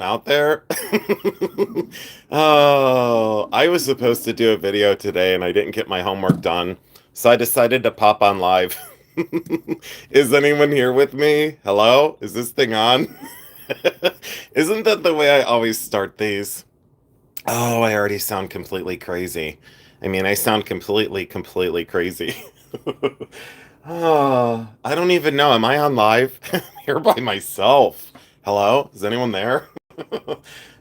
out there. Oh, I was supposed to do a video today and I didn't get my homework done, so I decided to pop on live. Is anyone here with me? Hello? Is this thing on? Isn't that the way I always start these? Oh, I already sound completely crazy. I mean, I sound completely crazy. Oh, I don't even know. Am I on live? I'm here by myself. Hello? Is anyone there?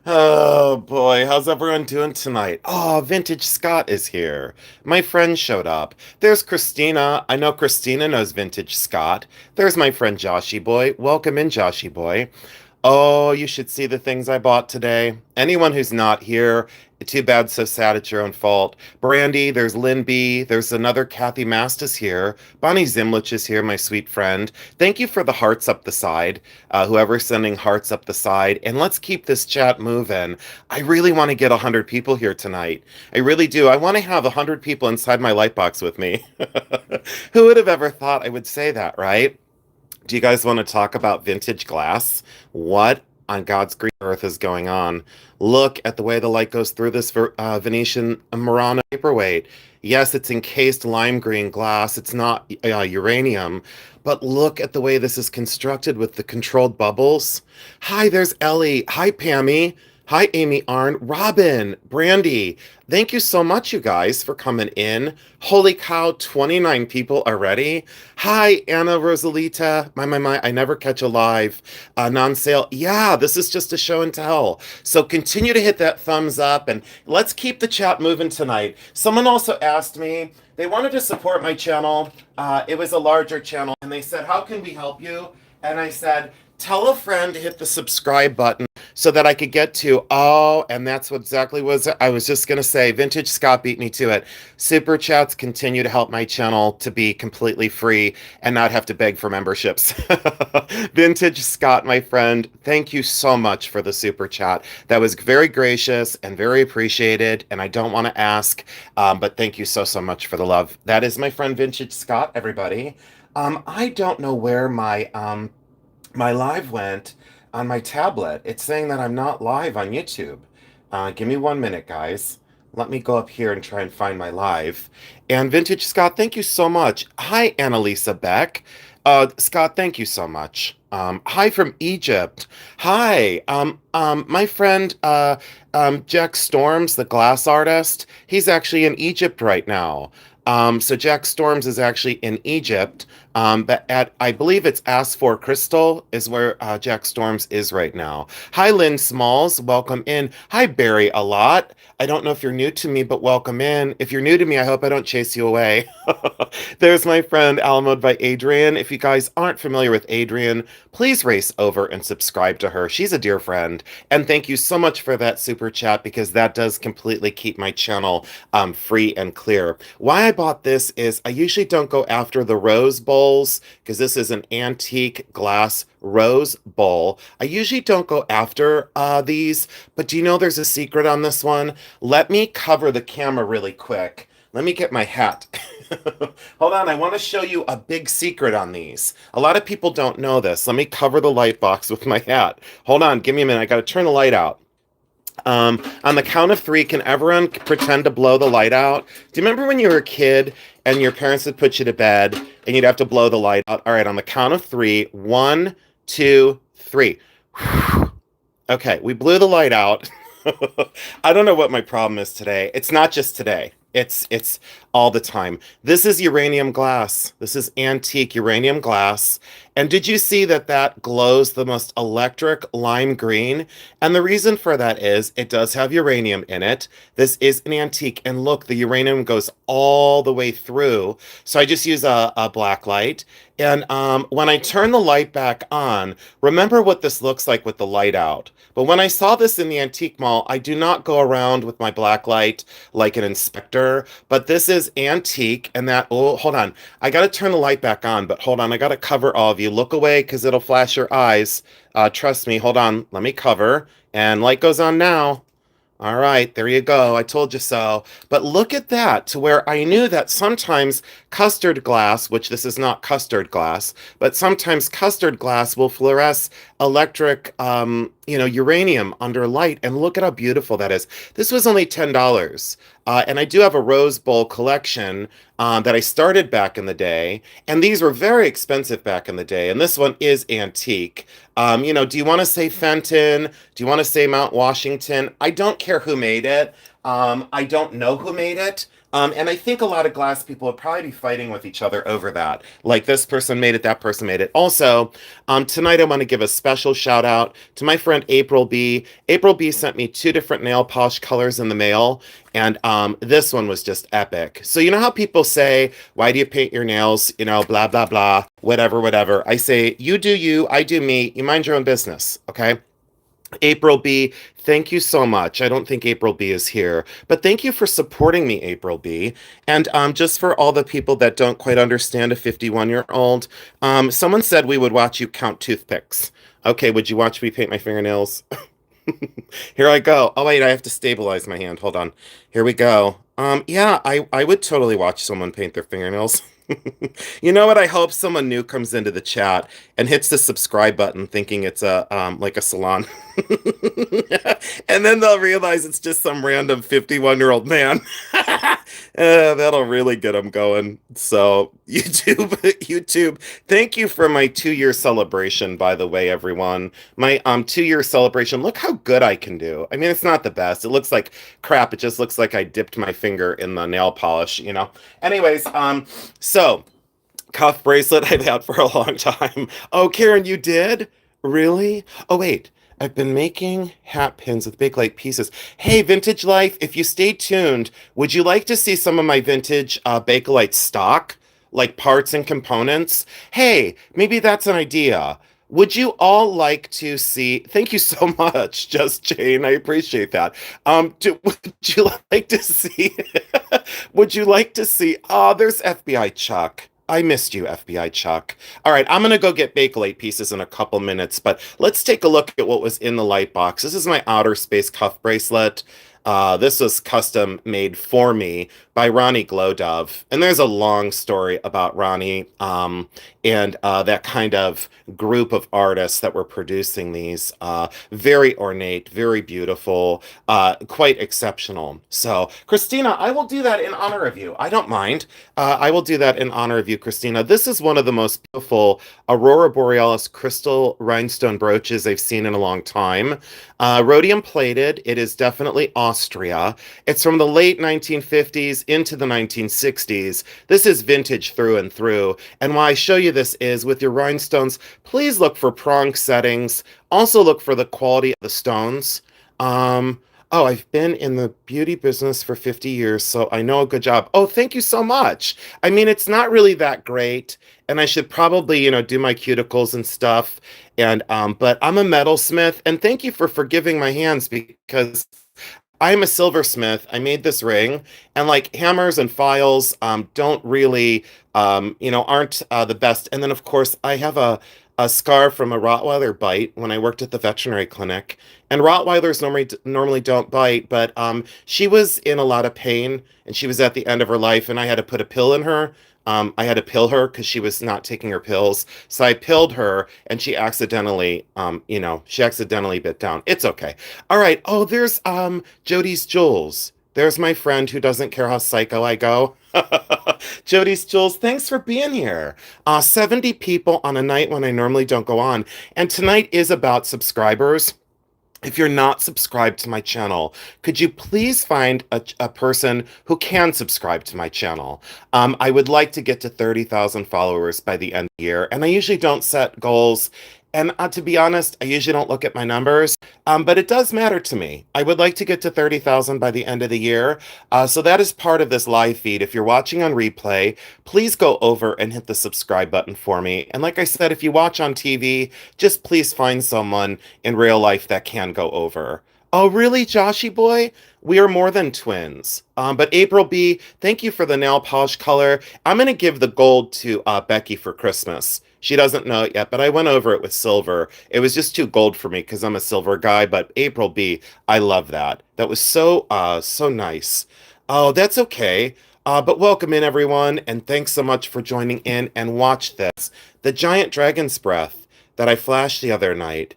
Oh boy, how's everyone doing tonight? Oh, Vintage Scott is here. My friend showed up. There's Christina. I know Christina knows Vintage Scott. There's my friend Joshy Boy. Welcome in, Joshy Boy. Oh, you should see the things I bought today. Anyone who's not here, too bad, so sad, it's your own fault. Brandy, there's Lynn B, there's another Kathy Mastis here. Bonnie Zimlich is here, my sweet friend. Thank you for the hearts up the side, whoever's sending hearts up the side. And let's keep this chat moving. I really want to get 100 people here tonight. I really do. I want to have 100 people inside my lightbox with me. Who would have ever thought I would say that, right? Do you guys want to talk about vintage glass? What on God's green earth is going on? Look at the way the light goes through this Venetian Murano paperweight. Yes, it's encased lime green glass. It's not uranium. But look at the way this is constructed with the controlled bubbles. Hi, there's Ellie. Hi, Pammy. Hi, Amy Arn. Robin. Brandy. Thank you so much, you guys, for coming in. Holy cow, 29 people already. Hi, Anna Rosalita. My, I never catch a live. Non-sale. Yeah, this is just a show and tell. So continue to hit that thumbs up and let's keep the chat moving tonight. Someone also asked me, they wanted to support my channel. It was a larger channel and they said, how can we help you? And I said, tell a friend to hit the subscribe button so that I could get to, oh, and that's what exactly was, I was just going to say, Vintage Scott beat me to it. Super chats continue to help my channel to be completely free and not have to beg for memberships. Vintage Scott, my friend, thank you so much for the super chat. That was very gracious and very appreciated, and I don't want to ask, but thank you so much for the love. That is my friend Vintage Scott, everybody. I don't know where my live went on my tablet. It's saying that I'm not live on YouTube. Give me 1 minute, guys. Let me go up here and try and find my live. And Vintage Scott, thank you so much. Hi, Annalisa Beck. Scott, thank you so much. Hi from Egypt. Hi, my friend Jack Storms, the glass artist. He's actually in Egypt right now. So Jack Storms is actually in Egypt, but at, I believe it's Ask for Crystal is where Jack Storms is right now. Hi, Lynn Smalls. Welcome in. Hi, Barry a lot. I don't know if you're new to me, but welcome in. If you're new to me, I hope I don't chase you away. There's my friend Alamode by Adrian. If you guys aren't familiar with Adrian, please race over and subscribe to her. She's a dear friend. And thank you so much for that super chat because that does completely keep my channel free and clear. Why I bought this is I usually don't go after the rose bowls because this is an antique glass rose bowl. I usually don't go after these, but do you know there's a secret on this one? Let me cover the camera really quick. Let me get my hat. Hold on, I want to show you a big secret on these. A lot of people don't know this. Let me cover the light box with my hat. Hold on, give me a minute. I got to turn the light out. On the count of three, can everyone pretend to blow the light out? Do you remember when you were a kid and your parents would put you to bed and you'd have to blow the light out? All right, on the count of three, 1, 2, 3. Okay, we blew the light out. I don't know what my problem is today. It's not just today. It's all the time. This is uranium glass. This is antique uranium glass. And did you see that that glows the most electric lime green? And the reason for that is it does have uranium in it. This is an antique. And look, the uranium goes all the way through. So I just use a black light. And when I turn the light back on, remember what this looks like with the light out. But when I saw this in the antique mall, I do not go around with my black light like an inspector. But this is antique and that, oh, hold on. I got to turn the light back on, but hold on. I got to cover all of you. Look away because it'll flash your eyes. Trust me. Hold on. Let me cover. And light goes on now. All right, there you go. I told you so. But look at that, to where I knew that sometimes custard glass, which this is not custard glass, but sometimes custard glass will fluoresce electric, uranium under light, and look at how beautiful that is. This was only $10. And I do have a rose bowl collection that I started back in the day, and these were very expensive back in the day. And this one is antique. Do you want to say Fenton? Do you want to say Mount Washington? I don't care who made it. I don't know who made it. And I think a lot of glass people would probably be fighting with each other over that. Like this person made it, that person made it. Also, tonight I want to give a special shout out to my friend April B. April B sent me two different nail polish colors in the mail, and this one was just epic. So you know how people say, why do you paint your nails? Blah, blah, blah, whatever, whatever. I say, you do you, I do me, you mind your own business, okay? April B, thank you so much. I don't think April B is here, but thank you for supporting me, April B. And just for all the people that don't quite understand a 51-year-old, someone said we would watch you count toothpicks. Okay, would you watch me paint my fingernails? Here I go. Oh wait, I have to stabilize my hand. Hold on. Here we go. Yeah, I would totally watch someone paint their fingernails. You know what? I hope someone new comes into the chat and hits the subscribe button thinking it's a like a salon. And then they'll realize it's just some random 51-year-old man. That'll really get them going. So, YouTube, thank you for my 2-year celebration, by the way, everyone. My 2-year celebration. Look how good I can do. I mean, it's not the best. It looks like crap. It just looks like I dipped my finger in the nail polish. Anyways, so cuff bracelet I've had for a long time. Oh, Karen, you did? Really? Oh, wait. I've been making hat pins with Bake-lite pieces. Hey, Vintage Life, if you stay tuned, would you like to see some of my vintage Bake-lite stock? Like parts and components? Hey, maybe that's an idea. Would you all like to see? Thank you so much, Just Jane. I appreciate that. Would you like to see? Would you like to see? Oh, there's FBI Chuck. I missed you, FBI Chuck. All right, I'm gonna go get Bake-lite pieces in a couple minutes, but let's take a look at what was in the light box. This is my outer space cuff bracelet. This was custom made for me by Ronnie Glowdove. And there's a long story about Ronnie and that kind of group of artists that were producing these. Very ornate, very beautiful, quite exceptional. So, Christina, I will do that in honor of you. I don't mind. I will do that in honor of you, Christina. This is one of the most beautiful Aurora Borealis crystal rhinestone brooches I've seen in a long time. Rhodium plated. It is definitely Austria. It's from the late 1950s into the 1960s. This is vintage through and through. And why I show you this is with your rhinestones, please look for prong settings. Also look for the quality of the stones. Oh, I've been in the beauty business for 50 years, so I know a good job. Oh, thank you so much. I mean, it's not really that great, and I should probably, do my cuticles and stuff. And but I'm a metalsmith, and thank you for forgiving my hands because I'm a silversmith. I made this ring, and like hammers and files don't really, aren't the best. And then, of course, I have a scar from a Rottweiler bite when I worked at the veterinary clinic. And Rottweilers normally don't bite, but she was in a lot of pain, and she was at the end of her life, and I had to put a pill in her. I had to pill her because she was not taking her pills. So I pilled her, and she accidentally, she accidentally bit down. It's okay. All right. Oh, there's Jody's Jewels. There's my friend who doesn't care how psycho I go. Jody's Jewels, thanks for being here. 70 people on a night when I normally don't go on. And tonight is about subscribers. If you're not subscribed to my channel, could you please find a person who can subscribe to my channel? I would like to get to 30,000 followers by the end of the year, and I usually don't set goals. And to be honest, I usually don't look at my numbers, but it does matter to me. I would like to get to 30,000 by the end of the year. So that is part of this live feed. If you're watching on replay, please go over and hit the subscribe button for me. And like I said, if you watch on TV, just please find someone in real life that can go over. Oh, really, Joshy boy? We are more than twins. But April B, thank you for the nail polish color. I'm going to give the gold to Becky for Christmas. She doesn't know it yet, but I went over it with silver. It was just too gold for me because I'm a silver guy, but April B, I love that. That was so nice. Oh, that's okay. But welcome in, everyone, and thanks so much for joining in and watch this. The Giant Dragon's Breath. that I flashed the other night.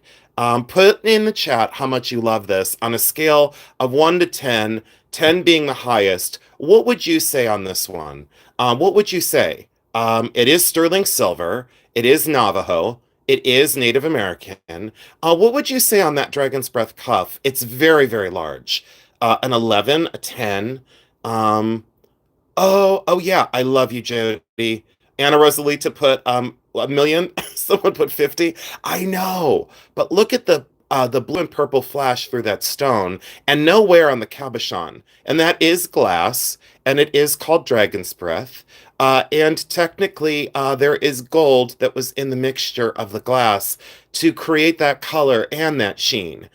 Put in the chat how much you love this on a scale of 1 to 10, 10 being the highest. What would you say on this one? What would you say? It is sterling silver. It is Navajo. It is Native American. What would you say on that Dragon's Breath cuff? It's very, very large. An 11, a 10. Um, oh yeah, I love you, Jody. Anna Rosalita put a million. Someone put 50. I know, but look at the blue and purple flash through that stone, and nowhere on the cabochon. And that is glass, and it is called Dragon's Breath. And technically, there is gold that was in the mixture of the glass to create that color and that sheen.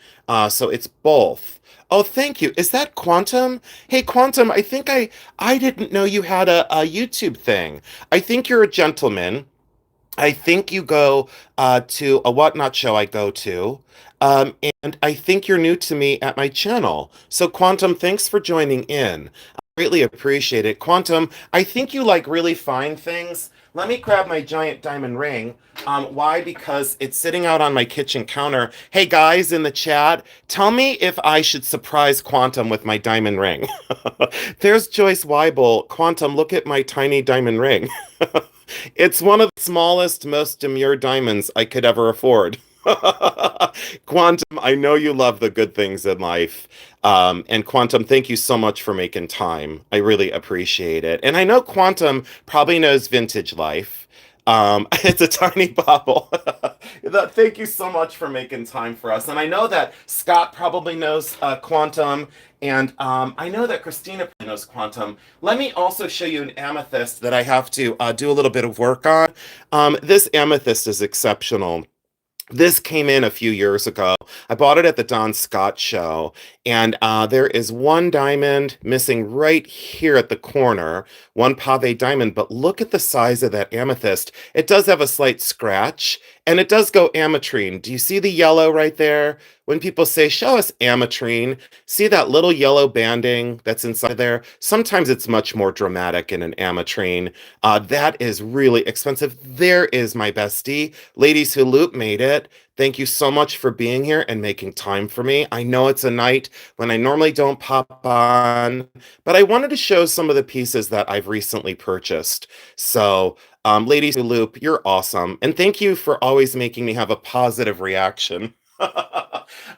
So it's both. Oh, thank you. Is that Quantum? Hey, Quantum, I didn't know you had a YouTube thing. I think you're a gentleman. I think you go to a Whatnot show I go to. And I think you're new to me at my channel. So, Quantum, thanks for joining in. I greatly appreciate it. Quantum, I think you like really fine things. Let me grab my giant diamond ring. Why? Because it's sitting out on my kitchen counter. Hey, guys in the chat, tell me if I should surprise Quantum with my diamond ring. There's Joyce Weibel. Quantum, look at my tiny diamond ring. It's one of the smallest, most demure diamonds I could ever afford. Quantum, I know you love the good things in life. And Quantum, thank you so much for making time. I really appreciate it. And I know Quantum probably knows Vintage Life. It's a tiny bauble. Thank you so much for making time for us. And I know that Scott probably knows Quantum. And I know that Christina knows Quantum. Let me also show you an amethyst that I have to do a little bit of work on. This amethyst is exceptional. This came in a few years ago. I bought it at the Don Scott show, and there is one diamond missing right here at the corner, one pave diamond, but look at the size of that amethyst. It does have a slight scratch, and it does go ametrine. Do you see the yellow right there? When people say, show us ametrine, see that little yellow banding that's inside there? Sometimes it's much more dramatic in an ametrine. That is really expensive. There is my bestie. Ladies Who Loop made it. Thank you so much for being here and making time for me. I know it's a night when I normally don't pop on, but I wanted to show some of the pieces that I've recently purchased. So, Ladies Who Loop, you're awesome. And thank you for always making me have a positive reaction.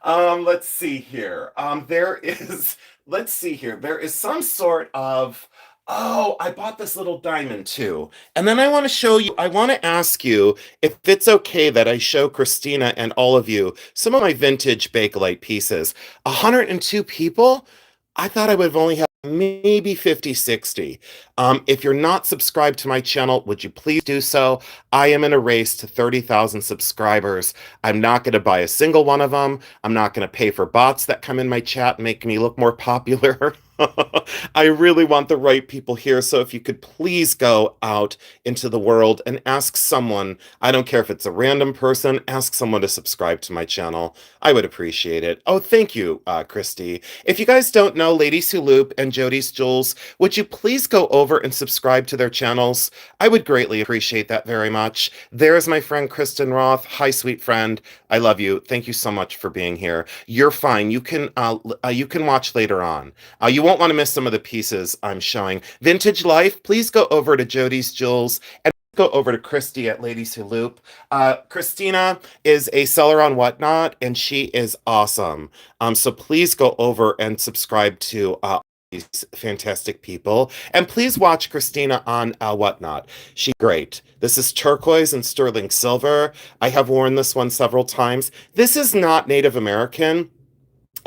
Let's see here. Let's see here. There is some sort of, oh, I bought this little diamond too. And then I want to show you, I want to ask you if it's okay that I show Christina and all of you some of my vintage Bake-lite pieces. 102 people? I thought I would have only had maybe 50, 60. If you're not subscribed to my channel, would you please do so? I am in a race to 30,000 subscribers. I'm not going to buy a single one of them. I'm not going to pay for bots that come in my chat and make me look more popular. I really want the right people here. So if you could please go out into the world and ask someone, I don't care if it's a random person, ask someone to subscribe to my channel. I would appreciate it. Oh, thank you, Christy. If you guys don't know Ladies Who Loop and Jody's Jewels, would you please go over and subscribe to their channels? I would greatly appreciate that very much. There's my friend Kristen Roth. Hi, sweet friend. I love you. Thank you so much for being here. You're fine. You can watch later on. You won't want to miss some of the pieces I'm showing. Vintage Life, please go over to Jody's Jewels and go over to Christy at Ladies Who Loop. Christina is a seller on Whatnot, and she is awesome. So please go over and subscribe to these fantastic people. And please watch Christina on Whatnot. She's great. This is turquoise and sterling silver. I have worn this one several times. This is not Native American.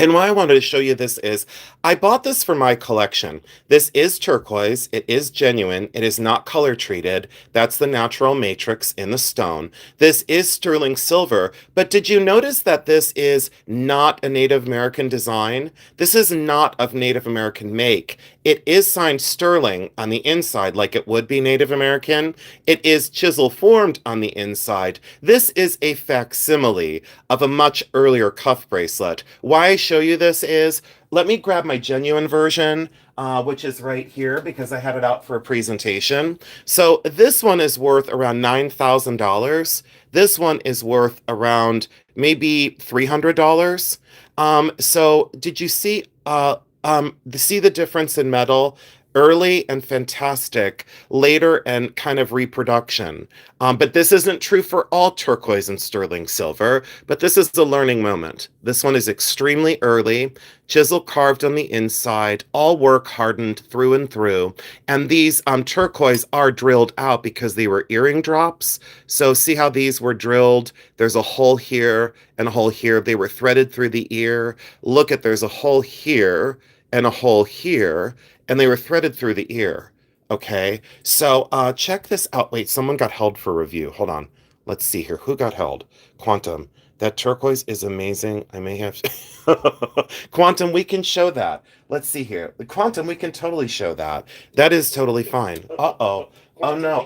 And why I wanted to show you this is, I bought this for my collection. This is turquoise, it is genuine, it is not color treated. That's the natural matrix in the stone. This is sterling silver, but did you notice that this is not a Native American design? This is not of Native American make. It is signed sterling on the inside like it would be Native American. It is chisel formed on the inside. This is a facsimile of a much earlier cuff bracelet. Why I show you this is, let me grab my genuine version, which is right here because I had it out for a presentation. So this one is worth around $9,000. This one is worth around maybe $300. So did you see the difference in metal? Early and fantastic, later and kind of reproduction. But this isn't true for all turquoise and sterling silver, but this is the learning moment. This one is extremely early, chisel carved on the inside, all work hardened through and through. And these turquoise are drilled out because they were earring drops. So see how these were drilled? There's a hole here and a hole here. They were threaded through the ear. Look at, there's a hole here and a hole here, and they were threaded through the ear. Okay, so check this out. Wait, someone got held for review. Hold on. Let's see here. Who got held? Quantum. That turquoise is amazing. I may have. Quantum, we can show that. Let's see here. Quantum, we can totally show that. That is totally fine. Uh-oh. Oh no.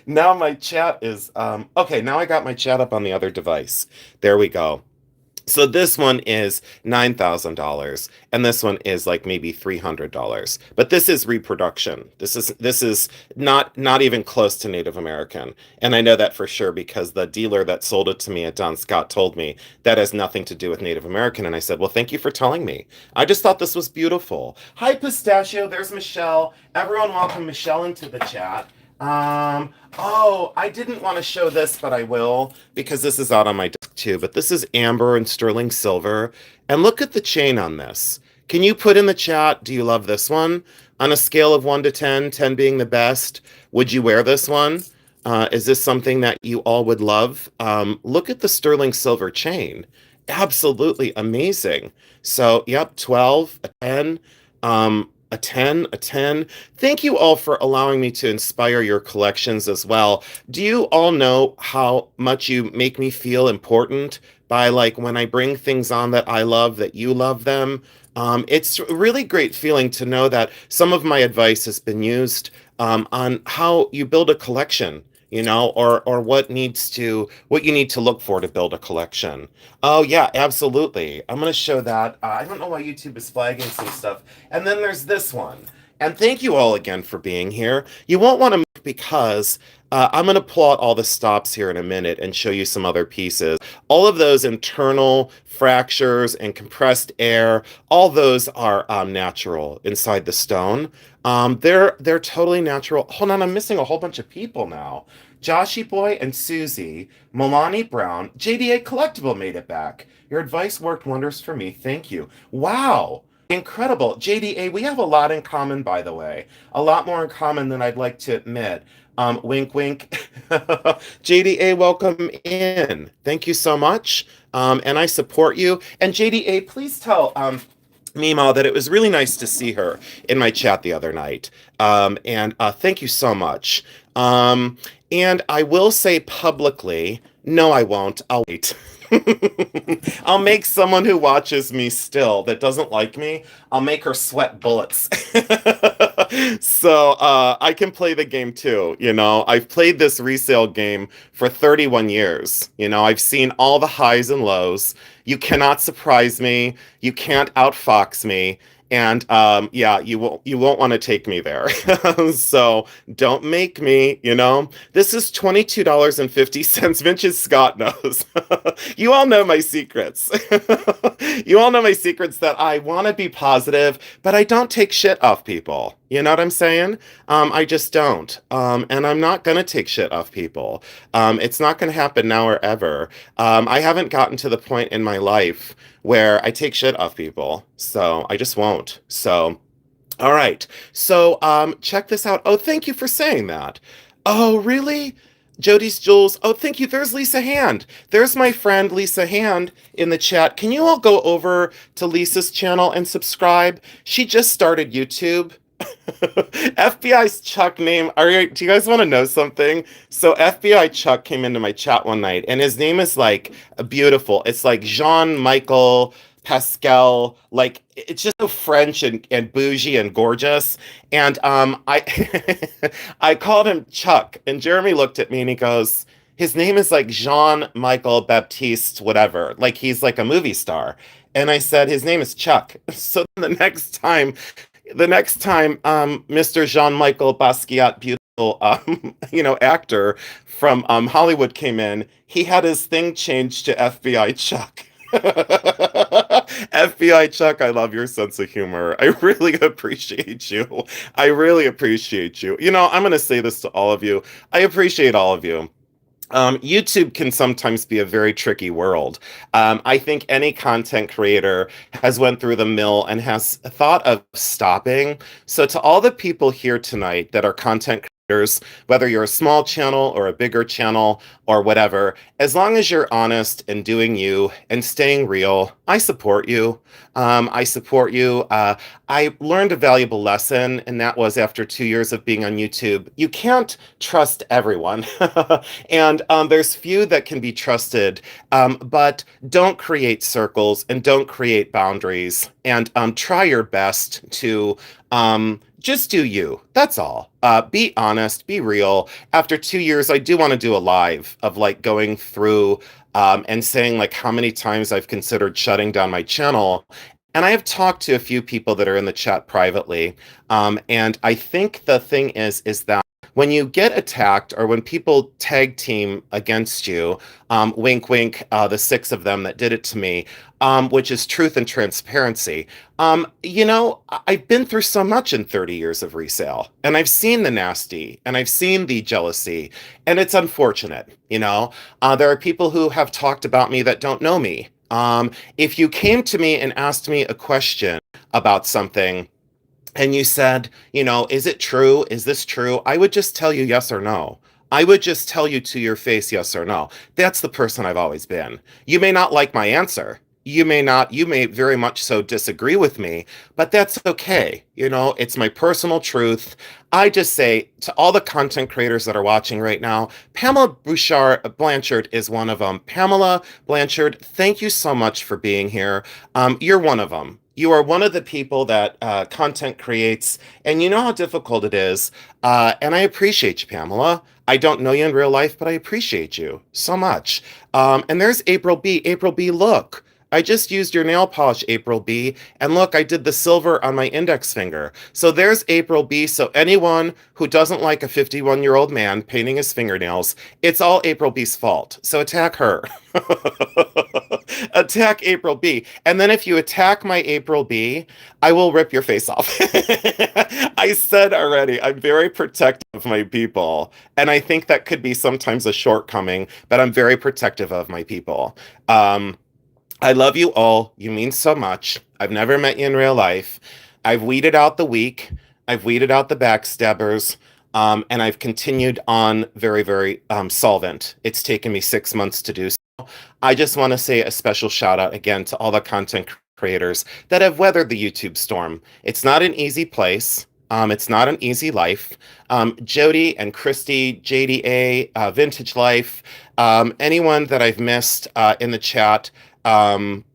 Now my chat is okay, now I got my chat up on the other device. There we go. So this one is $9,000 and this one is like maybe $300. But this is reproduction. This is not even close to Native American. And I know that for sure because the dealer that sold it to me at Don Scott told me that has nothing to do with Native American. And I said, "Well, thank you for telling me. I just thought this was beautiful." Hi Pistachio, there's Michelle. Everyone welcome Michelle into the chat. Oh, I didn't want to show this, but I will because this is out on my desk too. But this is amber and sterling silver. And look at the chain on this. Can you put in the chat, do you love this one? On a scale of 1 to 10, 10 being the best, would you wear this one? Is this something that you all would love? Look at the sterling silver chain. Absolutely amazing. So, yep, 12, a 10. A 10, a 10. Thank you all for allowing me to inspire your collections as well. Do you all know how much you make me feel important by like when I bring things on that I love, that you love them? It's a really great feeling to know that some of my advice has been used on how you build a collection, or what you need to look for to build a collection. Oh yeah, absolutely. I'm gonna show that. I don't know why YouTube is flagging some stuff. And then there's this one. And thank you all again for being here. You won't want to move because I'm going to pull out all the stops here in a minute and show you some other pieces. All of those internal fractures and compressed air, all those are natural inside the stone. They're totally natural. Hold on, I'm missing a whole bunch of people now. Joshy Boy and Susie, Milani Brown, JDA Collectible made it back. Your advice worked wonders for me. Thank you. Wow. Incredible. JDA, we have a lot in common, by the way. A lot more in common than I'd like to admit. Wink, wink. JDA, welcome in. Thank you so much. And I support you. And JDA, please tell Mima that it was really nice to see her in my chat the other night. And thank you so much. And I will say publicly, no, I won't. I'll wait. I'll make someone who watches me still that doesn't like me, I'll make her sweat bullets. So I can play the game too. I've played this resale game for 31 years. I've seen all the highs and lows. You cannot surprise me. You can't outfox me. And yeah, you won't want to take me there. So don't make me, This is $22.50. Vintage Scott knows. You all know my secrets. You all know my secrets that I want to be positive, but I don't take shit off people. You know what I'm saying? I just don't. And I'm not going to take shit off people. It's not going to happen now or ever. I haven't gotten to the point in my life where I take shit off people. So I just won't. So, all right. So check this out. Oh, thank you for saying that. Oh, really? Jody's Jules. Oh, thank you. There's Lisa Hand. There's my friend Lisa Hand in the chat. Can you all go over to Lisa's channel and subscribe? She just started YouTube. FBI's Chuck name. Do you guys want to know something? So FBI Chuck came into my chat one night, and his name is like beautiful. It's like Jean-Michel Pascal. Like it's just so French and bougie and gorgeous. And I I called him Chuck, and Jeremy looked at me and he goes, his name is like Jean-Michel Baptiste, whatever. Like he's like a movie star. And I said, his name is Chuck. So the next time, Mr. Jean-Michel Basquiat actor from Hollywood came in, he had his thing changed to FBI Chuck. FBI Chuck, I love your sense of humor. I really appreciate you. I really appreciate you. I'm going to say this to all of you. I appreciate all of you. YouTube can sometimes be a very tricky world. I think any content creator has went through the mill and has thought of stopping. So to all the people here tonight that are content creators, whether you're a small channel or a bigger channel or whatever, as long as you're honest and doing you and staying real, I support you. I support you. I learned a valuable lesson, and that was after 2 years of being on YouTube. You can't trust everyone. And there's few that can be trusted, but don't create circles and don't create boundaries. And try your best to just do you. That's all. Be honest, be real. After 2 years, I do want to do a live of like going through and saying like how many times I've considered shutting down my channel. And I have talked to a few people that are in the chat privately. And I think the thing is that when you get attacked or when people tag team against you, wink, wink, the six of them that did it to me, which is truth and transparency. I've been through so much in 30 years of resale, and I've seen the nasty, and I've seen the jealousy, and it's unfortunate. There are people who have talked about me that don't know me. If you came to me and asked me a question about something, and you said, is it true? Is this true? I would just tell you yes or no. I would just tell you to your face yes or no. That's the person I've always been. You may not like my answer. You may not, you may very much so disagree with me, but that's okay. It's my personal truth. I just say to all the content creators that are watching right now, Pamela Blanchard is one of them. Pamela Blanchard, thank you so much for being here. You're one of them. You are one of the people that content creates, and you know how difficult it is. And I appreciate you, Pamela. I don't know you in real life, but I appreciate you so much. And there's April B. April B, look. I just used your nail polish, April B. And look, I did the silver on my index finger. So there's April B. So anyone who doesn't like a 51-year-old man painting his fingernails, it's all April B's fault. So attack her. Attack April B. And then if you attack my April B, I will rip your face off. I said already, I'm very protective of my people. And I think that could be sometimes a shortcoming, but I'm very protective of my people. I love you all. You mean so much. I've never met you in real life. I've weeded out the weak. I've weeded out the backstabbers. And I've continued on very, very solvent. It's taken me 6 months to do so. I just want to say a special shout out again to all the content creators that have weathered the YouTube storm. It's not an easy place. It's not an easy life. Jody and Christy, JDA, Vintage Life, anyone that I've missed in the chat,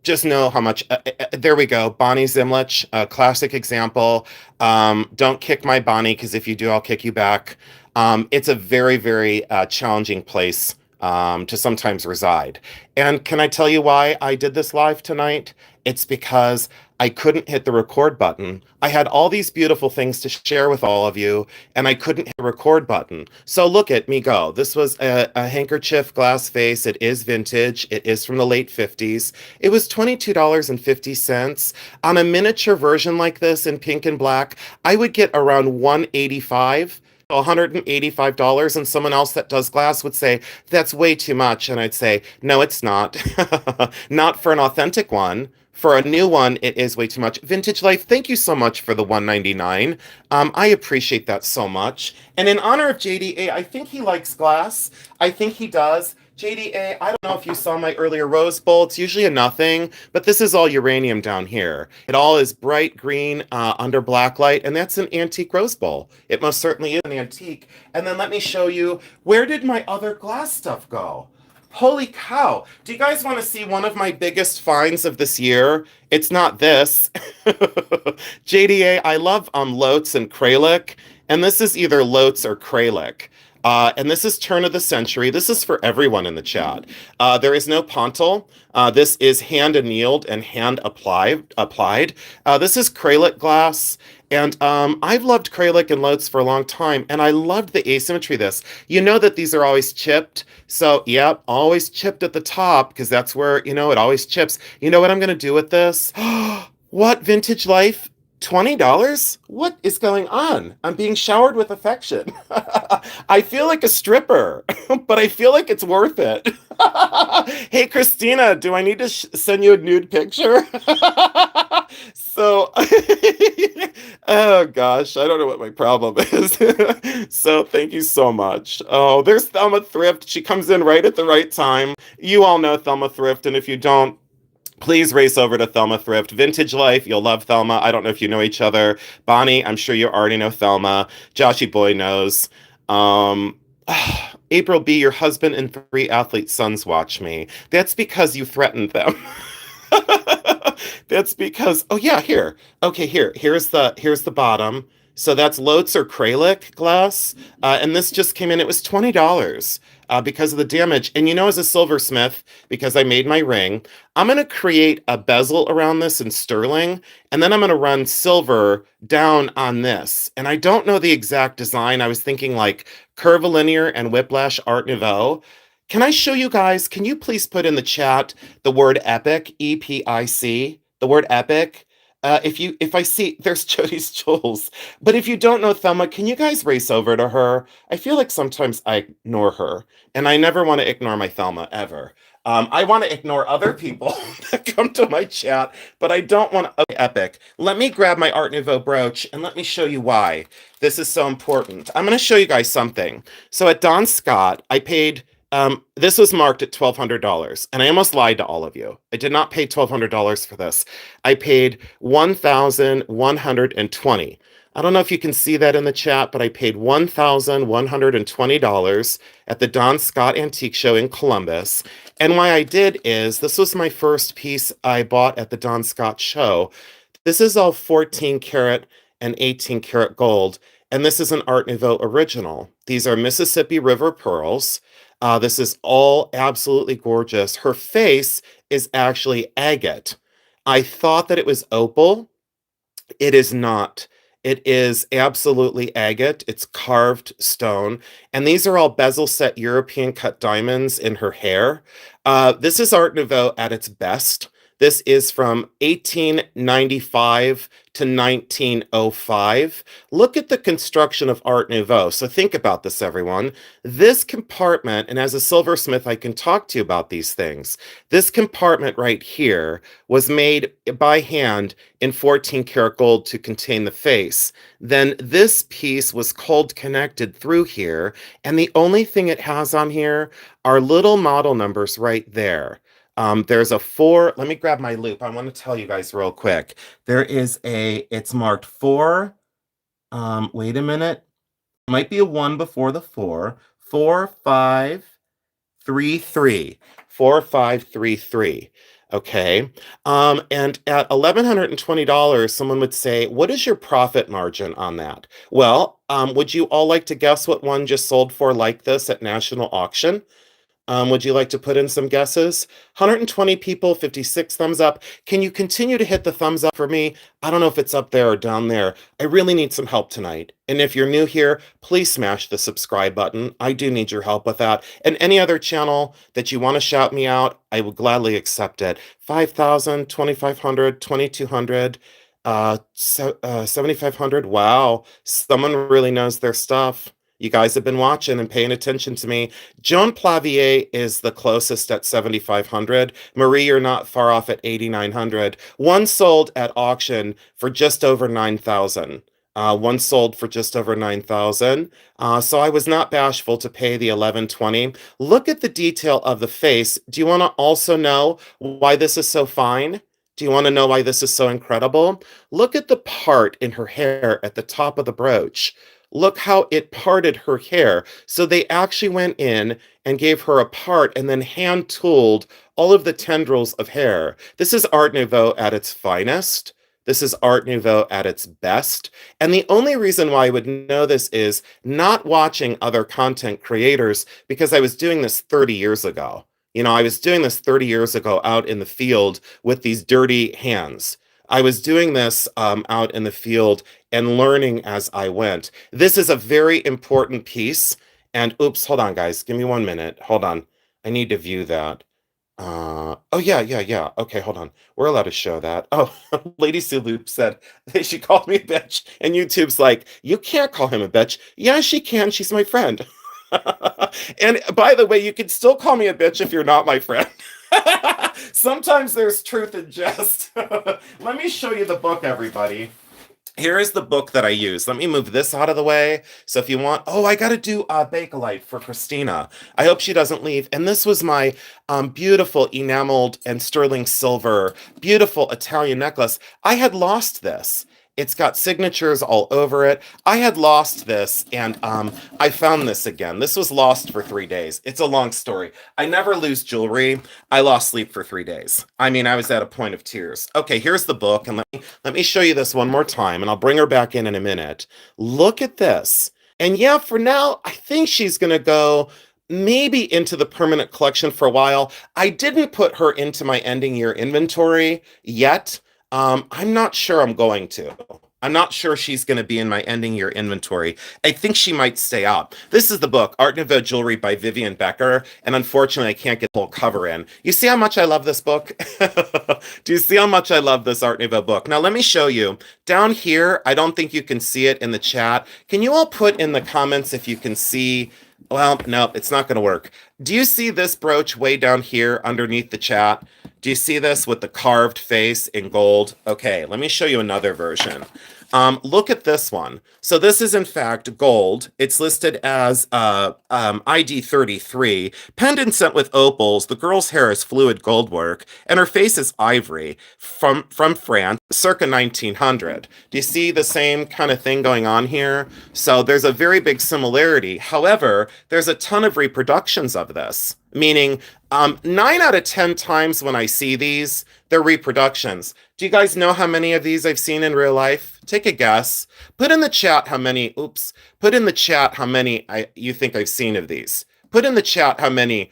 just know how much, there we go. Bonnie Zimlich, a classic example. Don't kick my Bonnie, because if you do, I'll kick you back. It's a very, very challenging place to sometimes reside. And can I tell you why I did this live tonight? It's because I couldn't hit the record button. I had all these beautiful things to share with all of you, and I couldn't hit the record button. So look at me go. This was a handkerchief glass vase. It is vintage. It is from the late 50s. It was $22.50. On a miniature version like this in pink and black, I would get around $185. $185, and someone else that does glass would say that's way too much, and I'd say no, it's not. Not for an authentic one. For a new one, it is way too much. Vintage Life, thank you so much for the $199. I appreciate that so much. And in honor of JDA, I think he likes glass. I think he does. JDA, I don't know if you saw my earlier rose bowl. It's usually a nothing, but this is all uranium down here. It all is bright green under black light, and that's an antique rose bowl. It most certainly is an antique. And then let me show you, where did my other glass stuff go? Holy cow. Do you guys want to see one of my biggest finds of this year? It's not this. JDA, I love Lotes and Crayic, and this is either Lotes or Crayic. And this is turn of the century. This is for everyone in the chat. There is no pontil. This is hand annealed and hand applied. This is Crayic glass. And I've loved Crayic and loads for a long time, and I loved the asymmetry of this. You know that these are always chipped. So, yep, always chipped at the top because that's where, it always chips. You know what I'm going to do with this? What, Vintage Life? $20? What is going on? I'm being showered with affection. I feel like a stripper, but I feel like it's worth it. Hey, Christina, do I need to send you a nude picture? So, oh gosh, I don't know what my problem is. So, thank you so much. Oh, there's Thelma Thrift. She comes in right at the right time. You all know Thelma Thrift, and if you don't, please race over to Thelma Thrift. Vintage Life, you'll love Thelma. I don't know if you know each other. Bonnie, I'm sure you already know Thelma. Joshy Boy knows. Um, April B., your husband and 3 athlete sons watch me. That's because you threatened them. That's because, oh yeah, here. Okay, here's the bottom. So that's Lotzer Crayic glass. And this just came in, it was $20 because of the damage. And as a silversmith, because I made my ring, I'm going to create a bezel around this in sterling, and then I'm going to run silver down on this. And I don't know the exact design. I was thinking like curvilinear and whiplash Art Nouveau. Can I show you guys? Can you please put in the chat the word epic, EPIC, the word epic? If I see, there's Jody's Jules. But if you don't know Thelma, can you guys race over to her? I feel like sometimes I ignore her, and I never want to ignore my Thelma ever. I want to ignore other people that come to my chat, but I don't want to. Okay, epic. Let me grab my Art Nouveau brooch and let me show you why this is so important. I'm going to show you guys something. So at Don Scott, I paid. This was marked at $1,200, and I almost lied to all of you. I did not pay $1,200 for this. I paid $1,120. I don't know if you can see that in the chat, but I paid $1,120 at the Don Scott Antique Show in Columbus. And why I did is this was my first piece I bought at the Don Scott show. This is all 14 karat and 18 karat gold, and this is an Art Nouveau original. These are Mississippi River pearls. This is all absolutely gorgeous. Her face is actually agate. I thought that it was opal. It is not. It is absolutely agate. It's carved stone. And these are all bezel set European cut diamonds in her hair. This is Art Nouveau at its best. This is from 1895 to 1905. Look at the construction of Art Nouveau. So think about this, everyone. This compartment, and as a silversmith, I can talk to you about these things. This compartment right here was made by hand in 14 karat gold to contain the face. Then this piece was cold connected through here, and the only thing it has on here are little model numbers right there. There's a 4. Let me grab my loop. I want to tell you guys real quick. It's marked 4. Wait a minute. Might be a 1 before the 4. 4, 5, 3, 3. 4, 5, 3, 3. Okay. And at $1,120, someone would say, what is your profit margin on that? Well, would you all like to guess what one just sold for like this at national auction? Would you like to put in some guesses? 120 people, 56 thumbs up. Can you continue to hit the thumbs up for me? I don't know if it's up there or down there. I really need some help tonight. And if you're new here, please smash the subscribe button. I do need your help with that. And any other channel that you want to shout me out, I will gladly accept it. 5,000, 2,500, 2,200, 7,500. Wow, someone really knows their stuff. You guys have been watching and paying attention to me. Joan Plavier is the closest at 7,500. Marie, you're not far off at 8,900. One sold at auction for just over 9,000. One sold for just over 9,000. So I was not bashful to pay the 1120. Look at the detail of the face. Do you want to also know why this is so fine? Do you want to know why this is so incredible? Look at the part in her hair at the top of the brooch. Look how it parted her hair. So they actually went in and gave her a part and then hand tooled all of the tendrils of hair. This is Art Nouveau at its finest. This is Art Nouveau at its best. And the only reason why I would know this is not watching other content creators because I was doing this 30 years ago. I was doing this 30 years ago out in the field with these dirty hands. I was doing this out in the field and learning as I went. This is a very important piece. And oops, hold on, guys. Give me 1 minute. Hold on. I need to view that. Oh yeah, yeah, yeah. Okay, hold on. We're allowed to show that. Oh, Lady Sulu said she called me a bitch, and YouTube's like, you can't call him a bitch. Yeah, she can. She's my friend. And by the way, you can still call me a bitch if you're not my friend. Sometimes there's truth in jest. Let me show you the book, everybody. Here is the book that I use. Let me move this out of the way. So if you want, oh, I got to do Bake-lite for Christina. I hope she doesn't leave. And this was my beautiful enameled and sterling silver, beautiful Italian necklace. I had lost this. It's got signatures all over it. I had lost this and I found this again. This was lost for 3 days. It's a long story. I never lose jewelry. I lost sleep for 3 days. I mean, I was at a point of tears. Okay, here's the book. And let me show you this one more time and I'll bring her back in a minute. Look at this. And yeah, for now, I think she's going to go maybe into the permanent collection for a while. I didn't put her into my ending year inventory yet. I'm not sure I'm going to. I'm not sure she's going to be in my ending year inventory. I think she might stay out. This is the book, Art Nouveau Jewelry by Vivian Becker, and unfortunately, I can't get the whole cover in. You see how much I love this book? Do you see how much I love this Art Nouveau book? Now, let me show you. Down here, I don't think you can see it in the chat. Can you all put in the comments if you can see? Well, no, it's not going to work. Do you see this brooch way down here underneath the chat? Do you see this with the carved face in gold? Okay, let me show you another version. Look at this one. So this is in fact gold. It's listed as ID 33. Pendant set with opals. The girl's hair is fluid gold work, and her face is ivory from France, circa 1900. Do you see the same kind of thing going on here? So there's a very big similarity. However, there's a ton of reproductions of this, meaning 9 out of 10 times when I see these, they're reproductions. Do you guys know how many of these I've seen in real life? Take a guess. Put in the chat how many, put in the chat how many you think I've seen of these. Put in the chat how many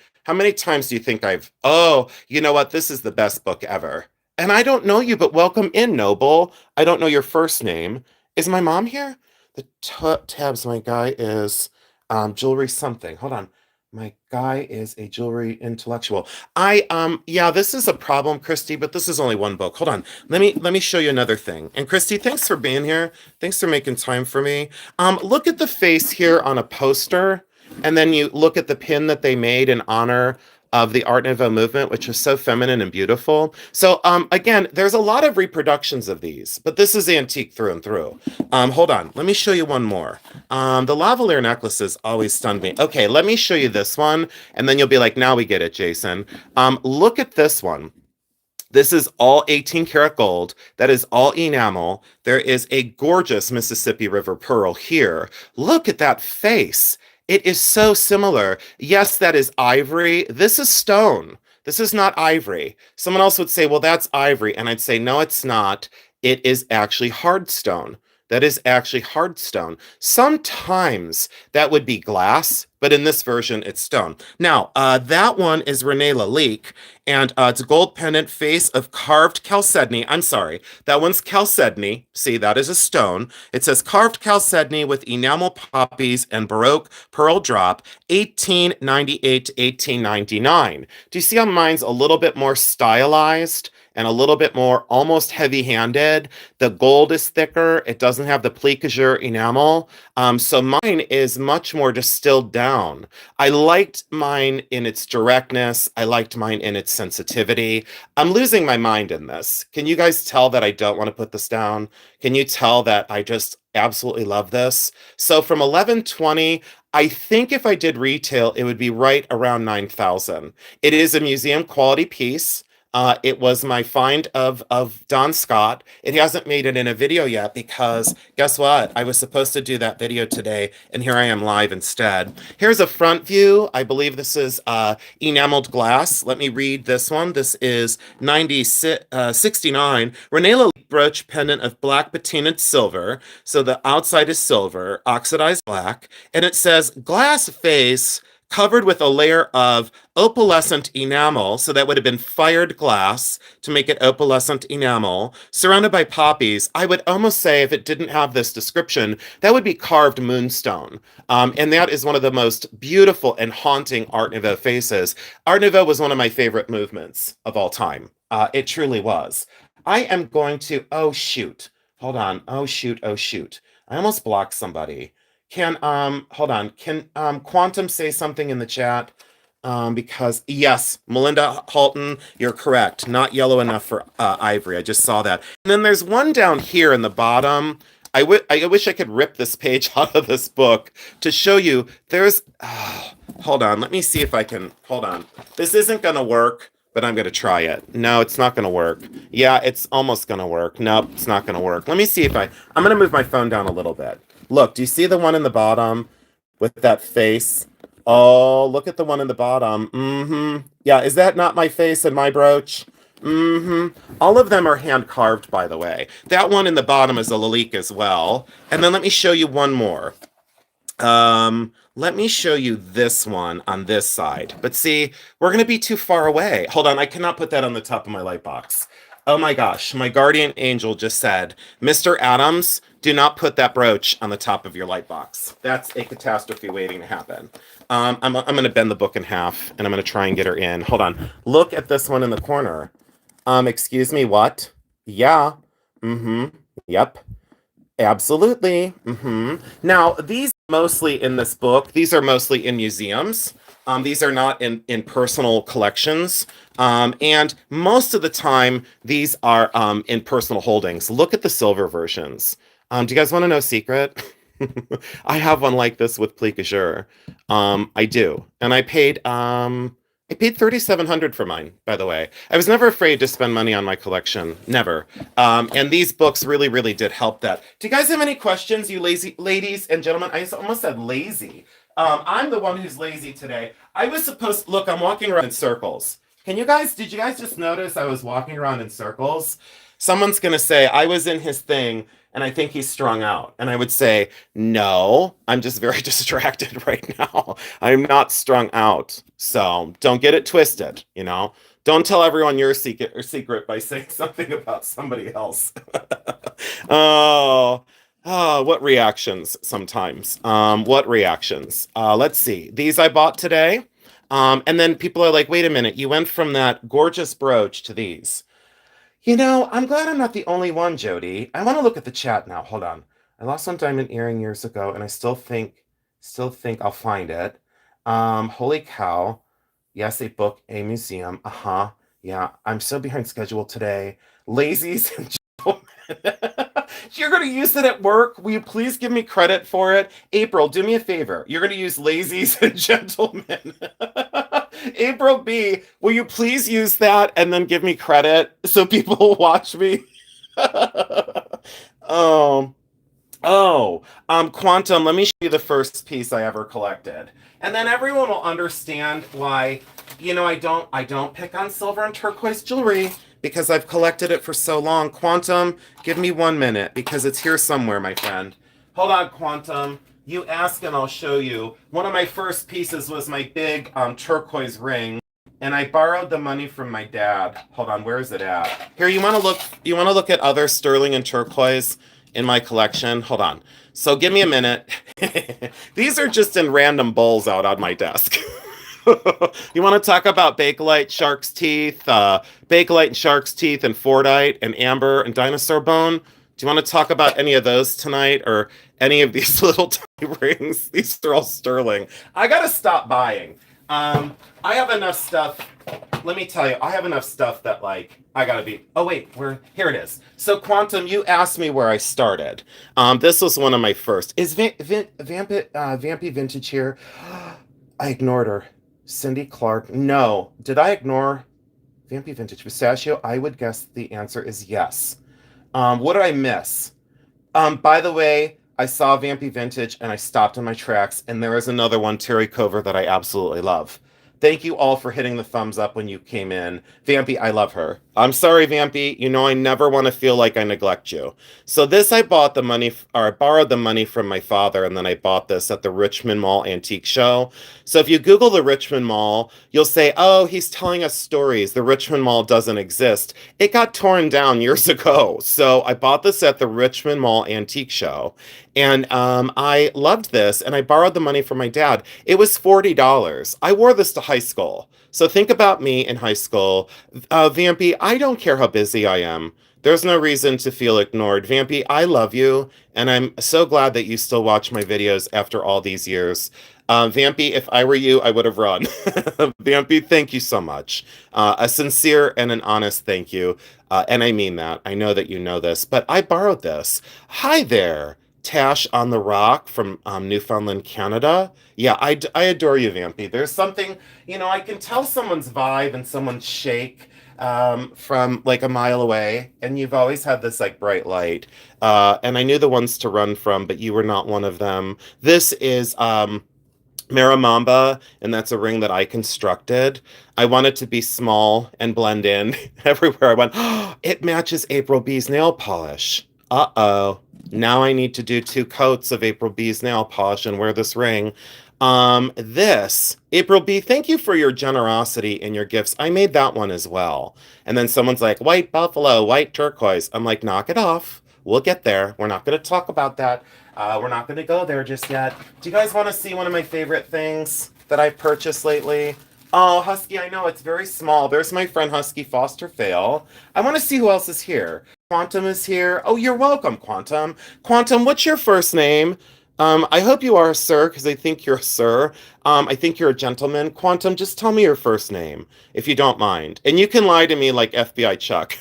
times do you think oh, you know what? This is the best book ever. And I don't know you, but welcome in, Noble. I don't know your first name. Is my mom here? The tabs, my guy is jewelry something. Hold on. My guy is a jewelry intellectual. Yeah, this is a problem, Christy, but this is only one book. Hold on. Let me show you another thing. And Christy, thanks for being here. Thanks for making time for me. Look at the face here on a poster, and then you look at the pin that they made in honor of the Art Nouveau movement, which is so feminine and beautiful. So again, there's a lot of reproductions of these, but this is antique through and through. Hold on, let me show you one more. The lavalier necklaces always stunned me. Okay, let me show you this one, and then you'll be like, now we get it, Jason. Look at this one. This is all 18 karat gold. That is all enamel. There is a gorgeous Mississippi River pearl here. Look at that face. It is so similar. Yes, that is ivory. This is stone. This is not ivory. Someone else would say, well, that's ivory. And I'd say, no, it's not. It is actually hard stone. That is actually hard stone. Sometimes that would be glass, but in this version, it's stone. Now, that one is René Lalique, and it's a gold pendant face of carved chalcedony. I'm sorry, that one's chalcedony. See, that is a stone. It says carved chalcedony with enamel poppies and Baroque pearl drop, 1898 to 1899. Do you see how mine's a little bit more stylized? And a little bit more almost heavy-handed. The gold is thicker. It doesn't have the plicature enamel. So mine is much more distilled down. I liked mine in its directness. I liked mine in its sensitivity. I'm losing my mind in this. Can you guys tell that I don't want to put this down? Can you tell that I just absolutely love this? So from 1120, I think if I did retail, it would be right around 9,000. It is a museum quality piece. It was my find of Don Scott. It hasn't made it in a video yet because guess what? I was supposed to do that video today, and here I am live instead. Here's a front view. I believe this is enameled glass. Let me read this one. This is 69. Renela brooch pendant of black patinaed silver. So the outside is silver, oxidized black, and it says glass face covered with a layer of opalescent enamel, so that would have been fired glass to make it opalescent enamel, surrounded by poppies. I would almost say, if it didn't have this description, that would be carved moonstone. And that is one of the most beautiful and haunting Art Nouveau faces. Art Nouveau was one of my favorite movements of all time. It truly was. I am going to, oh shoot, hold on, oh shoot, oh shoot. I almost blocked somebody. Hold on, can Quantum say something in the chat? Because yes, Melinda Halton, you're correct. Not yellow enough for ivory. I just saw that. And then there's one down here in the bottom. I wish I could rip this page out of this book to show you. There's, hold on, let me see if I can, hold on. This isn't gonna work, but I'm gonna try it. No, it's not gonna work. Yeah, it's almost gonna work. Nope, it's not gonna work. Let me see if I'm gonna move my phone down a little bit. Look, do you see the one in the bottom with that face? Oh, look at the one in the bottom. Mm-hmm. Yeah, is that not my face and my brooch? Mm-hmm. All of them are hand carved, by the way. That one in the bottom is a Lalique as well. And then let me show you one more. Let me show you this one on this side. But see, we're going to be too far away. Hold on, I cannot put that on the top of my light box. Oh my gosh, my guardian angel just said, Mr. Adams, do not put that brooch on the top of your light box. That's a catastrophe waiting to happen. I'm going to bend the book in half, and I'm going to try and get her in. Hold on. Look at this one in the corner. Excuse me, what? Yeah. Mm-hmm. Yep. Absolutely. Mm-hmm. Now, these mostly in this book, these are mostly in museums. These are not in personal collections. And most of the time, these are in personal holdings. Look at the silver versions. Do you guys want to know a secret? I have one like this with plique azure. I do. And I paid 3,700 for mine, by the way. I was never afraid to spend money on my collection. Never. And these books really, really did help that. Do you guys have any questions, you lazy ladies and gentlemen? I almost said lazy. I'm the one who's lazy today. I was supposed look, I'm walking around in circles. Did you guys just notice I was walking around in circles? Someone's gonna say, I was in his thing and I think he's strung out. And I would say, no, I'm just very distracted right now. I'm not strung out. So don't get it twisted, you know? Don't tell everyone your secret by saying something about somebody else. Oh, what reactions sometimes. What reactions? Let's see. These I bought today. And then people are like, wait a minute, you went from that gorgeous brooch to these. You know, I'm glad I'm not the only one, Jody. I want to look at the chat now. Hold on. I lost one diamond earring years ago, and I still think I'll find it. Holy cow. Yes, a book, a museum. Uh-huh. Yeah, I'm so behind schedule today. Lazies and gentlemen. You're going to use it at work? Will you please give me credit for it? April, do me a favor. You're going to use lazies and gentlemen. April B, will you please use that and then give me credit so people will watch me? Oh, Quantum, let me show you the first piece I ever collected. And then everyone will understand why, you know, I don't pick on silver and turquoise jewelry because I've collected it for so long. Quantum, give me 1 minute because it's here somewhere, my friend. Hold on, Quantum. You ask and I'll show you. One of my first pieces was my big turquoise ring, and I borrowed the money from my dad. Hold on, where is it at? Here, you want to look at other sterling and turquoise in my collection? Hold on. So give me a minute. These are just in random bowls out on my desk. You want to talk about Bake-lite, shark's teeth, Bake-lite and shark's teeth and Fordite and amber and dinosaur bone? Do you want to talk about any of those tonight or any of these little tiny rings? These are all sterling. I got to stop buying. I have enough stuff. Let me tell you, I have enough stuff that like, I gotta be, oh wait, here it is. So Quantum, you asked me where I started. This was one of my first. Is Vampy Vintage here? I ignored her. Cindy Clark. No. Did I ignore Vampy Vintage Pistachio. I would guess the answer is yes. What did I miss? By the way, I saw Vampy Vintage and I stopped in my tracks, and there is another one, Terry Cover, that I absolutely love. Thank you all for hitting the thumbs up when you came in. Vampy, I love her. I'm sorry, Vampy. You know I never want to feel like I neglect you. So this I bought the money, or I borrowed the money from my father, and then I bought this at the Richmond Mall Antique Show. So if you Google the Richmond Mall, you'll say, oh, he's telling us stories. The Richmond Mall doesn't exist. It got torn down years ago. So I bought this at the Richmond Mall Antique Show. And I loved this, and I borrowed the money from my dad. It was $40. I wore this to high school. So think about me in high school. Vampy, I don't care how busy I am. There's no reason to feel ignored. Vampy, I love you, and I'm so glad that you still watch my videos after all these years. Vampy, if I were you, I would have run. Vampy, thank you so much. A sincere and an honest thank you. And I mean that. I know that you know this, but I borrowed this. Hi there. Tash on the Rock from Newfoundland, Canada. Yeah, I adore you, Vampy. There's something, I can tell someone's vibe and someone's shake from like a mile away, and you've always had this like bright light. And I knew the ones to run from, but you were not one of them. This is Maramamba, and that's a ring that I constructed. I want it to be small and blend in everywhere I went. It matches April B's nail polish. Uh-oh. Now I need to do 2 coats of April B's nail polish and wear this ring. This, April B, thank you for your generosity and your gifts. I made that one as well. And then someone's like, white buffalo, white turquoise. I'm like, knock it off. We'll get there. We're not going to talk about that. We're not going to go there just yet. Do you guys want to see one of my favorite things that I've purchased lately? Oh, Husky, I know, it's very small. There's my friend Husky Foster Fail. I want to see who else is here. Quantum is here. Oh, you're welcome, Quantum. Quantum, what's your first name? I hope you are a sir, because I think you're a sir. I think you're a gentleman. Quantum, just tell me your first name, if you don't mind. And you can lie to me like FBI Chuck.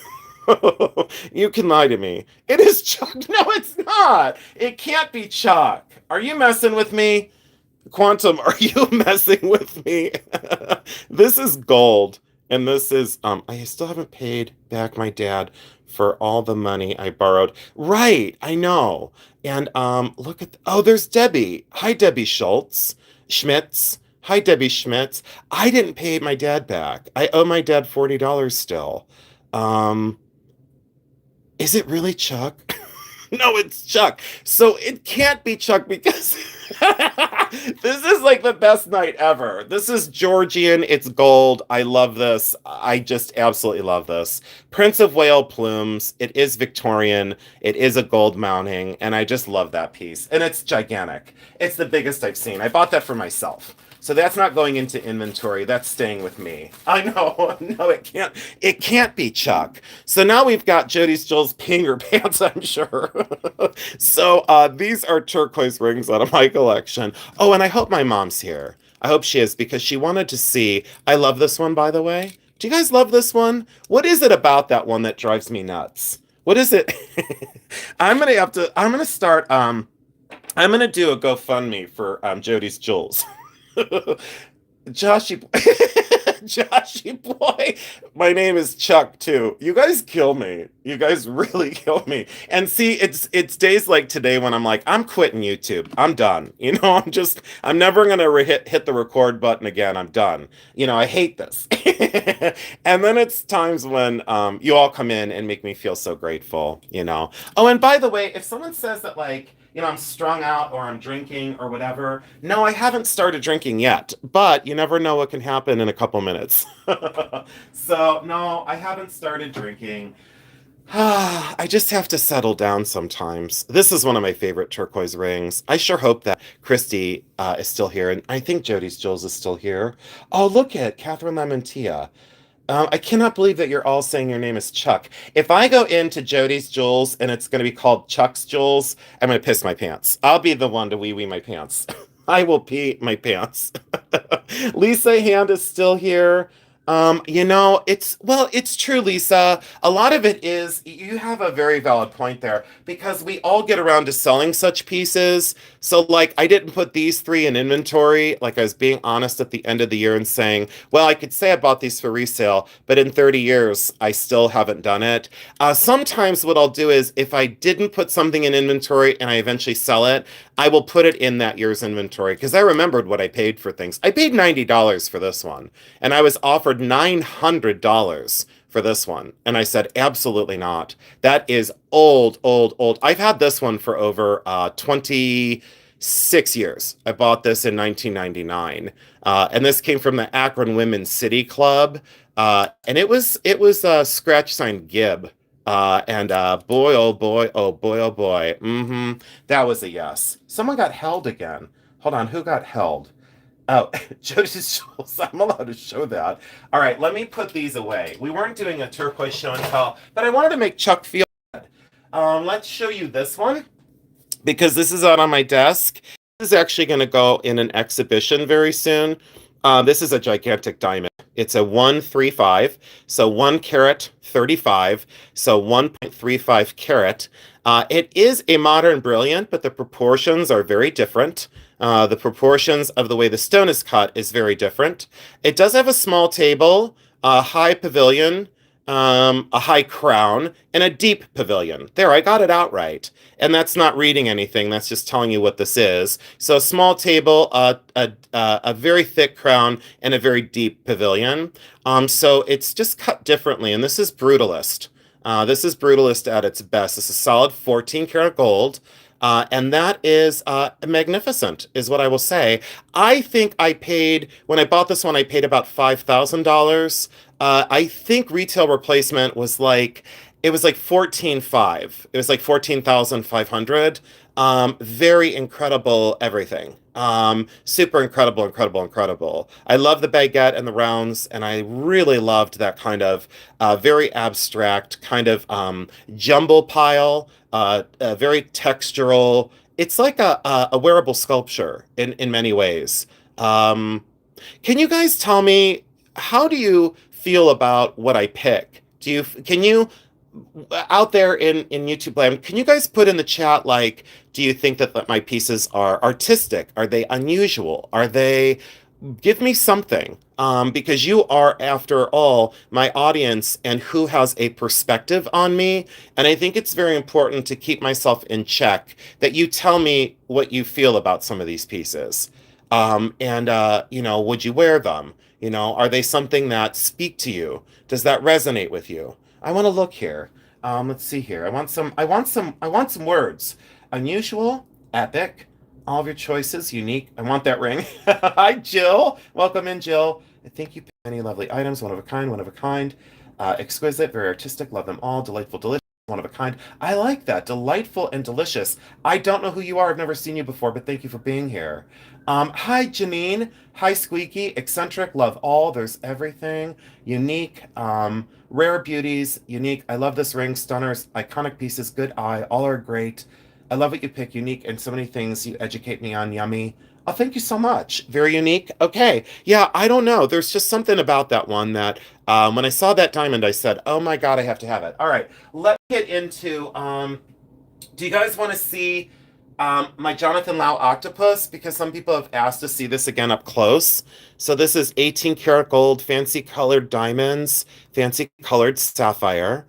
You can lie to me. It is Chuck. No, it's not. It can't be Chuck. Are you messing with me? Quantum, are you messing with me? This is gold. And this is, I still haven't paid back my dad for all the money I borrowed. Right, I know. And look at, oh, there's Debbie. Hi, Debbie Schmitz. Hi, Debbie Schmitz. I didn't pay my dad back. I owe my dad $40 still. Is it really Chuck? No, it's Chuck. So it can't be Chuck because this is like the best night ever. This is Georgian. It's gold. I love this. I just absolutely love this. Prince of Whale plumes. It is Victorian. It is a gold mounting. And I just love that piece. And it's gigantic. It's the biggest I've seen. I bought that for myself. So that's not going into inventory. That's staying with me. I know. No, it can't. It can't be Chuck. So now we've got Jody's Jewels peeing her pants, I'm sure. So these are turquoise rings out of my collection. Oh, and I hope my mom's here. I hope she is because she wanted to see. I love this one, by the way. Do you guys love this one? What is it about that one that drives me nuts? What is it? I'm going to start, I'm going to do a GoFundMe for Jody's Jewels. Joshy Joshy boy, my name is Chuck too. You guys kill me. You guys really kill me. And see, it's days like today when I'm like, I'm quitting YouTube. I'm done. I'm never gonna hit the record button again. I'm done. I hate this. And then it's times when you all come in and make me feel so grateful. Oh, and by the way, if someone says that like, I'm strung out or I'm drinking or whatever. No, I haven't started drinking yet, but you never know what can happen in a couple minutes. So, no, I haven't started drinking. I just have to settle down sometimes. This is one of my favorite turquoise rings. I sure hope that Christy is still here, and I think Jody's Jewels is still here. Oh, look at Catherine Lamantia. I cannot believe that you're all saying your name is Chuck. If I go into Jody's Jewels and it's going to be called Chuck's Jewels, I'm going to piss my pants. I'll be the one to wee my pants. I will pee my pants. Lisa Hand is still here. It's true, Lisa. A lot of it is, you have a very valid point there because we all get around to selling such pieces. So, like, I didn't put these three in inventory. Like, I was being honest at the end of the year and saying, well, I could say I bought these for resale, but in 30 years, I still haven't done it. Sometimes what I'll do is if I didn't put something in inventory and I eventually sell it, I will put it in that year's inventory because I remembered what I paid for things. I paid $90 for this one and I was offered $900 for this one. And I said, absolutely not. That is old, old, old. I've had this one for over 26 years. I bought this in 1999. And this came from the Akron Women's City Club. And it was a scratch signed Gibb. And boy, oh boy, oh boy, oh boy. That was a yes. Someone got held again. Hold on, who got held? Oh, Joseph Schultz. I'm allowed to show that. All right, let me put these away. We weren't doing a turquoise show and tell, but I wanted to make Chuck feel good. Let's show you this one because this is out on my desk. This is actually going to go in an exhibition very soon. This is a gigantic diamond. It's a 135, so 1 carat 35, so 1.35 carat. It is a modern brilliant, but the proportions are very different. The proportions of the way the stone is cut is very different. It does have a small table, a high pavilion, a high crown, and a deep pavilion. There, I got it outright. And that's not reading anything. That's just telling you what this is. So a small table, a very thick crown, and a very deep pavilion. So it's just cut differently. And this is Brutalist. This is Brutalist at its best. This is solid 14 karat gold. And that is magnificent, is what I will say. I think when I bought this one, I paid about $5,000. I think retail replacement was it was like 14.5. It was like 14,500. Very incredible everything. Super incredible, incredible, incredible. I love the baguette and the rounds, and I really loved that kind of very abstract kind of jumble pile, very textural. It's like a wearable sculpture in many ways. Can you guys tell me, how do you feel about what I pick? Can you out there in YouTube land, can you guys put in the chat, like, do you think that my pieces are artistic? Are they unusual? Give me something. Because you are, after all, my audience and who has a perspective on me. And I think it's very important to keep myself in check, that you tell me what you feel about some of these pieces. Would you wear them? Are they something that speak to you? Does that resonate with you? I want to look here. Let's see here. I want some words. Unusual, epic, all of your choices, unique. I want that ring. Hi, Jill. Welcome in, Jill. I think you picked many lovely items, one of a kind, one of a kind. Exquisite, very artistic, love them all. Delightful, delicious, one of a kind. I like that. Delightful and delicious. I don't know who you are. I've never seen you before, but thank you for being here. Hi, Janine. Hi, Squeaky. Eccentric, love all. There's everything. Unique, rare beauties, unique. I love this ring. Stunners, iconic pieces, good eye. All are great. I love what you pick. Unique and so many things you educate me on. Yummy. Oh, thank you so much. Very unique. Okay. Yeah, I don't know. There's just something about that one that when I saw that diamond, I said, oh my God, I have to have it. All right. Let's get into, do you guys want to see my Jonathan Lau octopus? Because some people have asked to see this again up close. So this is 18 karat gold, fancy colored diamonds, fancy colored sapphire.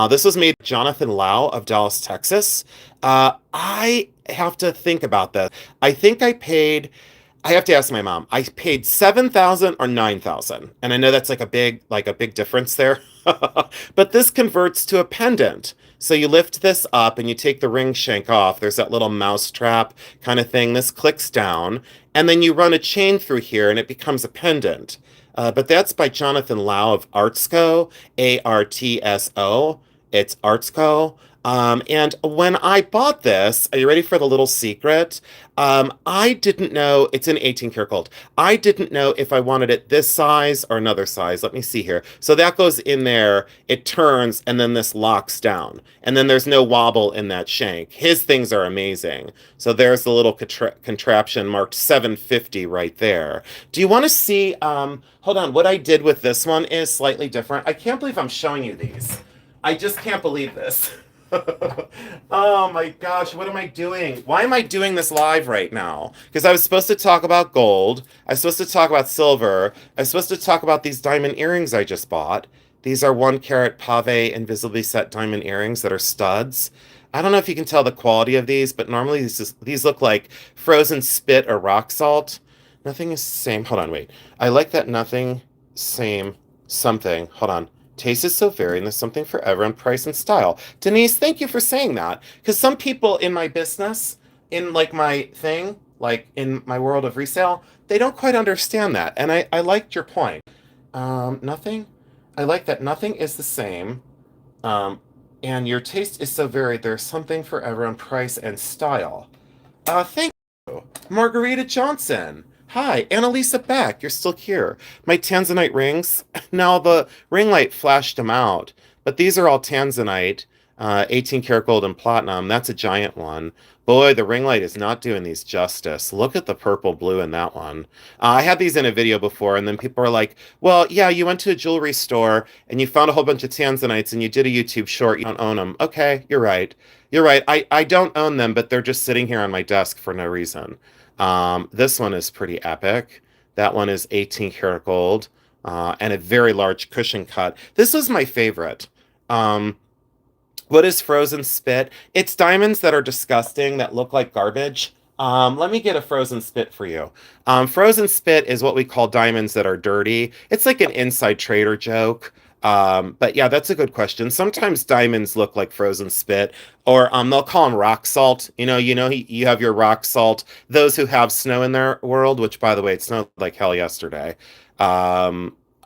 This was made by Jonathan Lau of Dallas, Texas. I have to think about that. I have to ask my mom. I paid 7,000 or 9,000. And I know that's like a big difference there. But this converts to a pendant. So you lift this up and you take the ring shank off. There's that little mouse trap kind of thing. This clicks down and then you run a chain through here and it becomes a pendant. But that's by Jonathan Lau of Artsco, Artso. It's Artsco. And when I bought this, are you ready for the little secret? I didn't know it's an 18 karat gold. I didn't know if I wanted it this size or another size. Let me see here. So that goes in there, it turns, and then this locks down. And then there's no wobble in that shank. His things are amazing. So there's the little contraption marked 750 right there. Do you want to see? Hold on. What I did with this one is slightly different. I can't believe I'm showing you these. I just can't believe this. Oh my gosh, what am I doing? Why am I doing this live right now? Because I was supposed to talk about gold. I was supposed to talk about silver. I was supposed to talk about these diamond earrings I just bought. These are 1 carat pave invisibly set diamond earrings that are studs. I don't know if you can tell the quality of these, but normally these look like frozen spit or rock salt. Nothing is the same. Hold on, wait. I like that nothing, same, something. Hold on. Taste is so varied, and there's something for everyone, price and style. Denise, thank you for saying that. Because some people in my business, in like my thing, like in my world of resale, they don't quite understand that. And I liked your point. Nothing. I like that nothing is the same. Um, and your taste is so varied. There's something for everyone, price and style. Thank you. Margarita Johnson. Hi, Annalisa Beck, you're still here. My Tanzanite rings. Now the ring light flashed them out, but these are all Tanzanite, 18 karat gold and platinum. That's a giant one. Boy, the ring light is not doing these justice. Look at the purple blue in that one. I had these in a video before, and then people were like, well, yeah, you went to a jewelry store and you found a whole bunch of Tanzanites and you did a YouTube short. You don't own them. Okay, you're right. You're right. I don't own them, but they're just sitting here on my desk for no reason. This one is pretty epic. That one is 18 karat gold, and a very large cushion cut. This was my favorite. Um, what is frozen spit? It's diamonds that are disgusting, that look like garbage. Let me get a frozen spit for you. Frozen spit is what we call diamonds that are dirty. It's like an inside trader joke. But yeah, that's a good question. Sometimes diamonds look like frozen spit, or they'll call them rock salt. You have your rock salt. Those who have snow in their world, which by the way, it snowed like hell yesterday.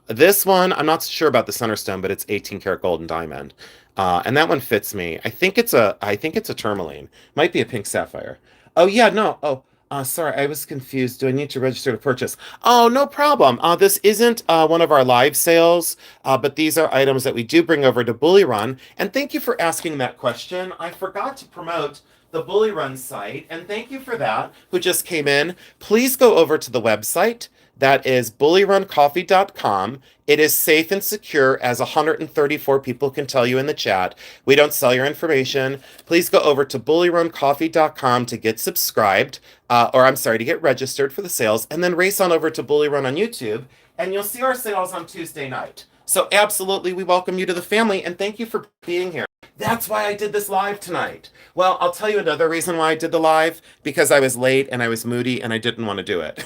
This one, I'm not sure about the center stone, but it's 18 karat gold and diamond. And that one fits me. I think it's a tourmaline. Might be a pink sapphire. Oh yeah, no. Oh, sorry, I was confused. Do I need to register to purchase? Oh, no problem. This isn't one of our live sales, but these are items that we do bring over to Bully Run. And thank you for asking that question. I forgot to promote the Bully Run site, and thank you for that, who just came in. Please go over to the website. That is bullyruncoffee.com. It is safe and secure, as 134 people can tell you in the chat. We don't sell your information. Please go over to bullyruncoffee.com to get subscribed, or I'm sorry, to get registered for the sales, and then race on over to Bully Run on YouTube, and you'll see our sales on Tuesday night. So absolutely, we welcome you to the family, and thank you for being here. That's why I did this live tonight. Well, I'll tell you another reason why I did the live, because I was late and I was moody and I didn't want to do it.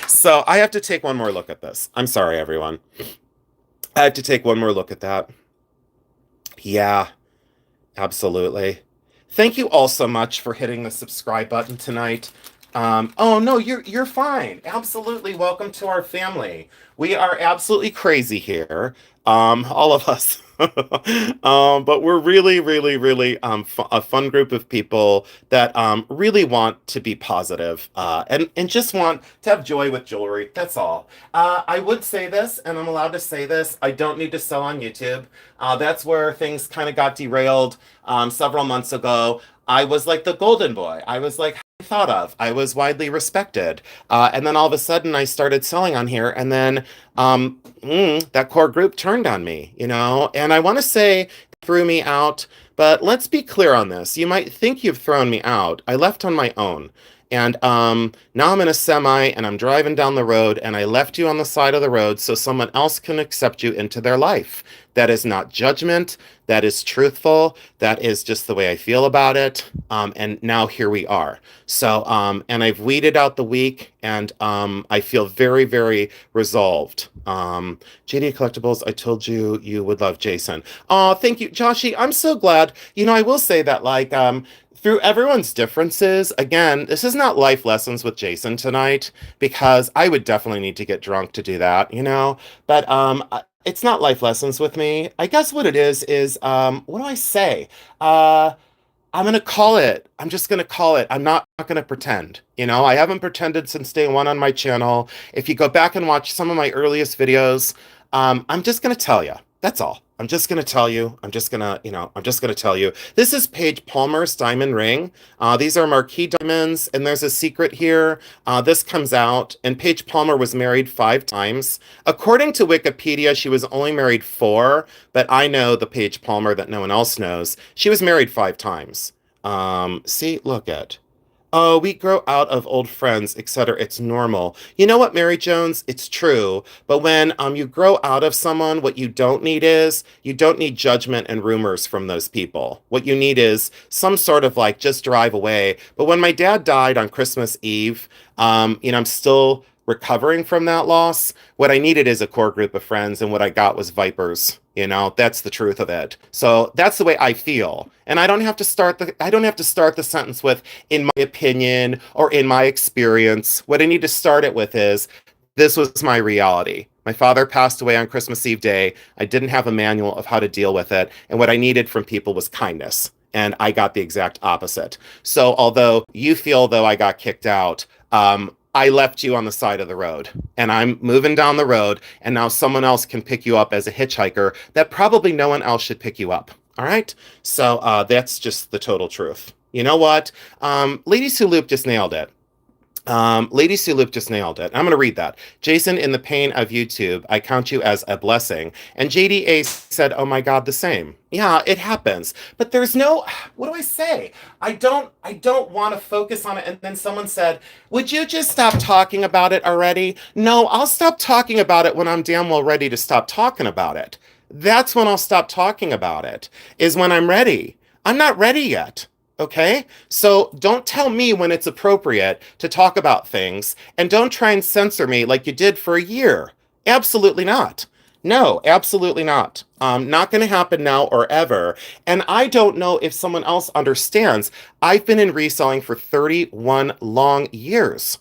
So I have to take one more look at this. I'm sorry, everyone. I have to take one more look at that. Yeah, absolutely. Thank you all so much for hitting the subscribe button tonight. Oh no, you're fine. Absolutely, welcome to our family. We are absolutely crazy here, all of us. But we're really, really, really a fun group of people that really want to be positive, and just want to have joy with jewelry. That's all. I would say this, and I'm allowed to say this. I don't need to sell on YouTube. That's where things kind of got derailed several months ago. I was like the golden boy. I was like thought of. I was widely respected. And then all of a sudden I started selling on here, and then that core group turned on me, and I want to say threw me out, but let's be clear on this. You might think you've thrown me out. I left on my own. And now I'm in a semi and I'm driving down the road, and I left you on the side of the road so someone else can accept you into their life. That is not judgment. That is truthful. That is just the way I feel about it. And now here we are. So, and I've weeded out the weak, and I feel very, very resolved. JD Collectibles, I told you you would love Jason. Oh, thank you, Joshy. I'm so glad. I will say that, like, through everyone's differences, again, this is not life lessons with Jason tonight, because I would definitely need to get drunk to do that, But It's not life lessons with me. I guess what it is what do I say? Uh I'm gonna call it. I'm just gonna call it. I'm not gonna pretend. I haven't pretended since day one on my channel. If you go back and watch some of my earliest videos, I'm just gonna tell you. That's all. I'm just gonna tell you. I'm just gonna tell you. This is Paige Palmer's diamond ring. These are marquise diamonds, and there's a secret here. This comes out, and Paige Palmer was married 5 times. According to Wikipedia, she was only married four, but I know the Paige Palmer that no one else knows. She was married 5 times. See, look at. Oh, we grow out of old friends, etc. It's normal. You know what, Mary Jones? It's true. But when you grow out of someone, what you don't need is you don't need judgment and rumors from those people. What you need is some sort of like just drive away. But when my dad died on Christmas Eve, I'm still recovering from that loss. What I needed is a core group of friends, and what I got was vipers. That's the truth of it. So that's the way I feel. And I don't have to start the sentence with in my opinion or in my experience. What I need to start it with is this was my reality. My father passed away on Christmas Eve day. I didn't have a manual of how to deal with it. And what I needed from people was kindness. And I got the exact opposite. So although you feel though I got kicked out, I left you on the side of the road and I'm moving down the road, and now someone else can pick you up as a hitchhiker that probably no one else should pick you up. All right. So that's just the total truth. You know what? Lady Sulup just nailed it. Lady Sulup just nailed it. I'm going to read that. Jason, in the pain of YouTube, I count you as a blessing. And JDA said, oh my God, the same. Yeah, it happens. But there's no, what do I say? I don't want to focus on it. And then someone said, would you just stop talking about it already? No, I'll stop talking about it when I'm damn well ready to stop talking about it. That's when I'll stop talking about it, is when I'm ready. I'm not ready yet. Okay? So don't tell me when it's appropriate to talk about things, and don't try and censor me like you did for a year. Absolutely not. No, absolutely not. Not going to happen now or ever. And I don't know if someone else understands. I've been in reselling for 31 long years.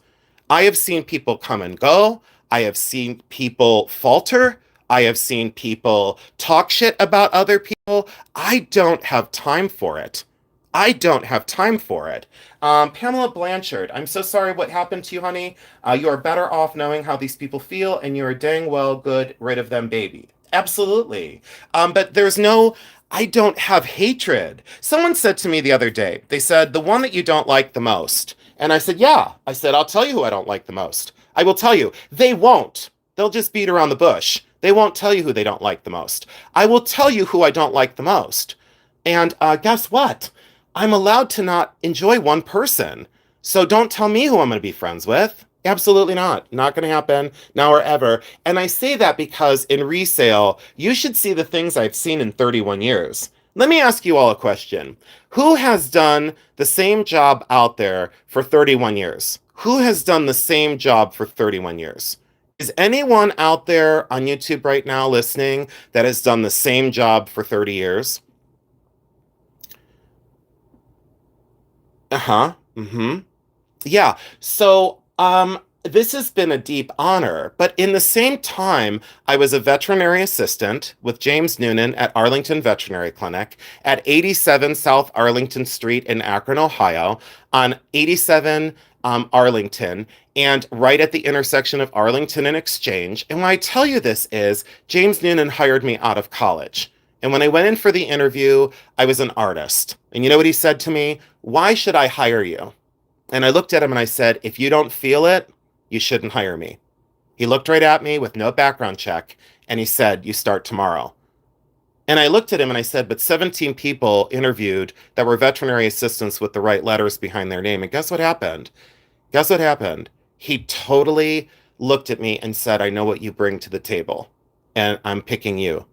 I have seen people come and go. I have seen people falter. I have seen people talk shit about other people. I don't have time for it. I don't have time for it. Pamela Blanchard, I'm so sorry what happened to you, honey. You are better off knowing how these people feel, and you're dang well good rid of them, baby. Absolutely. But I don't have hatred. Someone said to me the other day, they said, the one that you don't like the most. And I said, yeah. I said, I'll tell you who I don't like the most. I will tell you. They won't. They'll just beat around the bush. They won't tell you who they don't like the most. I will tell you who I don't like the most. And guess what? I'm allowed to not enjoy one person. So don't tell me who I'm going to be friends with. Absolutely not. Not going to happen now or ever. And I say that because in resale, you should see the things I've seen in 31 years. Let me ask you all a question. Who has done the same job out there for 31 years? Who has done the same job for 31 years? Is anyone out there on YouTube right now listening that has done the same job for 30 years? Uh-huh. Mm-hmm. Yeah. So, this has been a deep honor, but in the same time, I was a veterinary assistant with James Noonan at Arlington Veterinary Clinic at 87 South Arlington Street in Akron, Ohio, on 87 Arlington, and right at the intersection of Arlington and Exchange. And why I tell you this is James Noonan hired me out of college. And when I went in for the interview, I was an artist. And you know what he said to me? Why should I hire you? And I looked at him and I said, if you don't feel it, you shouldn't hire me. He looked right at me with no background check and he said, you start tomorrow. And I looked at him and I said, but 17 people interviewed that were veterinary assistants with the right letters behind their name. And guess what happened? Guess what happened? He totally looked at me and said, I know what you bring to the table and I'm picking you.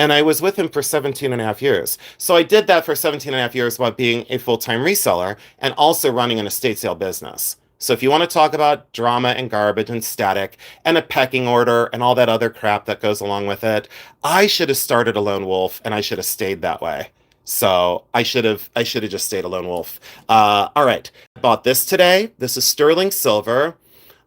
And I was with him for 17 and a half years. So I did that for 17 and a half years while being a full-time reseller and also running an estate sale business. So if you want to talk about drama and garbage and static and a pecking order and all that other crap that goes along with it, I should have started a lone wolf and I should have stayed that way. So I should have just stayed a lone wolf. All right. I bought this today. This is sterling silver.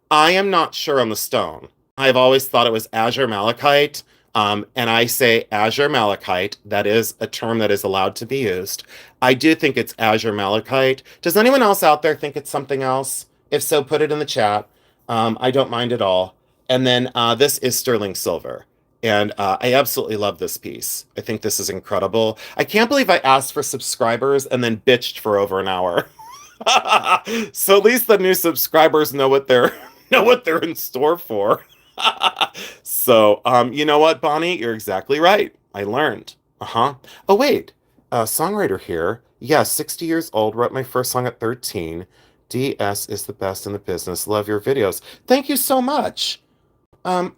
I am not sure on the stone. I've always thought it was azure malachite. And I say azure malachite. That is a term that is allowed to be used. I do think it's azure malachite. Does anyone else out there think it's something else? If so, put it in the chat. I don't mind at all. And then this is sterling silver. And I absolutely love this piece. I think this is incredible. I can't believe I asked for subscribers and then bitched for over an hour. So at least the new subscribers know what they're know what they're in store for. So you know what, Bonnie? You're exactly right. I learned. Uh-huh. Oh wait, songwriter here. Yeah, 60 years old. Wrote my first song at 13. DS is the best in the business. Love your videos. Thank you so much.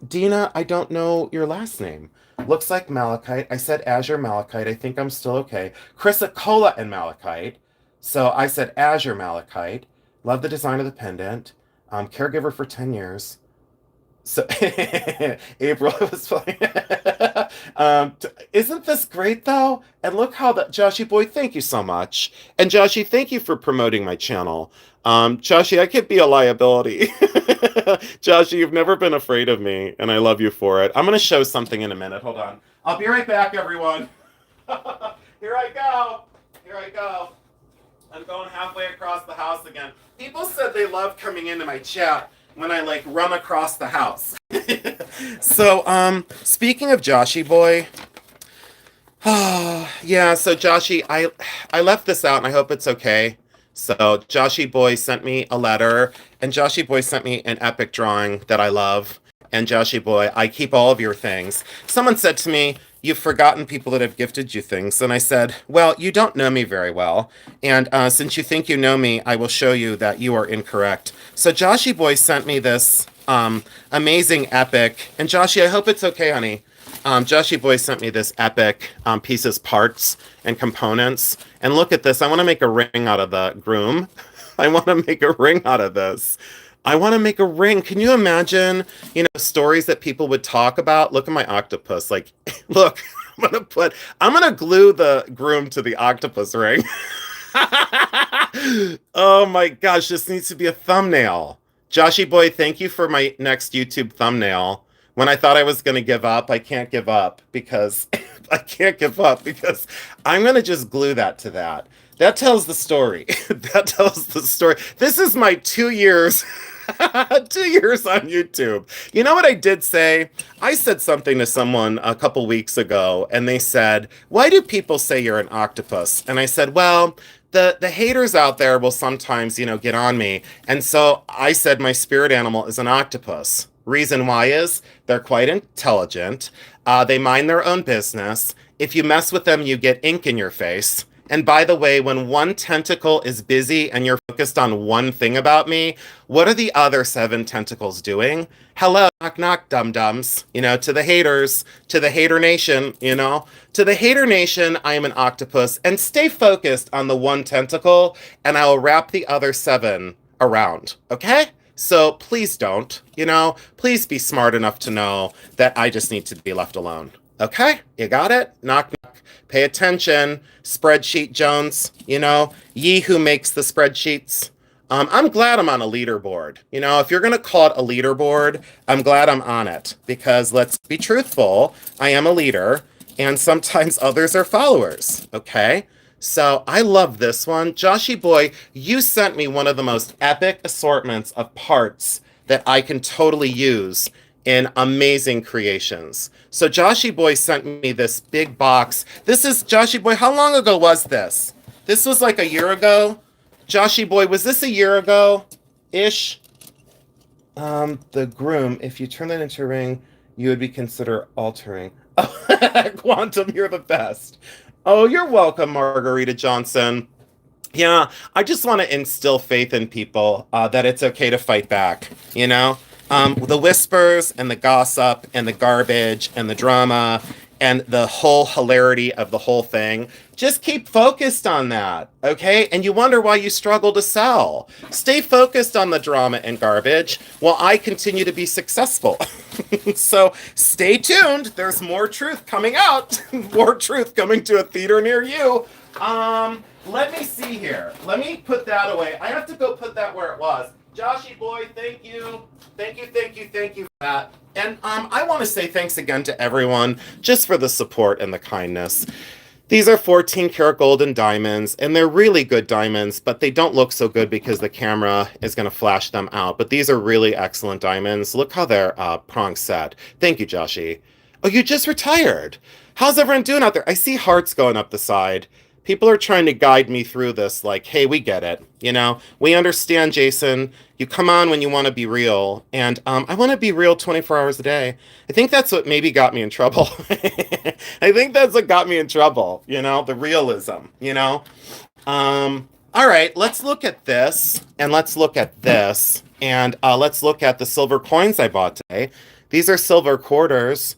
Dina, I don't know your last name. Looks like malachite. I said azure malachite. I think I'm still okay. Chrysocolla and malachite. So I said azure malachite. Love the design of the pendant. Caregiver for 10 years. So April was funny. Isn't this great though? And look how that Joshy boy, thank you so much. And Joshy, thank you for promoting my channel. Joshy, I could be a liability. Joshy, you've never been afraid of me, and I love you for it. I'm gonna show something in a minute. Hold on. I'll be right back, everyone. Here I go. Here I go. I'm going halfway across the house again. People said they love coming into my chat when I like run across the house. So, speaking of Joshy boy, yeah, so Joshy, I left this out and I hope it's okay. So Joshy boy sent me a letter and Joshy boy sent me an epic drawing that I love. And Joshy boy, I keep all of your things. Someone said to me, you've forgotten people that have gifted you things. And I said, well, you don't know me very well. And since you think you know me, I will show you that you are incorrect. So Joshy boy sent me this amazing epic. And Joshy, I hope it's okay, honey. Joshy boy sent me this epic pieces, parts, and components. And look at this. I want to make a ring out of the groom. I want to make a ring out of this. I want to make a ring. Can you imagine, stories that people would talk about? Look at my octopus. Like, look, I'm gonna glue the groom to the octopus ring. Oh my gosh, this needs to be a thumbnail. Joshy boy, thank you for my next YouTube thumbnail. When I thought I was gonna give up, I can't give up because I'm gonna just glue that to that. That tells the story. That tells the story. This is my 2 years. 2 years on YouTube. You know what I did say? I said something to someone a couple weeks ago, and they said, why do people say you're an octopus? And I said, well, the haters out there will sometimes, get on me. And so I said my spirit animal is an octopus. Reason why is they're quite intelligent. They mind their own business. If you mess with them, you get ink in your face. And by the way, when one tentacle is busy and you're focused on one thing about me, what are the other 7 tentacles doing? Hello, knock, knock, dum-dums. To the haters, to the hater nation, To the hater nation, I am an octopus. And stay focused on the one tentacle, and I will wrap the other 7 around, okay? So please don't, Please be smart enough to know that I just need to be left alone. Okay? You got it? Knock, knock. Pay attention. Spreadsheet Jones, ye who makes the spreadsheets. I'm glad I'm on a leaderboard. If you're going to call it a leaderboard, I'm glad I'm on it. Because let's be truthful, I am a leader, and sometimes others are followers. Okay? So I love this one. Joshy boy, you sent me one of the most epic assortments of parts that I can totally use in amazing creations. So Joshy boy sent me this big box. This is, Joshy boy, how long ago was this? This was like a year ago? Joshy boy, was this a year ago-ish? The groom, if you turn that into a ring, you would be considered altering. Quantum, you're the best. Oh, you're welcome, Margarita Johnson. Yeah, I just want to instill faith in people that it's okay to fight back, The whispers and the gossip and the garbage and the drama and the whole hilarity of the whole thing. Just keep focused on that, okay? And you wonder why you struggle to sell. Stay focused on the drama and garbage while I continue to be successful. So stay tuned. There's more truth coming out. More truth coming to a theater near you. Let me see here. Let me put that away. I have to go put that where it was. Joshy boy, thank you. Thank you for that. And I want to say thanks again to everyone just for the support and the kindness. These are 14 karat gold and diamonds, and they're really good diamonds, but they don't look so good because the camera is going to flash them out. But these are really excellent diamonds. Look how they're prong set. Thank you, Joshy. Oh, you just retired. How's everyone doing out there? I see hearts going up the side. People are trying to guide me through this, like, hey, we get it. You know, we understand, Jason. You come on when you want to be real. And I want to be real 24 hours a day. I think that's what maybe got me in trouble. I think that's what got me in trouble, you know, the realism, you know? All right, let's look at this, and let's look at this, and let's look at the silver coins I bought today. These are silver quarters.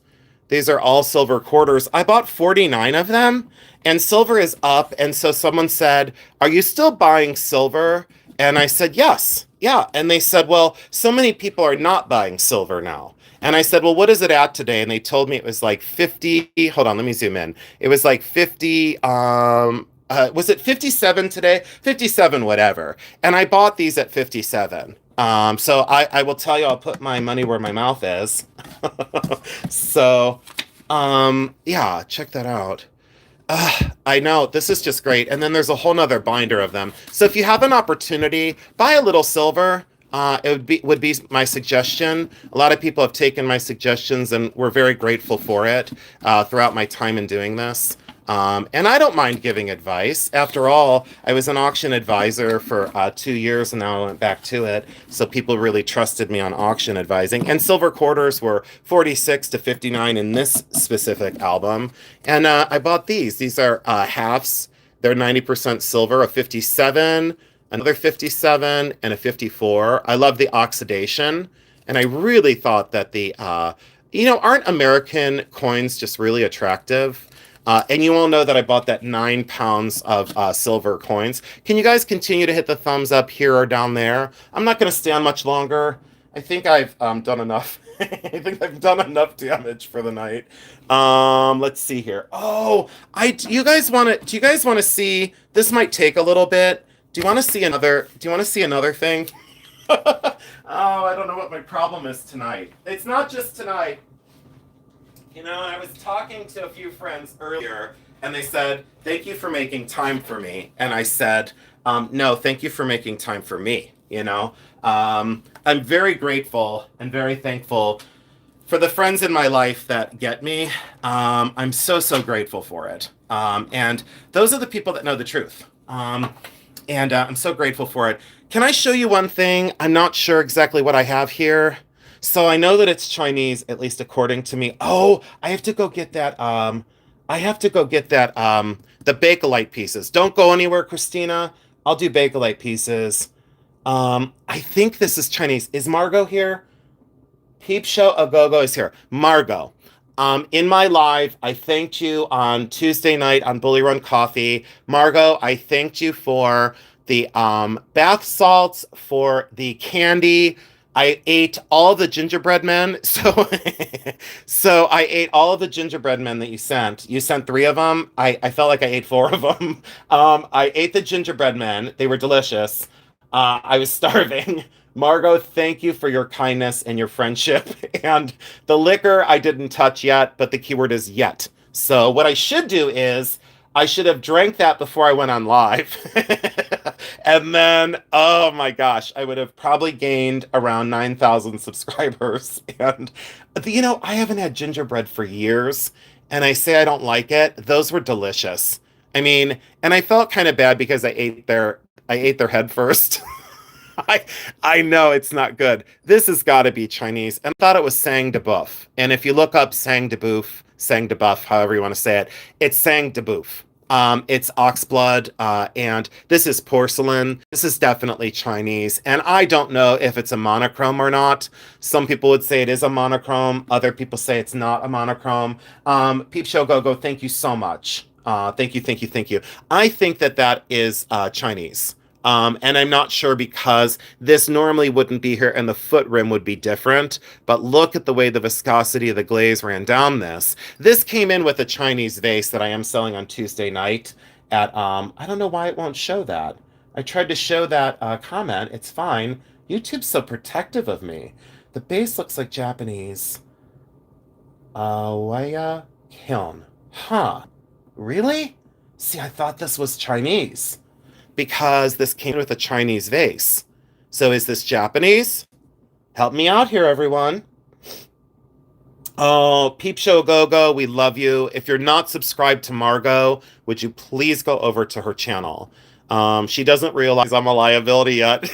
These are all silver quarters. I bought 49 of them, and silver is up. And so someone said, are you still buying silver? And I said, yes. Yeah. And they said, well, so many people are not buying silver now. And I said, well, what is it at today? And they told me it was like 50. Hold on, let me zoom in. It was like 50. Was it 57 today? 57, whatever. And I bought these at 57. So I will tell you, I'll put my money where my mouth is. So, yeah, check that out. I know, this is just great. And then there's a whole nother binder of them. So if you have an opportunity, buy a little silver. It would be my suggestion. A lot of people have taken my suggestions, and we're very grateful for it throughout my time in doing this. And I don't mind giving advice. After all, I was an auction advisor for 2 years, and now I went back to it. So people really trusted me on auction advising. And silver quarters were 46 to 59 in this specific album. And I bought these. These are halves. They're 90% silver, a 57, another 57, and a 54. I love the oxidation. And I really thought that aren't American coins just really attractive? And you all know that I bought that 9 pounds of silver coins. Can you guys continue to hit the thumbs up here or down there? I'm not going to stand much longer. I think I've done enough. I think I've done enough damage for the night. Let's see here. Oh, do you guys want to see? This might take a little bit. Do you want to see another? Do you want to see another thing? Oh, I don't know what my problem is tonight. It's not just tonight. You know, I was talking to a few friends earlier, and they said, thank you for making time for me. And I said, no, thank you for making time for me. You know, I'm very grateful and very thankful for the friends in my life that get me. I'm so grateful for it. And those are the people that know the truth. And I'm so grateful for it. Can I show you one thing? I'm not sure exactly what I have here. So I know that it's Chinese, at least according to me. Oh, I have to go get that. The Bake-lite pieces. Don't go anywhere, Christina. I'll do Bake-lite pieces. I think this is Chinese. Is Margot here? Peep Show Agogo is here. Margot. In my live, I thanked you on Tuesday night on Bully Run Coffee. Margot, I thanked you for the bath salts, for the candy. I ate all the gingerbread men. So I ate all of the gingerbread men that you sent. You sent 3 of them. I felt like I ate 4 of them. I ate the gingerbread men. They were delicious. I was starving. Margot, thank you for your kindness and your friendship. And the liquor I didn't touch yet, but the keyword is yet. So what I should do is I should have drank that before I went on live. And then, oh my gosh, I would have probably gained around 9,000 subscribers. And, I haven't had gingerbread for years. And I say I don't like it. Those were delicious. I mean, and I felt kind of bad because I ate their head first. I know it's not good. This has got to be Chinese. And I thought it was sang de boeuf. And if you look up sang de boeuf, sang de boeuf, however you want to say it, it's sang de boeuf. It's oxblood, and this is porcelain. This is definitely Chinese, and I don't know if it's a monochrome or not. Some people would say it is a monochrome. Other people say it's not a monochrome. Peep Show Go, thank you so much. Thank you. I think that is Chinese. And I'm not sure because this normally wouldn't be here and the foot rim would be different. But look at the way the viscosity of the glaze ran down this. This came in with a Chinese vase that I am selling on Tuesday night at, I don't know why it won't show that. I tried to show that comment. It's fine. YouTube's so protective of me. The base looks like Japanese. Waya Kiln. Huh. Really? See, I thought this was Chinese because this came with a Chinese vase. So is this Japanese? Help me out here, everyone. Oh, Peep Show Go Go, we love you. If you're not subscribed to Margot, would you please go over to her channel? She doesn't realize I'm a liability yet.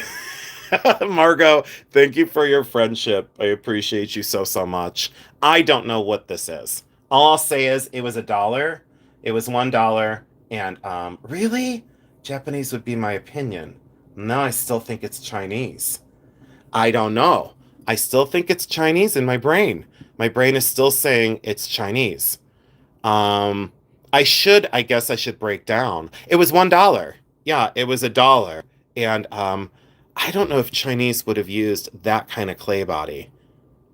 Margot, thank you for your friendship. I appreciate you so, so much. I don't know what this is. All I'll say is it was $1. It was $1. And really? Japanese would be my opinion. No, I still think it's Chinese. I don't know. I still think it's Chinese in my brain. My brain is still saying it's Chinese. I guess I should break down. It was $1. Yeah, it was $1. And I don't know if Chinese would have used that kind of clay body.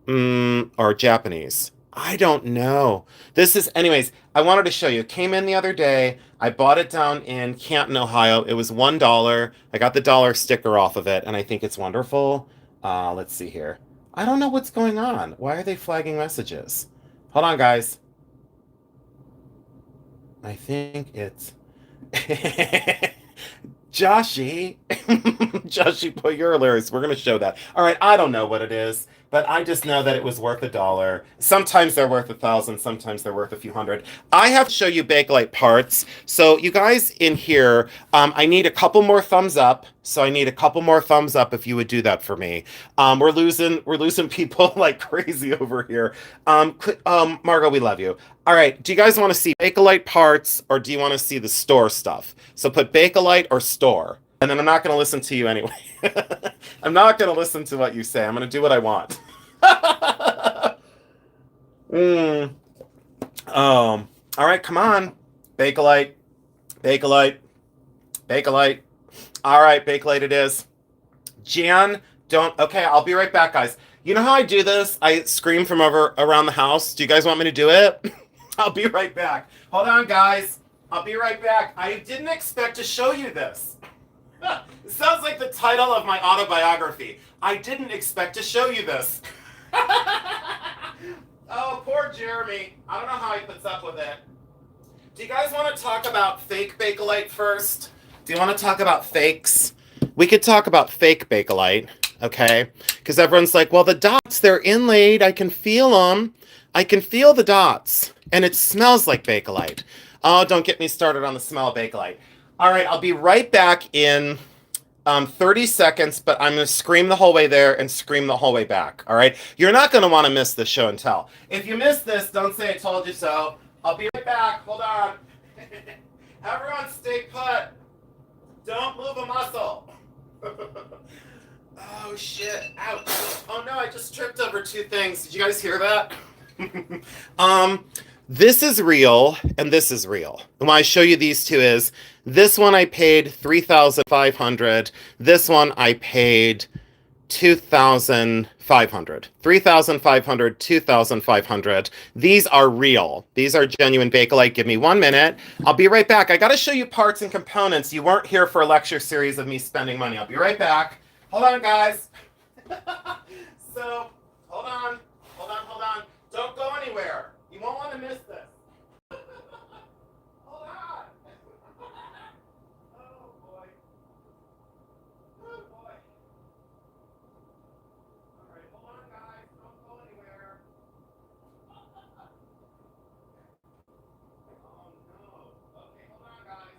Or Japanese. I don't know. Anyways, I wanted to show you. It came in the other day. I bought it down in Canton, Ohio. It was $1. I got the dollar sticker off of it, and I think it's wonderful. Let's see here. I don't know what's going on. Why are they flagging messages? Hold on, guys. I think it's Joshy. Joshy, boy, you're hilarious. We're going to show that. All right, I don't know what it is, but I just know that it was worth $1. Sometimes they're worth 1,000, sometimes they're worth a few hundred. I have to show you Bake-lite parts. So you guys in here, I need a couple more thumbs up. So I need a couple more thumbs up if you would do that for me. We're losing people like crazy over here. Margot, we love you. All right, do you guys want to see Bake-lite parts or do you want to see the store stuff? So put Bake-lite or store. And then I'm not going to listen to you anyway. I'm not going to listen to what you say. I'm going to do what I want. All right, come on. Bake-lite. Bake-lite. Bake-lite. All right, Bake-lite it is. Jan, don't... Okay, I'll be right back, guys. You know how I do this? I scream from around the house. Do you guys want me to do it? I'll be right back. Hold on, guys. I'll be right back. I didn't expect to show you this. It sounds like the title of my autobiography. I didn't expect to show you this. Oh, poor Jeremy. I don't know how he puts up with it. Do you guys want to talk about fake Bake-lite first? Do you want to talk about fakes? We could talk about fake Bake-lite, okay? Because everyone's like, well, the dots, they're inlaid. I can feel them. I can feel the dots. And it smells like Bake-lite. Oh, don't get me started on the smell of Bake-lite. All right, I'll be right back in 30 seconds, but I'm going to scream the whole way there and scream the whole way back, all right? You're not going to want to miss this show and tell. If you miss this, don't say I told you so. I'll be right back. Hold on. Everyone stay put. Don't move a muscle. Oh, shit. Ouch. Oh, no, I just tripped over two things. Did you guys hear that? This is real, and this is real. And why I show you these two is, this one I paid $3,500. This one I paid $2,500. $3,500, $2,500. These are real. These are genuine Bake-lite. Give me 1 minute. I'll be right back. I got to show you parts and components. You weren't here for a lecture series of me spending money. I'll be right back. Hold on, guys. So, hold on. Hold on, hold on. Don't go anywhere. You won't want to miss this. Hold on. Oh, boy. Oh, boy. All right, hold on, guys. Don't go anywhere. Oh, no. Okay, hold on, guys.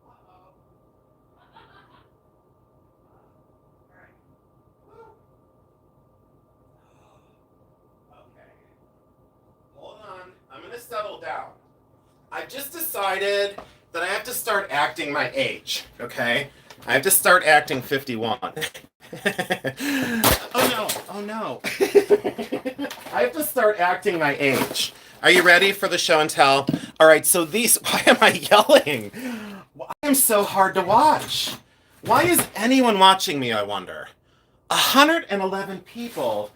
Uh-oh. All right. Woo. Okay. Hold on. I'm going to settle down. I've just decided that I have to start acting my age, okay? I have to start acting 51. Oh no, oh no. I have to start acting my age. Are you ready for the show and tell? All right, so why am I yelling? I am so hard to watch. Why is anyone watching me, I wonder? 111 people.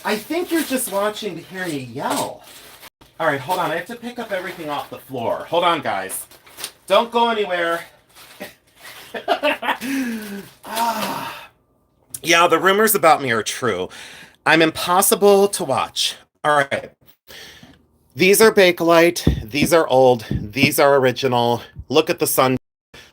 I think you're just watching to hear me yell. All right, hold on. I have to pick up everything off the floor. Hold on, guys. Don't go anywhere. Ah, yeah, the rumors about me are true. I'm impossible to watch. All right. These are Bakelite. These are old. These are original. Look at the sun.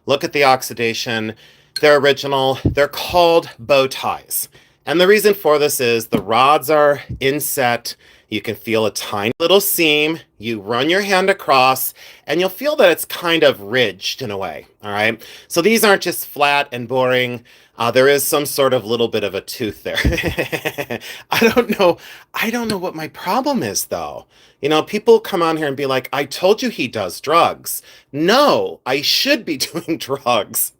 Look at the oxidation. They're original. They're called bow ties. And the reason for this is the rods are inset. You can feel a tiny little seam. You run your hand across, and you'll feel that it's kind of ridged in a way. All right. So these aren't just flat and boring. There is some sort of little bit of a tooth there. I don't know. I don't know what my problem is, though. You know, people come on here and be like, I told you he does drugs. No, I should be doing drugs.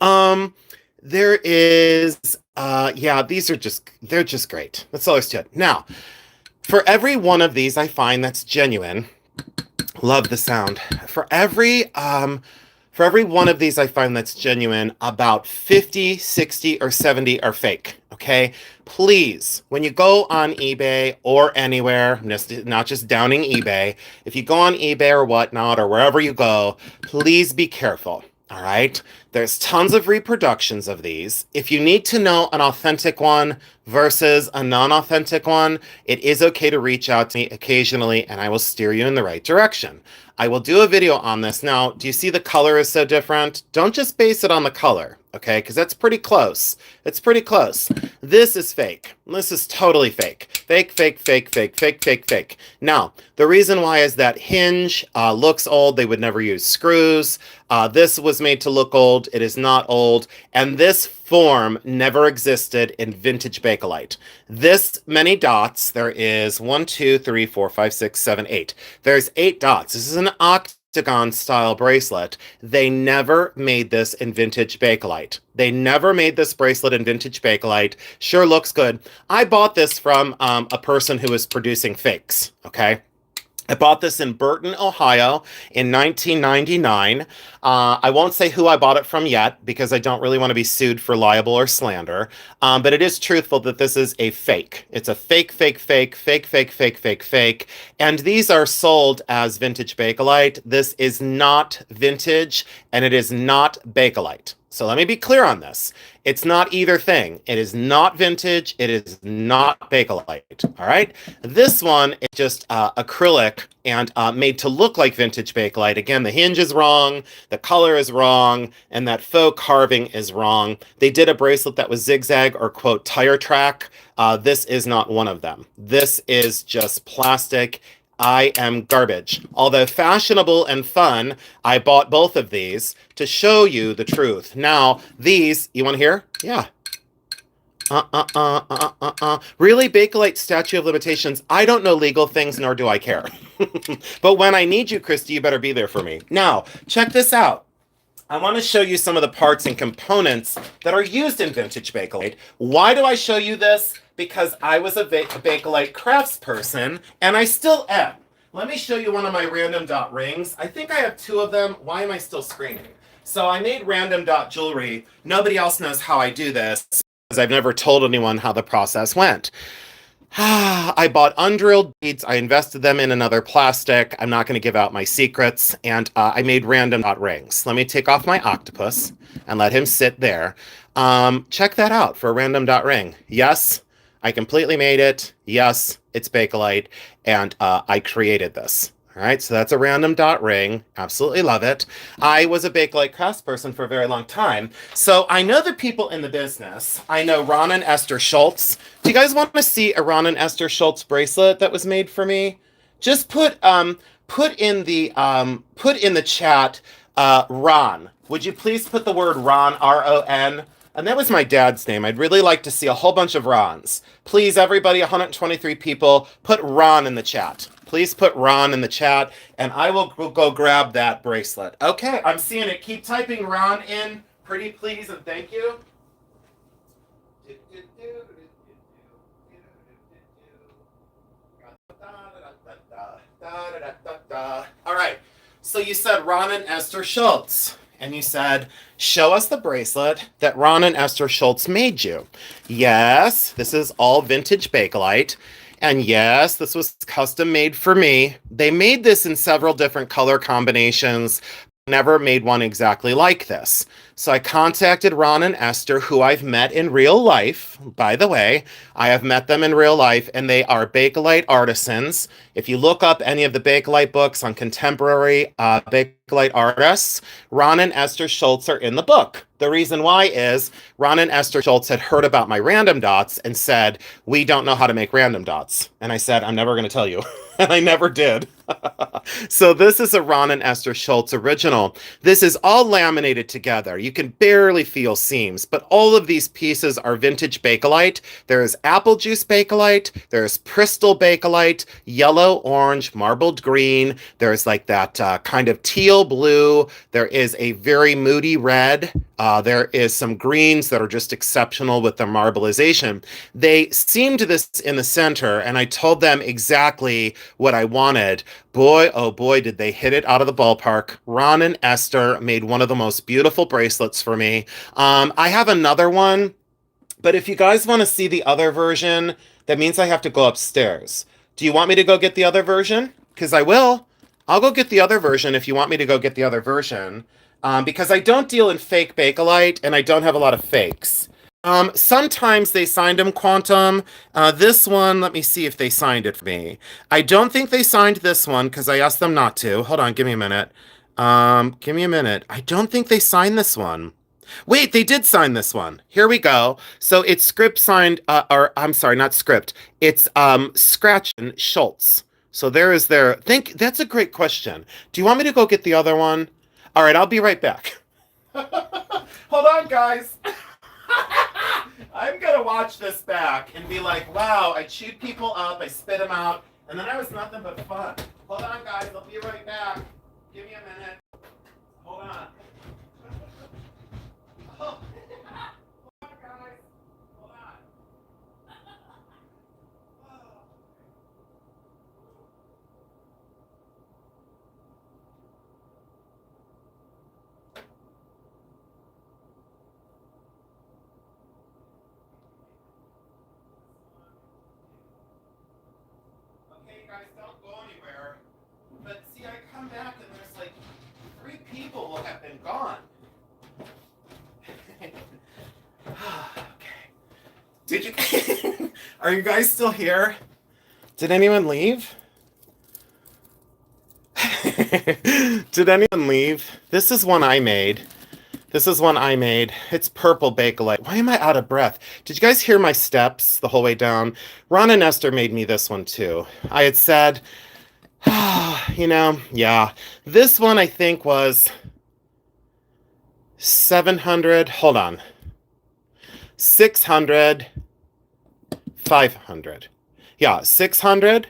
um, there is, yeah, they're just great. That's all there's to it. Now, for every one of these I find that's genuine, love the sound. For every one of these I find that's genuine, about 50, 60, or 70 are fake. Okay? Please, when you go on eBay or anywhere, not just downing eBay, if you go on eBay or whatnot, or wherever you go, please be careful. All right? There's tons of reproductions of these. If you need to know an authentic one versus a non-authentic one, it is okay to reach out to me occasionally and I will steer you in the right direction. I will do a video on this. Now, do you see the color is so different? Don't just base it on the color, okay? Because that's pretty close. It's pretty close. This is fake. This is totally fake. Fake, fake, fake, fake, fake, fake, fake. Now, the reason why is that hinge looks old. They would never use screws. This was made to look old. It is not old. And this form never existed in vintage Bakelite. This many dots, there is 1, 2, 3, 4, 5, 6, 7, 8. There's 8 dots. This is an octagon style bracelet. They never made this in vintage Bakelite. They never made this bracelet in vintage Bakelite. Sure looks good. I bought this from a person who was producing fakes, okay? I bought this in Burton, Ohio in 1999. I won't say who I bought it from yet because I don't really want to be sued for libel or slander. But it is truthful that this is a fake. It's a fake, fake, fake, fake, fake, fake, fake, fake. And these are sold as vintage Bakelite. This is not vintage and it is not Bakelite. So let me be clear on this. It's not either thing. It is not vintage. It is not Bakelite. All right. This one is just acrylic and made to look like vintage Bakelite. Again, the hinge is wrong. The color is wrong. And that faux carving is wrong. They did a bracelet that was zigzag or quote tire track. This is not one of them. This is just plastic. I am garbage. Although fashionable and fun, I bought both of these to show you the truth. Now, these, you want to hear? Yeah. Really, Bakelite statute of limitations? I don't know legal things, nor do I care. But when I need you, Christy, you better be there for me. Now, check this out. I want to show you some of the parts and components that are used in vintage Bakelite. Why do I show you this? Because I was a Bakelite craftsperson, and I still am. Let me show you one of my random dot rings. I think I have 2 of them. Why am I still screaming? So I made random dot jewelry. Nobody else knows how I do this, because I've never told anyone how the process went. I bought undrilled beads. I invested them in another plastic. I'm not going to give out my secrets. And I made random dot rings. Let me take off my octopus and let him sit there. Check that out for a random dot ring. Yes, I completely made it. Yes, it's Bakelite. And I created this. All right, so that's a random dot ring. Absolutely love it. I was a Bake-lite craftsperson for a very long time. So I know the people in the business. I know Ron and Esther Schultz. Do you guys want to see a Ron and Esther Schultz bracelet that was made for me? Just put in the chat, Ron. Would you please put the word Ron, R-O-N? And that was my dad's name. I'd really like to see a whole bunch of Rons. Please, everybody, 123 people, put Ron in the chat. Please put Ron in the chat, and I will go grab that bracelet. Okay, I'm seeing it. Keep typing Ron in, pretty please, and thank you. All right, so you said Ron and Esther Schultz. And you said, show us the bracelet that Ron and Esther Schultz made you. Yes, this is all vintage Bakelite. And yes, this was custom made for me. They made this in several different color combinations. never made one exactly like this. So I contacted Ron and Esther, who I've met in real life. By the way, I have met them in real life, and they are Bake-lite artisans. If you look up any of the Bake-lite books on contemporary Bake-lite artists, Ron and Esther Schultz are in the book. The reason why is Ron and Esther Schultz had heard about my random dots and said, "We don't know how to make random dots." And I said, "I'm never going to tell you." And I never did. So this is a Ron and Esther Schultz original. This is all laminated together. You can barely feel seams, but all of these pieces are vintage Bakelite. There is apple juice Bakelite, there's crystal Bakelite, yellow, orange, marbled green. There's like that kind of teal blue. There is a very moody red. There is some greens that are just exceptional with their marbleization. They seamed this in the center, and I told them exactly what I wanted. Boy, oh boy, did they hit it out of the ballpark. Ron and Esther made one of the most beautiful bracelets for me. I have another one, but if you guys want to see the other version, that means I have to go upstairs. Do you want me to go get the other version? Because I will. I'll go get the other version if you want me to go get the other version. Because I don't deal in fake Bakelite, and I don't have a lot of fakes. Sometimes they signed them Quantum. This one, let me see if they signed it for me. I don't think they signed this one because I asked them not to. Hold on, give me a minute. Give me a minute. I don't think they signed this one. Wait, they did sign this one. Here we go. So it's script signed, or I'm sorry, not script. It's Scratch and Schultz. So there is their. That's a great question. Do you want me to go get the other one? All right, I'll be right back. Hold on, guys. I'm gonna watch this back and be like, wow, I chewed people up, I spit them out, and then I was nothing but fun. Hold on, guys, I'll be right back. Give me a minute. Hold on. Hold on, guys. Hold on. Okay, guys, don't go anywhere. But see, I come back and there's like 3 people will have been gone. Okay. Did you? Are you guys still here? Did anyone leave? Did anyone leave? This is one I made. This is one I made. It's purple Bakelite. Why am I out of breath? Did you guys hear my steps the whole way down? Ron and Esther made me this one too. I had said, yeah. This one I think was 700. Hold on. 600. 500. Yeah, 600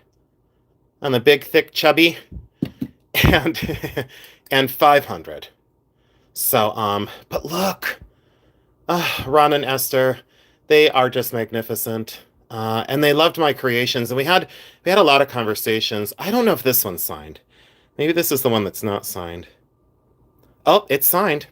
on the big, thick, chubby, and and 500. So, but look, Ron and Esther, they are just magnificent. And they loved my creations, and we had a lot of conversations. I don't know if this one's signed. Maybe this is the one that's not signed. Oh, it's signed.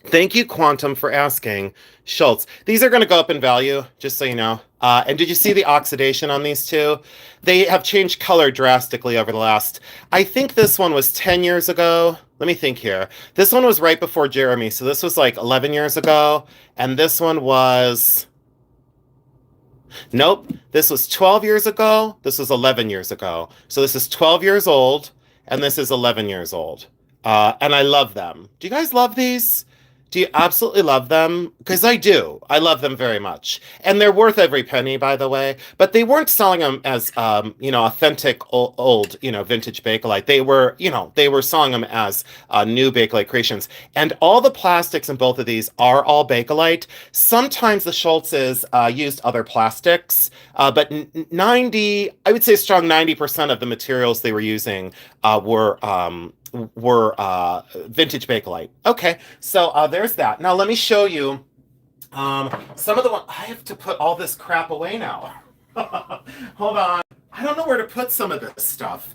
Thank you, Quantum, for asking. Schultz. These are going to go up in value, just so you know. And did you see the oxidation on these two? They have changed color drastically over the last... I think this one was 10 years ago. Let me think here. This one was right before Jeremy, so this was like 11 years ago. And this one was... Nope. This was 12 years ago. This was 11 years ago. So this is 12 years old, and this is 11 years old. And I love them. Do you guys love these? Do you absolutely love them? Because I do. I love them very much. And they're worth every penny, by the way. But they weren't selling them as, authentic old, vintage Bakelite. They were selling them as new Bakelite creations. And all the plastics in both of these are all Bakelite. Sometimes the Schultzes used other plastics, but I would say a strong 90% of the materials they were using were vintage Bakelite. Okay, so there's that. Now let me show you some of the one. I have to put all this crap away now. Hold on. I don't know where to put some of this stuff.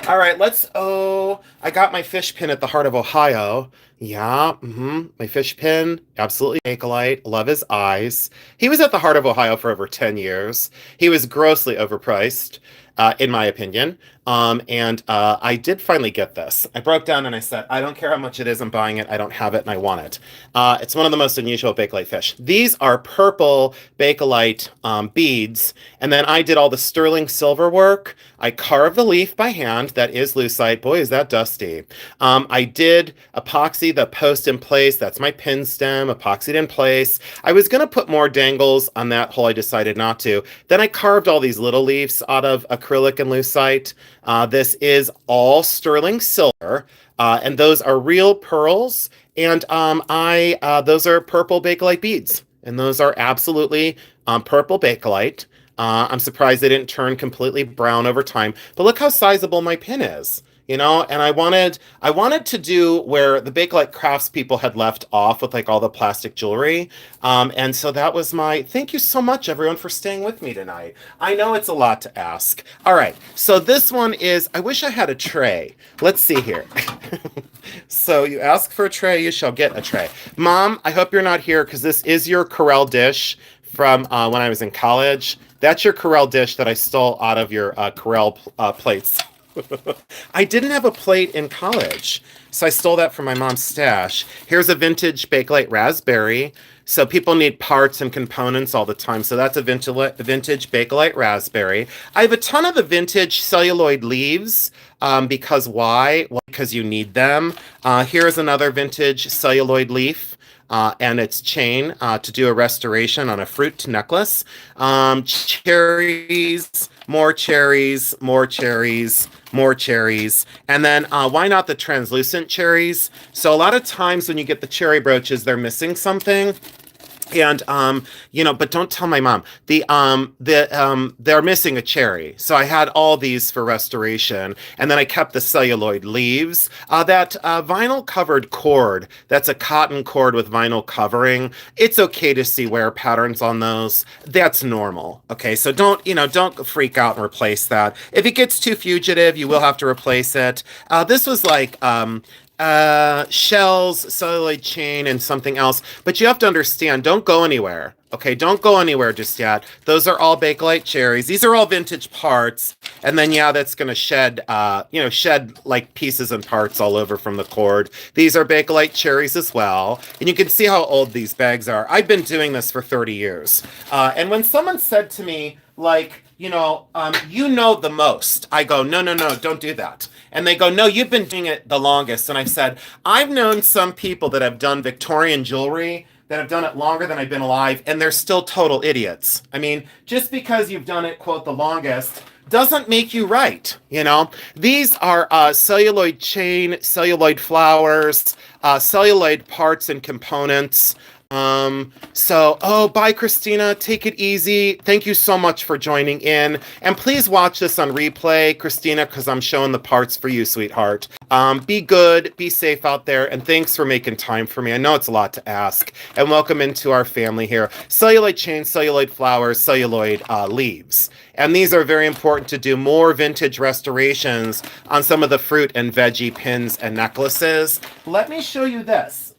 All right, I got my fish pin at the Heart of Ohio. Yeah, my fish pin, absolutely Bakelite. Love his eyes. He was at the Heart of Ohio for over 10 years. He was grossly overpriced, in my opinion. And I did finally get this. I broke down and I said, I don't care how much it is, I'm buying it. I don't have it and I want it. It's one of the most unusual Bake-lite fish. These are purple Bake-lite beads. And then I did all the sterling silver work. I carved the leaf by hand. That is lucite. Boy, is that dusty. I did epoxy the post in place. That's my pin stem, epoxied in place. I was going to put more dangles on that hole. I decided not to. Then I carved all these little leaves out of acrylic and lucite. This is all sterling silver, and those are real pearls. And those are purple Bakelite beads, and those are absolutely purple Bakelite. I'm surprised they didn't turn completely brown over time. But look how sizable my pin is. And I wanted to do where the Bakelite crafts people had left off with like all the plastic jewelry. And so that was thank you so much everyone for staying with me tonight. I know it's a lot to ask. All right, so this one is, I wish I had a tray. Let's see here. So you ask for a tray, you shall get a tray. Mom, I hope you're not here because this is your Corel dish from when I was in college. That's your Corel dish that I stole out of your Corel plates. I didn't have a plate in college, so I stole that from my mom's stash. Here's a vintage Bakelite raspberry. So people need parts and components all the time. So that's a vintage Bakelite raspberry. I have a ton of the vintage celluloid leaves. Because why? Well, because you need them. Here's another vintage celluloid leaf. And its chain to do a restoration on a fruit necklace. Cherries, more cherries, more cherries, more cherries. And then why not the translucent cherries? So a lot of times when you get the cherry brooches, they're missing something. And but don't tell my mom. They're missing a cherry. So I had all these for restoration, and then I kept the celluloid leaves. That vinyl covered cord, that's a cotton cord with vinyl covering. It's okay to see wear patterns on those. That's normal. Okay, so don't freak out and replace that. If it gets too fugitive, you will have to replace it. This was like shells, celluloid chain, and something else. But you have to understand, don't go anywhere. Okay, don't go anywhere just yet. Those are all Bakelite cherries. These are all vintage parts. And then, yeah, that's going to shed like pieces and parts all over from the cord. These are Bakelite cherries as well. And you can see how old these bags are. I've been doing this for 30 years. And when someone said to me, like, you know the most, I go, no, don't do that. And they go, no, you've been doing it the longest. And I've said, I've known some people that have done Victorian jewelry that have done it longer than I've been alive, and they're still total idiots. I mean, just because you've done it, quote, the longest, doesn't make you right, These are celluloid chain, celluloid flowers, celluloid parts and components. Bye, Christina. Take it easy. Thank you so much for joining in. And please watch this on replay, Christina, because I'm showing the parts for you, sweetheart. Be good, be safe out there, and thanks for making time for me. I know it's a lot to ask. And welcome into our family here. Celluloid chain, celluloid flowers, celluloid leaves. And these are very important to do more vintage restorations on some of the fruit and veggie pins and necklaces. Let me show you this.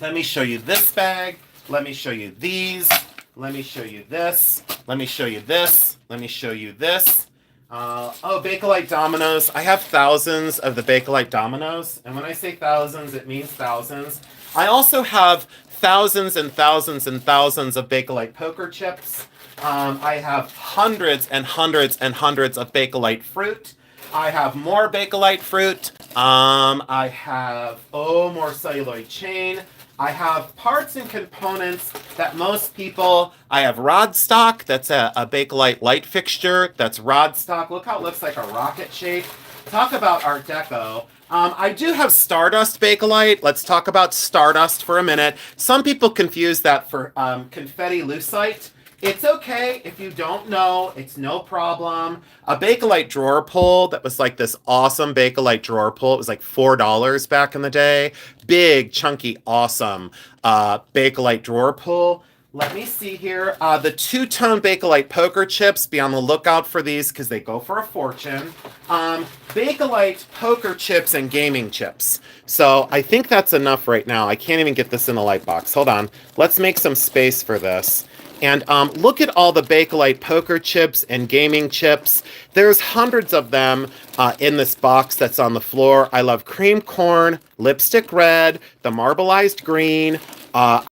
Let me show you this bag. Let me show you these. Let me show you this. Let me show you this. Let me show you this. Bakelite dominoes. I have thousands of the Bakelite dominoes. And when I say thousands, it means thousands. I also have thousands and thousands and thousands of Bakelite poker chips. I have hundreds and hundreds and hundreds of Bakelite fruit. I have more Bakelite fruit. I have, more celluloid chain. I have parts and components that most people, I have rod stock, that's a Bakelite light fixture, that's rod stock. Look how it looks like a rocket shape. Talk about Art Deco. I do have Stardust Bakelite. Let's talk about Stardust for a minute. Some people confuse that for confetti lucite. It's okay if you don't know. It's no problem. A Bakelite drawer pull that was like this awesome Bakelite drawer pull. It was like $4 back in the day. Big, chunky, awesome Bakelite drawer pull. Let me see here. The two-tone Bakelite poker chips. Be on the lookout for these because they go for a fortune. Bakelite poker chips and gaming chips. So I think that's enough right now. I can't even get this in the light box. Hold on. Let's make some space for this. And look at all the Bake-lite poker chips and gaming chips. There's hundreds of them in this box that's on the floor. I love cream corn, lipstick red, the marbleized green.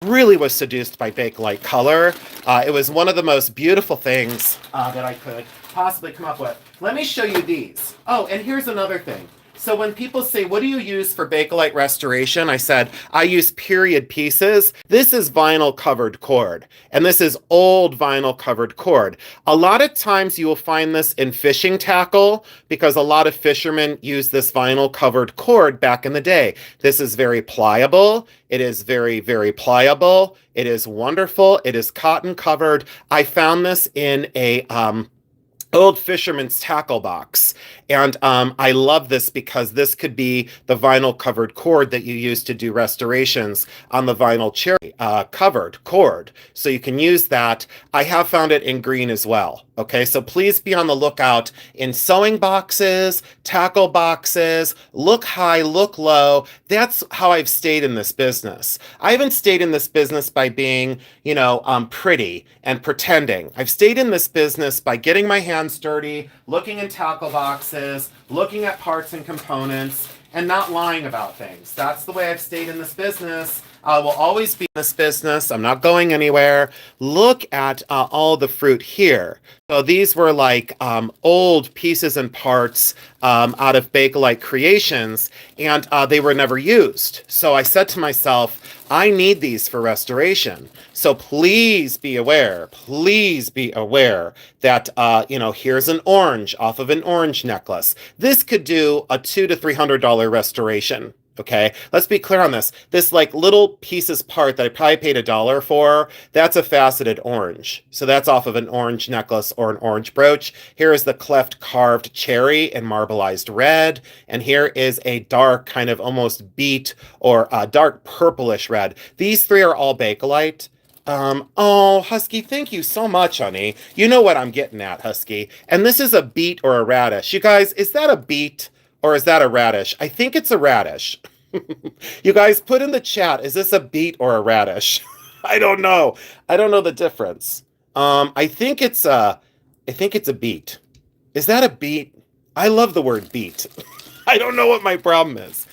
Really was seduced by Bake-lite color. It was one of the most beautiful things that I could possibly come up with. Let me show you these. Oh, and here's another thing. So when people say, what do you use for Bake-lite restoration? I said, I use period pieces. This is vinyl covered cord, and this is old vinyl covered cord. A lot of times you will find this in fishing tackle because a lot of fishermen use this vinyl covered cord back in the day. This is very pliable. It is very, very pliable. It is wonderful. It is cotton covered. I found this in a old fisherman's tackle box. And I love this because this could be the vinyl covered cord that you use to do restorations on the vinyl cherry covered cord. So you can use that. I have found it in green as well. Okay, so please be on the lookout in sewing boxes, tackle boxes, look high, look low. That's how I've stayed in this business. I haven't stayed in this business by being, pretty and pretending. I've stayed in this business by getting my hands dirty, looking in tackle boxes, looking at parts and components, and not lying about things. That's the way I've stayed in this business. I will always be in this business. I'm not going anywhere. Look at all the fruit here. So these were like old pieces and parts out of Bake-lite creations, and they were never used. So I said to myself, I need these for restoration. So please be aware that, here's an orange off of an orange necklace. This could do a $200 to $300 restoration. Okay, let's be clear on this. This like little pieces part that I probably paid $1 for, that's a faceted orange. So that's off of an orange necklace or an orange brooch. Here is the cleft carved cherry and marbleized red. And here is a dark kind of almost beet or a dark purplish red. These three are all Bake-lite. Oh, Husky, thank you so much, honey. You know what I'm getting at, Husky. And this is a beet or a radish. You guys, is that a beet? Or is that a radish? I think it's a radish. You guys put in the chat, is this a beet or a radish? I don't know. I don't know the difference. I think it's a beet. Is that a beet? I love the word beet. I don't know what my problem is.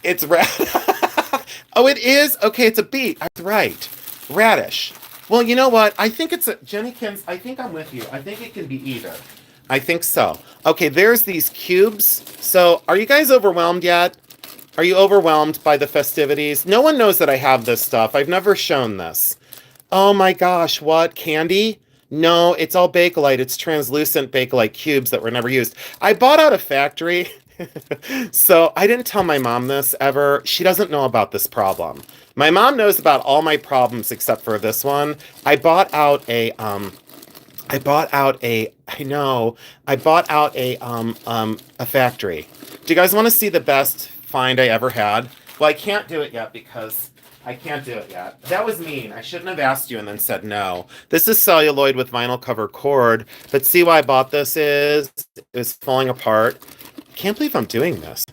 It's Oh, it is? Okay, it's a beet. I was right. Radish. Well, you know what? I think it's a Jennykins, I think I'm with you. I think it can be either. I think so. Okay, there's these cubes. So are you guys overwhelmed yet? Are you overwhelmed by the festivities? No one knows that I have this stuff. I've never shown this. Oh my gosh, what? Candy? No, it's all Bake-lite. It's translucent Bake-lite cubes that were never used. I bought out a factory. So I didn't tell my mom this ever. She doesn't know about this problem. My mom knows about all my problems except for this one. I bought out a factory. Do you guys want to see the best find I ever had? Well, I can't do it yet because I can't do it yet. That was mean. I shouldn't have asked you and then said no. This is celluloid with vinyl cover cord, but see why I bought this is it's falling apart. Can't believe I'm doing this.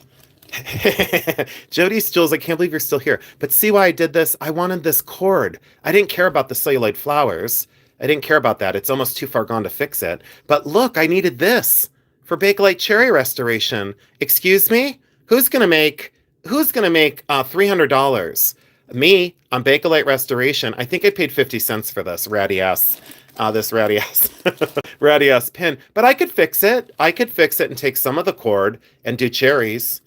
Jody Jules, I can't believe you're still here. But see why I did this? I wanted this cord. I didn't care about the celluloid flowers. I didn't care about that. It's almost too far gone to fix it. But look, I needed this for Bake-lite cherry restoration. Excuse me? Who's gonna make $300? Me on Bake-lite restoration. I think I paid 50 cents for this ratty ass ratty ass pin. But I could fix it. I could fix it and take some of the cord and do cherries.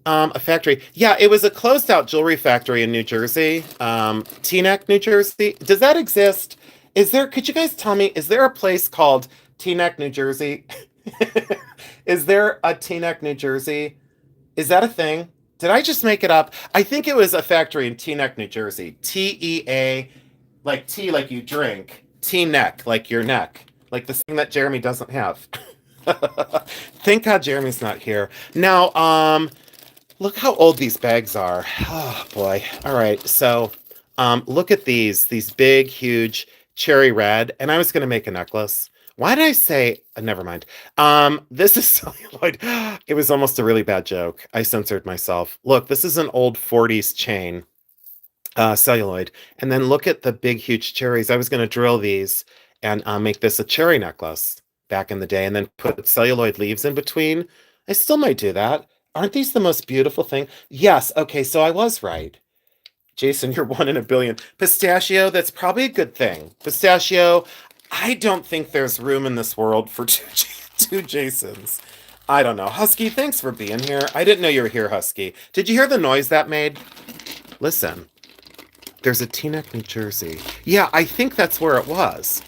A factory. Yeah, it was a closed out jewelry factory in New Jersey. Teaneck, New Jersey. Does that exist? Could you guys tell me, is there a place called Teaneck, New Jersey? Is there a Teaneck, New Jersey? Is that a thing? Did I just make it up? I think it was a factory in Teaneck, New Jersey. T-E-A, like tea, like you drink. Teaneck, like your neck. Like the thing that Jeremy doesn't have. Thank God Jeremy's not here. Now, look how old these bags are. Oh, boy. All right, so look at these big, huge cherry red. And I was going to make a necklace. Why did I say, never mind. This is celluloid. It was almost a really bad joke. I censored myself. Look, this is an old 40s chain. celluloid. And then look at the big, huge cherries. I was going to drill these and make this a cherry necklace back in the day and then put celluloid leaves in between. I still might do that. Aren't these the most beautiful thing? Yes. Okay. So I was right. Jason, you're one in a billion. Pistachio, that's probably a good thing. Pistachio, I don't think there's room in this world for two Jasons. I don't know. Husky, thanks for being here. I didn't know you were here, Husky. Did you hear the noise that made? Listen, there's a Teaneck, New Jersey. Yeah, I think that's where it was.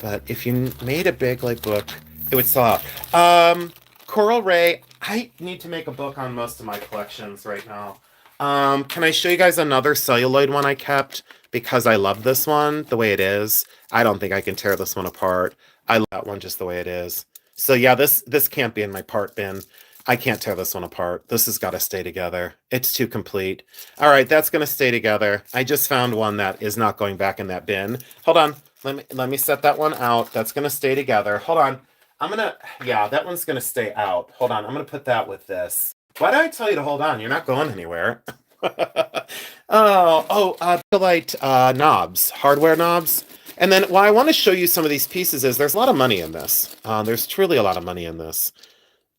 But if you made a Bake-lite book, it would sell out. Coral Ray, I need to make a book on most of my collections right now. Can I show you guys another celluloid one I kept? Because I love this one the way it is. I don't think I can tear this one apart. I love that one just the way it is. So yeah, this can't be in my part bin. I can't tear this one apart. This has got to stay together. It's too complete. All right, that's going to stay together. I just found one that is not going back in that bin. Hold on. Let me set that one out. That's going to stay together. Hold on. Yeah, that one's going to stay out. Hold on. I'm going to put that with this. Why did I tell you to hold on? You're not going anywhere. Bake-lite knobs, hardware knobs. And then why I want to show you some of these pieces is there's a lot of money in this. There's truly a lot of money in this.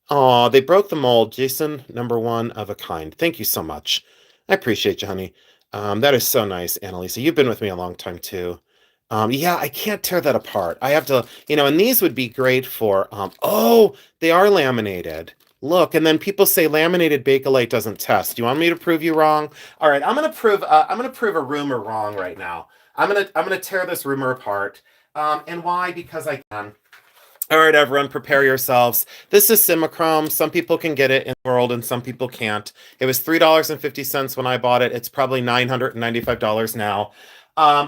Oh, they broke the mold. Jason, number one of a kind. Thank you so much. I appreciate you, honey. That is so nice, Annalisa. You've been with me a long time, too. Yeah, I can't tear that apart. I have to, and these would be great for, they are laminated. Look, and then people say laminated Bake-lite doesn't test. Do you want me to prove you wrong? All right, I'm gonna prove a rumor wrong right now. I'm gonna tear this rumor apart. And why? Because I can. All right, everyone, prepare yourselves. This is Simichrome. Some people can get it in the world and some people can't. It was $3.50 when I bought it. It's probably $995 now.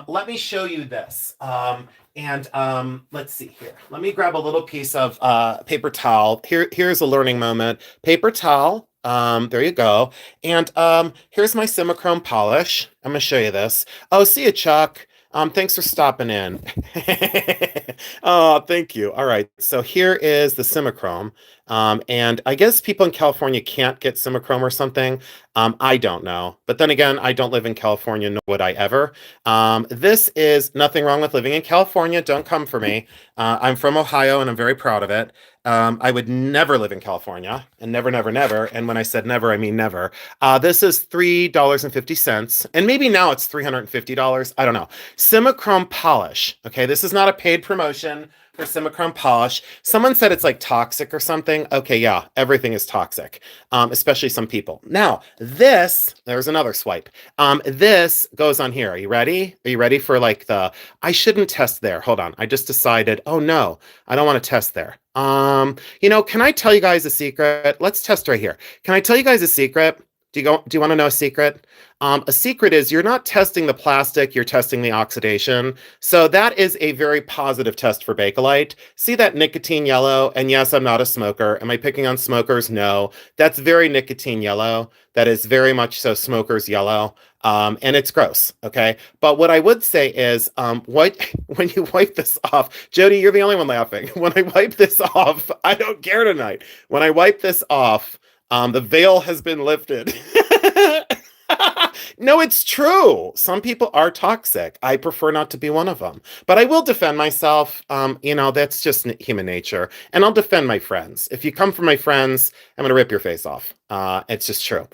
Let me show you this. Let's see here. Let me grab a little piece of paper towel. Here's a learning moment. Paper towel. There you go. And here's my Simichrome polish. I'm gonna show you this. Oh, see you, Chuck. Thanks for stopping in. Oh, thank you. All right. So here is the Simichrome. And I guess people in California can't get Simichrome or something. I don't know. But then again, I don't live in California, nor would I ever. This is nothing wrong with living in California. Don't come for me. I'm from Ohio and I'm very proud of it. I would never live in California and never, never, never. And when I said never, I mean never. This is $3.50. And maybe now it's $350. I don't know. Simichrome polish. Okay, this is not a paid promotion for Simichrome polish. Someone said it's like toxic or something. Okay, yeah, everything is toxic, especially some people. Now, there's another swipe. This goes on here. Are you ready? Are you ready for I shouldn't test there. Hold on. I just decided, oh no, I don't want to test there. Can I tell you guys a secret? Let's test right here. Can I tell you guys a secret? Do you want to know a secret? A secret is you're not testing the plastic, you're testing the oxidation. So that is a very positive test for Bake-lite. See that nicotine yellow? And yes, I'm not a smoker. Am I picking on smokers? No. That's very nicotine yellow. That is very much so smokers yellow. And it's gross, okay? But what I would say is, when you wipe this off, Jody, you're the only one laughing. When I wipe this off, I don't care tonight. When I wipe this off, the veil has been lifted. No, it's true. Some people are toxic. I prefer not to be one of them. But I will defend myself. That's just human nature. And I'll defend my friends. If you come for my friends, I'm going to rip your face off. It's just true.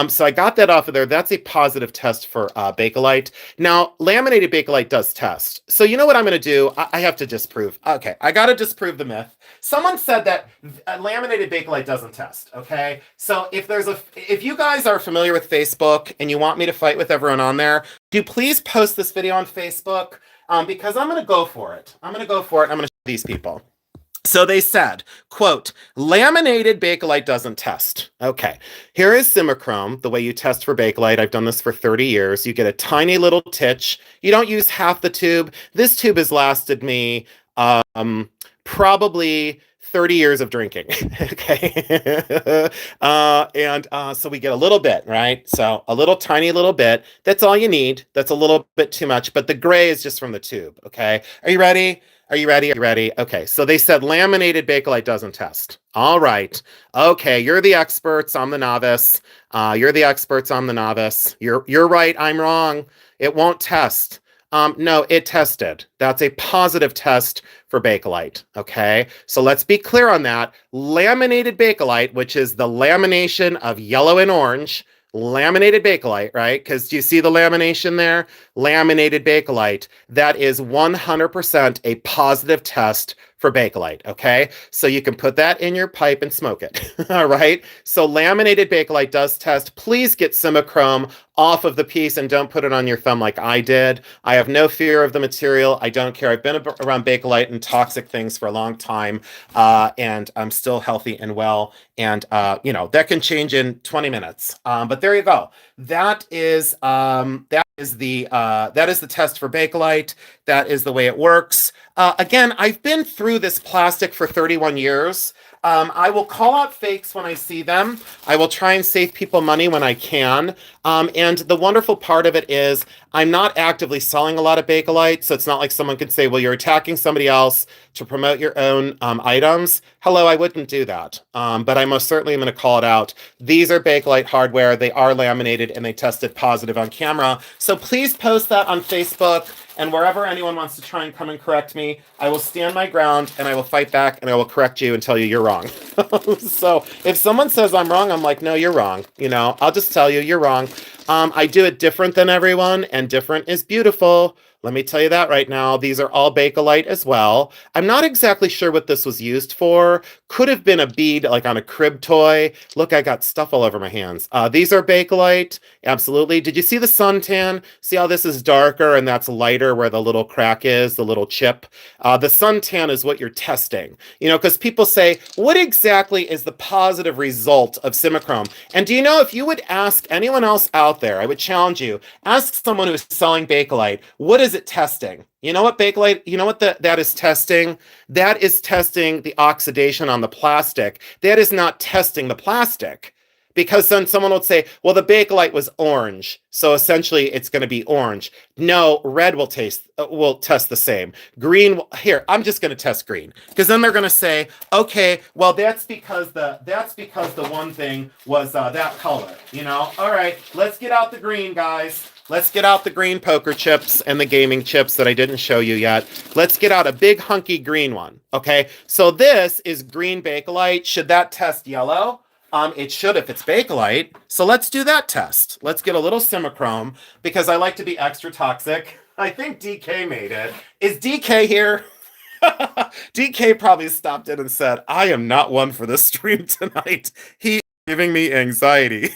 So I got that off of there. That's a positive test for Bake-lite. Now, laminated Bake-lite does test. So you know what I'm going to do? I have to disprove. Okay, I got to disprove the myth. Someone said that laminated Bake-lite doesn't test. Okay, so if you guys are familiar with Facebook and you want me to fight with everyone on there, do please post this video on Facebook because I'm going to go for it. I'm going to show these people. So they said, quote, laminated Bake-lite doesn't test. Okay, here is Simichrome, the way you test for Bake-lite. I've done this for 30 years. You get a tiny little titch. You don't use half the tube. This tube has lasted me probably 30 years of drinking. Okay. So we get a little bit, right? So a little tiny little bit. That's all you need. That's a little bit too much, but the gray is just from the tube. Okay. Are you ready? Are you ready? Are you ready? Okay, so they said laminated Bakelite doesn't test. All right. Okay, you're the experts. I'm the novice. You're the experts. I'm the novice. You're right. I'm wrong. It won't test. No, it tested. That's a positive test for Bakelite. Okay, so let's be clear on that. Laminated Bakelite, which is the lamination of yellow and orange, laminated Bakelite, right? Because do you see the lamination there? Laminated Bakelite. That is 100% a positive test for Bakelite, okay? So you can put that in your pipe and smoke it, all right? So laminated Bakelite does test. Please get simichrome off of the piece and don't put it on your thumb like I did. I have no fear of the material. I don't care. I've been around Bakelite and toxic things for a long time, and I'm still healthy and well. And, that can change in 20 minutes. But there you go. That is the test for Bakelite. That is the way it works. Again, I've been through this plastic for 31 years. I will call out fakes when I see them. I will try and save people money when I can. And the wonderful part of it is I'm not actively selling a lot of Bakelite, so it's not like someone could say, well, you're attacking somebody else to promote your own items. Hello, I wouldn't do that. But I most certainly am going to call it out. These are Bakelite hardware. They are laminated and they tested positive on camera. So please post that on Facebook. And wherever anyone wants to try and come and correct me, I will stand my ground and I will fight back and I will correct you and tell you you're wrong. So if someone says I'm wrong, I'm like, no, you're wrong. I'll just tell you you're wrong. I do it different than everyone, and different is beautiful. Let me tell you that right now. These are all Bakelite as well. I'm not exactly sure what this was used for. Could have been a bead like on a crib toy. Look, I got stuff all over my hands. These are Bakelite. Absolutely. Did you see the suntan? See how this is darker and that's lighter where the little crack is, the little chip? The suntan is what you're testing. Because people say, what exactly is the positive result of simichrome? And do you know, if you would ask anyone else out there, I would challenge you, ask someone who's selling Bakelite, what is it testing? You know what Bakelite, that is testing? That is testing the oxidation on the plastic. That is not testing the plastic. Because then someone would say, well, the Bakelite was orange, so essentially it's going to be orange. No, red will test the same. Green, here, I'm just going to test green. Because then they're going to say, okay, well, that's because the one thing was that color, All right, let's get out the green, guys. Let's get out the green poker chips and the gaming chips that I didn't show you yet. Let's get out a big hunky green one, okay? So this is green Bakelite. Should that test yellow? It should if it's Bakelite. So let's do that test. Let's get a little simichrome because I like to be extra toxic. I think DK made it. Is DK here? DK probably stopped in and said, I am not one for this stream tonight. He's giving me anxiety.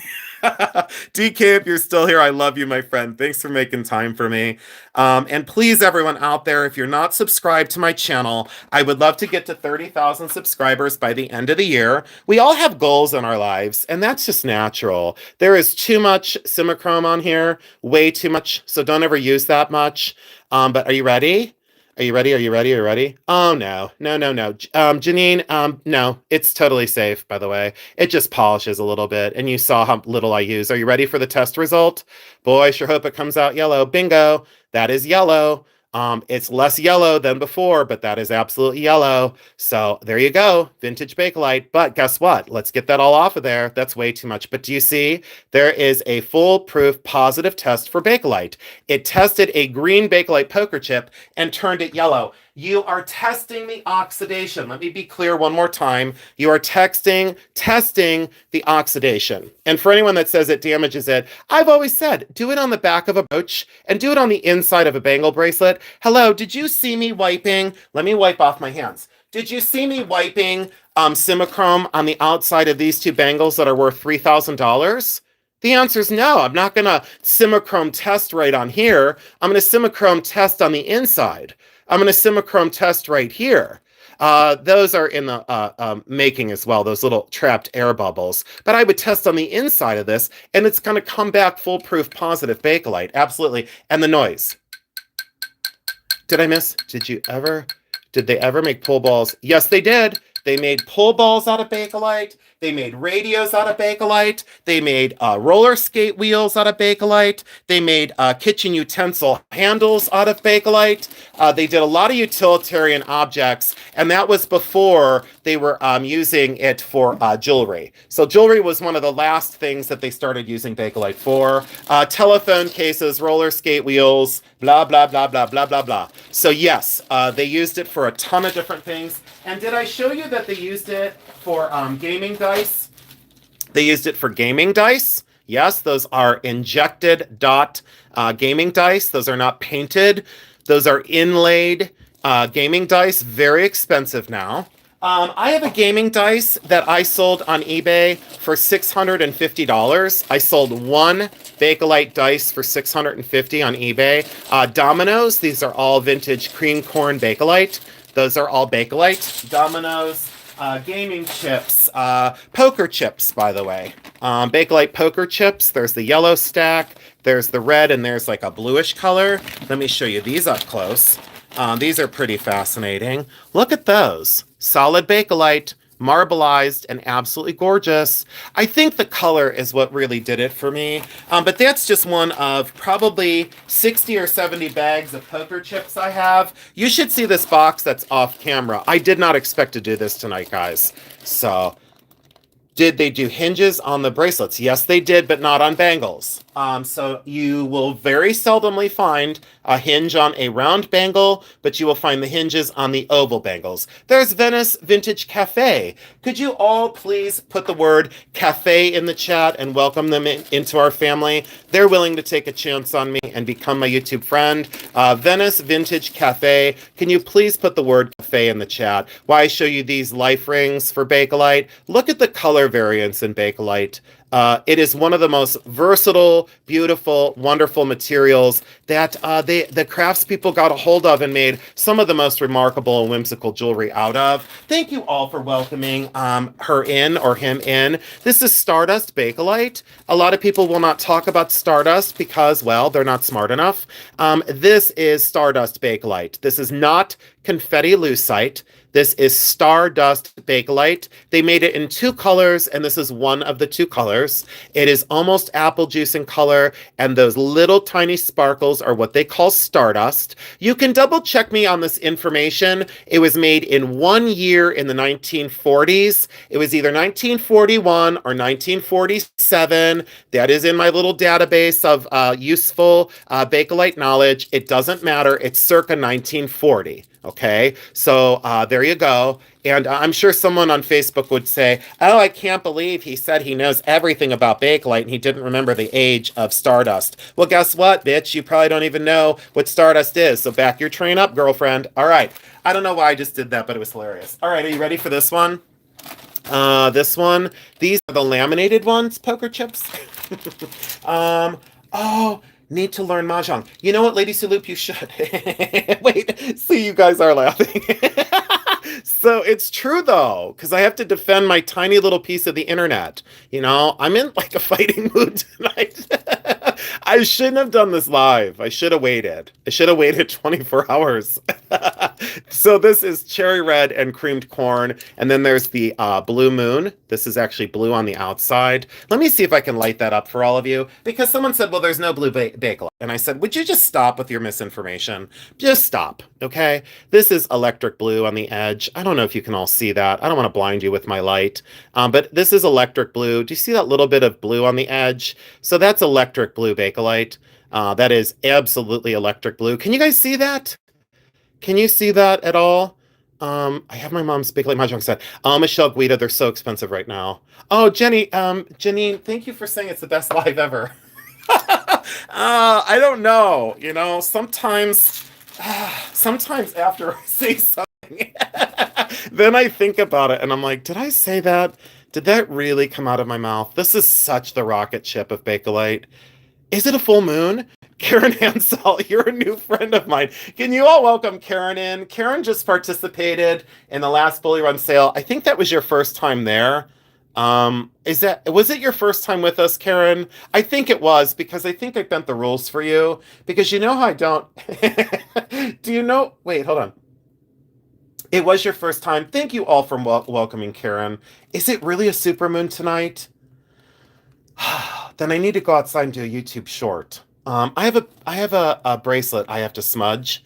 DK, if you're still here, I love you, my friend. Thanks for making time for me. And please, everyone out there, if you're not subscribed to my channel, I would love to get to 30,000 subscribers by the end of the year. We all have goals in our lives, and that's just natural. There is too much simichrome on here, way too much, so don't ever use that much. But are you ready? Are you ready? Are you ready? Are you ready? Oh, no. Janine, no, it's totally safe, by the way. It just polishes a little bit, and you saw how little I use. Are you ready for the test result? Boy, I sure hope it comes out yellow. Bingo. That is yellow. It's less yellow than before, but that is absolutely yellow. So there you go, vintage Bakelite. But guess what? Let's get that all off of there. That's way too much. But do you see? There is a foolproof positive test for Bakelite. It tested a green Bakelite poker chip and turned it yellow. You are testing the oxidation. Let me be clear one more time. You are testing the oxidation. And for anyone that says it damages it, I've always said, do it on the back of a brooch and do it on the inside of a bangle bracelet. Hello, did you see me wiping? Let me wipe off my hands. Did you see me wiping simichrome on the outside of these two bangles that are worth $3,000? The answer is no. I'm not going to simichrome test right on here. I'm going to simichrome test on the inside. I'm going to simichrome test right here. Those are in the making as well, those little trapped air bubbles. But I would test on the inside of this, and it's going to come back foolproof positive Bakelite. Absolutely. And the noise. Did I miss? Did they ever make pull balls? Yes, they did. They made pull balls out of Bake-lite. They made radios out of Bake-lite. They made roller skate wheels out of Bake-lite. They made kitchen utensil handles out of Bake-lite. They did a lot of utilitarian objects, and that was before they were using it for jewelry. So jewelry was one of the last things that they started using Bake-lite for. Telephone cases, roller skate wheels, blah, blah, blah, blah, blah, blah, blah. So yes, they used it for a ton of different things. And did I show you that they used it for gaming dice? They used it for gaming dice. Yes, those are injected dot gaming dice. Those are not painted. Those are inlaid gaming dice. Very expensive now. I have a gaming dice that I sold on eBay for $650. I sold one Bake-lite dice for $650 on eBay. Dominoes, these are all vintage cream corn Bake-lite. Those are all Bake-lite. Dominoes, gaming chips, poker chips, by the way. Bake-lite poker chips. There's the yellow stack, there's the red, and there's like a bluish color. Let me show you these up close. These are pretty fascinating. Look at those. Solid Bake-lite, marbleized, and absolutely gorgeous. I think the color is what really did it for me. But that's just one of probably 60 or 70 bags of poker chips I have. You should see this box that's off camera. I did not expect to do this tonight, guys. So, did they do hinges on the bracelets? Yes, they did, but not on bangles. So you will very seldomly find a hinge on a round bangle, but you will find the hinges on the oval bangles. There's Venice Vintage Cafe. Could you all please put the word cafe in the chat and welcome them into our family? They're willing to take a chance on me and become my YouTube friend. Venice Vintage Cafe. Can you please put the word cafe in the chat? While I show you these life rings for Bake-lite, look at the color variance in Bake-lite. It is one of the most versatile, beautiful, wonderful materials that the craftspeople got a hold of and made some of the most remarkable and whimsical jewelry out of. Thank you all for welcoming her in or him in. This is Stardust Bake-lite. A lot of people will not talk about Stardust because, well, they're not smart enough. This is Stardust Bake-lite. This is not confetti lucite. This is Stardust Bake-lite. They made it in two colors, and this is one of the two colors. It is almost apple juice in color, and those little tiny sparkles are what they call Stardust. You can double check me on this information. It was made in 1 year in the 1940s. It was either 1941 or 1947. That is in my little database of useful Bake-lite knowledge. It doesn't matter. It's circa 1940. Okay, so there you go. And I'm sure someone on Facebook would say, oh, I can't believe he said he knows everything about Bake-lite and he didn't remember the age of Stardust. Well, guess what, bitch? You probably don't even know what Stardust is. So back your train up, girlfriend. All right. I don't know why I just did that, but it was hilarious. All right, are you ready for this one? This one. These are the laminated ones, poker chips. Oh, need to learn Mahjong. You know what, Lady Saloop, you should. Wait, see, you guys are laughing. So it's true, though, because I have to defend my tiny little piece of the internet. You know, I'm in like a fighting mood tonight. I shouldn't have done this live. I should have waited. I should have waited 24 hours. So this is cherry red and creamed corn. And then there's the blue moon. This is actually blue on the outside. Let me see if I can light that up for all of you. Because someone said, well, there's no blue Bake-lite. And I said, would you just stop with your misinformation? Just stop, okay? This is electric blue on the edge. I don't know if you can all see that. I don't want to blind you with my light. But this is electric blue. Do you see that little bit of blue on the edge? So that's electric blue Bake-lite. That is absolutely electric blue. Can you guys see that? Can you see that at all? I have my mom's Bake-lite Mahjong set. Michelle Guida, they're so expensive right now. Oh, Jenny, Janine, thank you for saying it's the best live ever. I don't know. You know, sometimes after I say something, then I think about it and I'm like, did I say that? Did that really come out of my mouth? This is such the rocket ship of Bake-lite. Is it a full moon? Karen Hansel, you're a new friend of mine. Can you all welcome Karen in? Karen just participated in the last Bully Run sale. I think that was your first time there. Was it your first time with us, Karen? I think it was, because I think I bent the rules for you. Because you know how I don't... Do you know... Wait, hold on. It was your first time. Thank you all for welcoming Karen. Is it really a supermoon tonight? Then I need to go outside and do a YouTube short. I have a bracelet I have to smudge,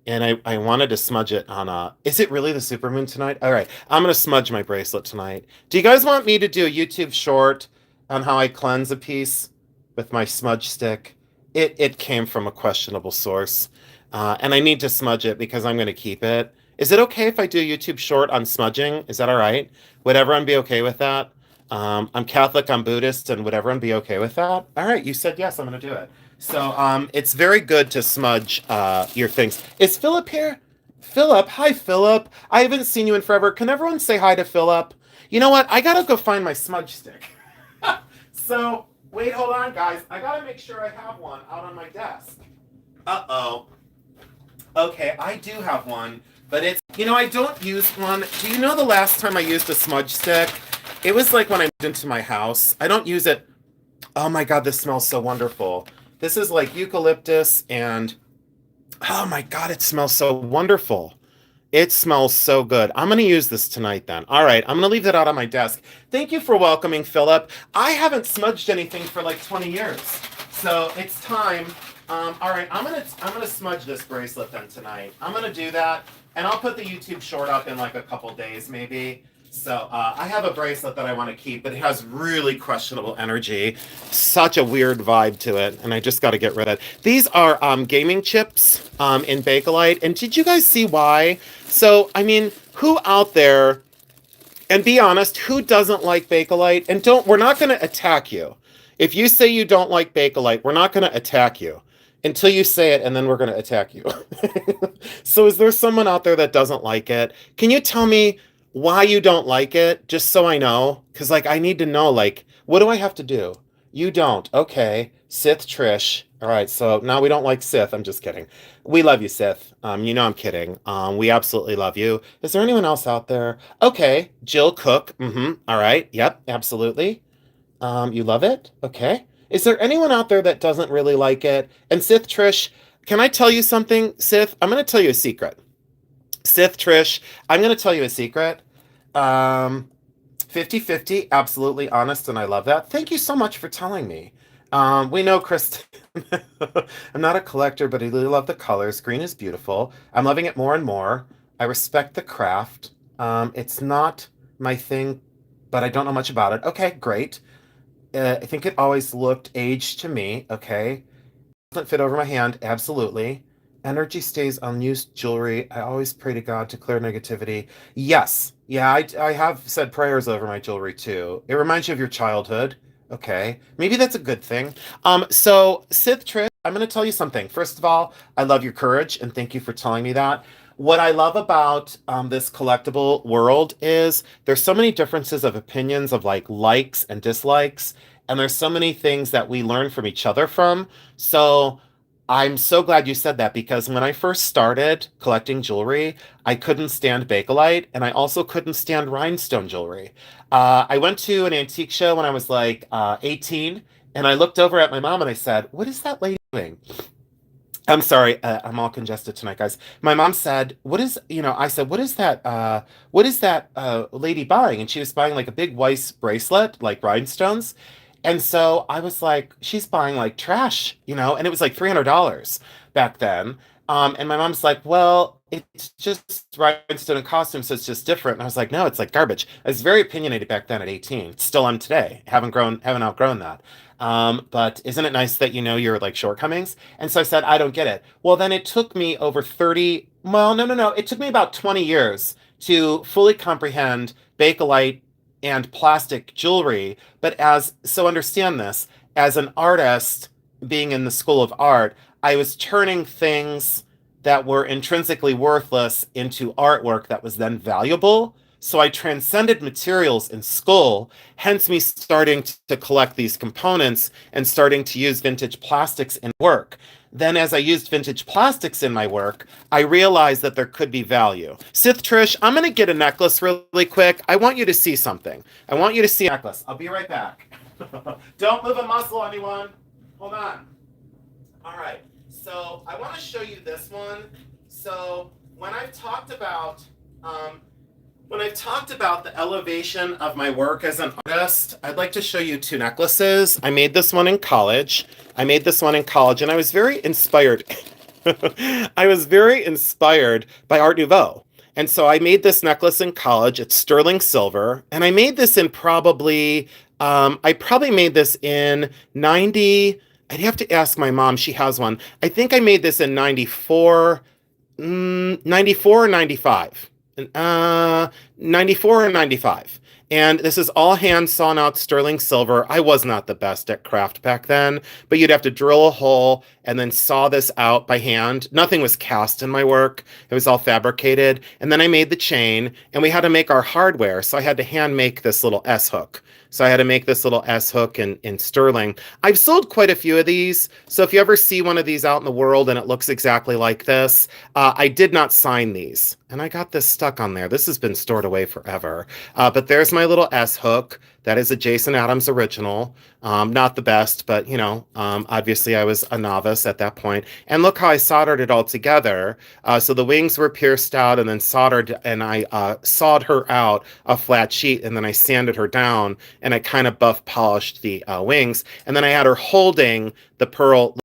and I wanted to smudge it on a. Is it really the supermoon tonight? All right, I'm gonna smudge my bracelet tonight. Do you guys want me to do a YouTube short on how I cleanse a piece with my smudge stick? It came from a questionable source, and I need to smudge it because I'm gonna keep it. Is it okay if I do a YouTube short on smudging? Is that all right? Would everyone be okay with that? I'm Catholic, I'm Buddhist, and would everyone be okay with that? All right, you said yes, I'm gonna do it. So it's very good to smudge your things. Is Philip here? Philip, hi Philip. I haven't seen you in forever. Can everyone say hi to Philip? You know what? I gotta go find my smudge stick. So wait, hold on, guys. I gotta make sure I have one out on my desk. Uh-oh. Okay, I do have one, but I don't use one. Do you know the last time I used a smudge stick? It was like when I moved into my house. I don't use it. Oh my God, this smells so wonderful. This is like eucalyptus and oh my God, it smells so wonderful. It smells so good. I'm going to use this tonight then. All right, I'm going to leave that out on my desk. Thank you for welcoming Philip. I haven't smudged anything for like 20 years. So it's time. All right, I'm gonna smudge this bracelet then tonight. I'm gonna do that, and I'll put the YouTube short up in like a couple days maybe. So I have a bracelet that I want to keep, but it has really questionable energy, such a weird vibe to it, and I just got to get rid of it. These are gaming chips in Bake-lite, and did you guys see why? So I mean, who out there? And be honest, who doesn't like Bake-lite? And we're not going to attack you. If you say you don't like Bake-lite, we're not going to attack you until you say it, and then we're going to attack you. So is there someone out there that doesn't like it? Can you tell me why you don't like it, just so I know? Because, like, I need to know, like, what do I have to do? You don't. Okay. Sith Trish. All right, so now we don't like Sith. I'm just kidding. We love you, Sith. I'm kidding. We absolutely love you. Is there anyone else out there? Okay, Jill Cook. All right. Yep, absolutely. You love it? Okay. Is there anyone out there that doesn't really like it? And Sith Trish, can I tell you something, Sith? I'm going to tell you a secret. Sith Trish, I'm going to tell you a secret. Um, 50-50, absolutely honest, and I love that. Thank you so much for telling me. We know Kristen. I'm not a collector, but I really love the colors. Green is beautiful. I'm loving it more and more. I respect the craft. It's not my thing, but I don't know much about it. Okay, great. I think it always looked aged to me. Okay. Doesn't fit over my hand. Absolutely. Energy stays on used jewelry. I always pray to God to clear negativity. Yes. Yeah, I have said prayers over my jewelry too. It reminds you of your childhood. Okay. Maybe that's a good thing. So Sith Trish, I'm going to tell you something. First of all, I love your courage and thank you for telling me that. What I love about this collectible world is there's so many differences of opinions of like likes and dislikes, and there's so many things that we learn from each other from. So I'm so glad you said that because when I first started collecting jewelry, I couldn't stand Bakelite and I also couldn't stand rhinestone jewelry. I went to an antique show when I was like 18 and I looked over at my mom and I said, "What is that lady doing?" I'm sorry, I'm all congested tonight, guys. My mom said, I said, what is that lady buying? And she was buying like a big white bracelet, like rhinestones. And so I was like, she's buying like trash, and it was like $300 back then. And my mom's like, well, it's just rhinestone and costume, so it's just different. And I was like, no, it's like garbage. I was very opinionated back then at 18. Still am today. Haven't outgrown that. But isn't it nice that you know your like shortcomings? And so I said, I don't get it. Well, then it took me over 30, well, no. It took me about 20 years to fully comprehend Bakelite and plastic jewelry. So understand this, as an artist being in the School of Art, I was turning things that were intrinsically worthless into artwork that was then valuable. So I transcended materials in school, hence me starting to collect these components and starting to use vintage plastics in work. Then as I used vintage plastics in my work, I realized that there could be value. Sith Trish, I'm going to get a necklace really quick. I want you to see something. I want you to see a necklace. I'll be right back. Don't move a muscle, anyone. Hold on. All right. So I want to show you this one. So when I've talked about Um, when I've talked about the elevation of my work as an artist, I'd like to show you two necklaces. I made this one in college. And I was very inspired. I was very inspired by Art Nouveau. And so I made this necklace in college. It's sterling silver. And I made this in I probably made this in 90. I'd have to ask my mom. She has one. I think I made this in 94, 94 or 95. Uh, 94 or 95. And this is all hand sawn out sterling silver. I was not the best at craft back then, but you'd have to drill a hole and then saw this out by hand. Nothing was cast in my work. It was all fabricated. And then I made the chain and we had to make our hardware. So I had to hand make this little S hook. So I had to make this little S hook in sterling. I've sold quite a few of these. So if you ever see one of these out in the world and it looks exactly like this, I did not sign these. And I got this stuck on there. This has been stored away forever. But there's my little S hook. That is a Jason Adams original. Not the best, but obviously I was a novice at that point. And look how I soldered it all together. So the wings were pierced out and then soldered, and I sawed her out a flat sheet, and then I sanded her down, and I kind of buff polished the wings, and then I had her holding the pearl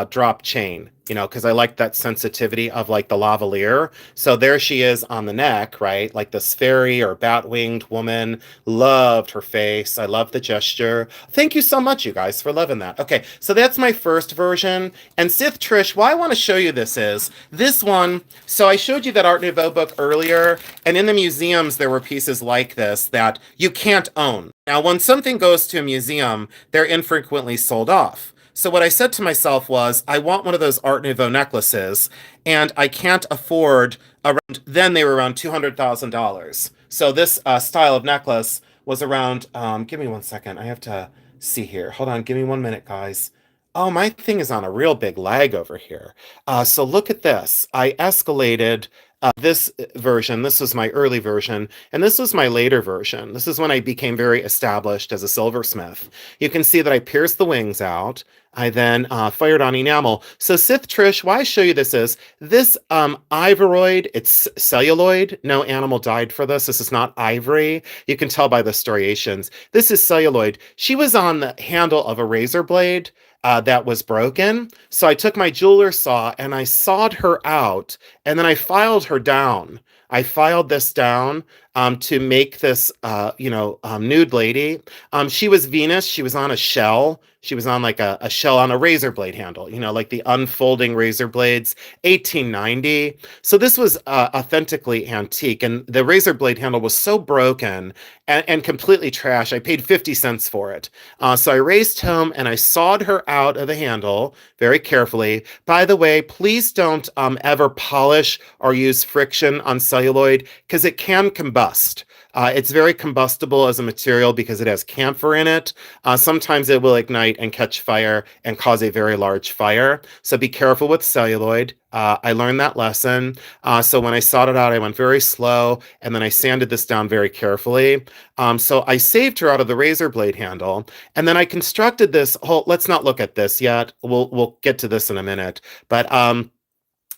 drop chain. Because I like that sensitivity of like the lavalier. So there she is on the neck, right? Like this fairy or bat-winged woman. Loved her face. I love the gesture. Thank you so much, you guys, for loving that. Okay, so that's my first version. And Sith Trish, why I want to show you this is this one. So I showed you that Art Nouveau book earlier, and in the museums there were pieces like this that you can't own. Now, when something goes to a museum, they're infrequently sold off. So what I said to myself was, I want one of those Art Nouveau necklaces, and I can't afford around, then they were around $200,000. So this style of necklace was around, give me one second. I have to see here. Hold on, give me 1 minute, guys. Oh, my thing is on a real big lag over here. So look at this. I escalated this version. This was my early version, and this was my later version. This is when I became very established as a silversmith. You can see that I pierced the wings out. I then fired on enamel. So Sith Trish, why I show you this is, this ivoryed, it's celluloid. No animal died for this. This is not ivory. You can tell by the striations. This is celluloid. She was on the handle of a razor blade that was broken. So I took my jeweler saw and I sawed her out, and then I filed her down. I filed this down to make this, nude lady. She was Venus. She was on a shell. She was on like a shell on a razor blade handle, like the unfolding razor blades, 1890. So this was authentically antique. And the razor blade handle was so broken and completely trash. I paid 50 cents for it. So I raced home and I sawed her out of the handle very carefully. By the way, please don't ever polish or use friction on celluloid because it can combust. It's very combustible as a material because it has camphor in it. Sometimes it will ignite and catch fire and cause a very large fire. So be careful with celluloid. I learned that lesson. So when I sawed it out, I went very slow, and then I sanded this down very carefully. So I saved her out of the razor blade handle, and then I constructed this whole, let's not look at this yet. We'll get to this in a minute. But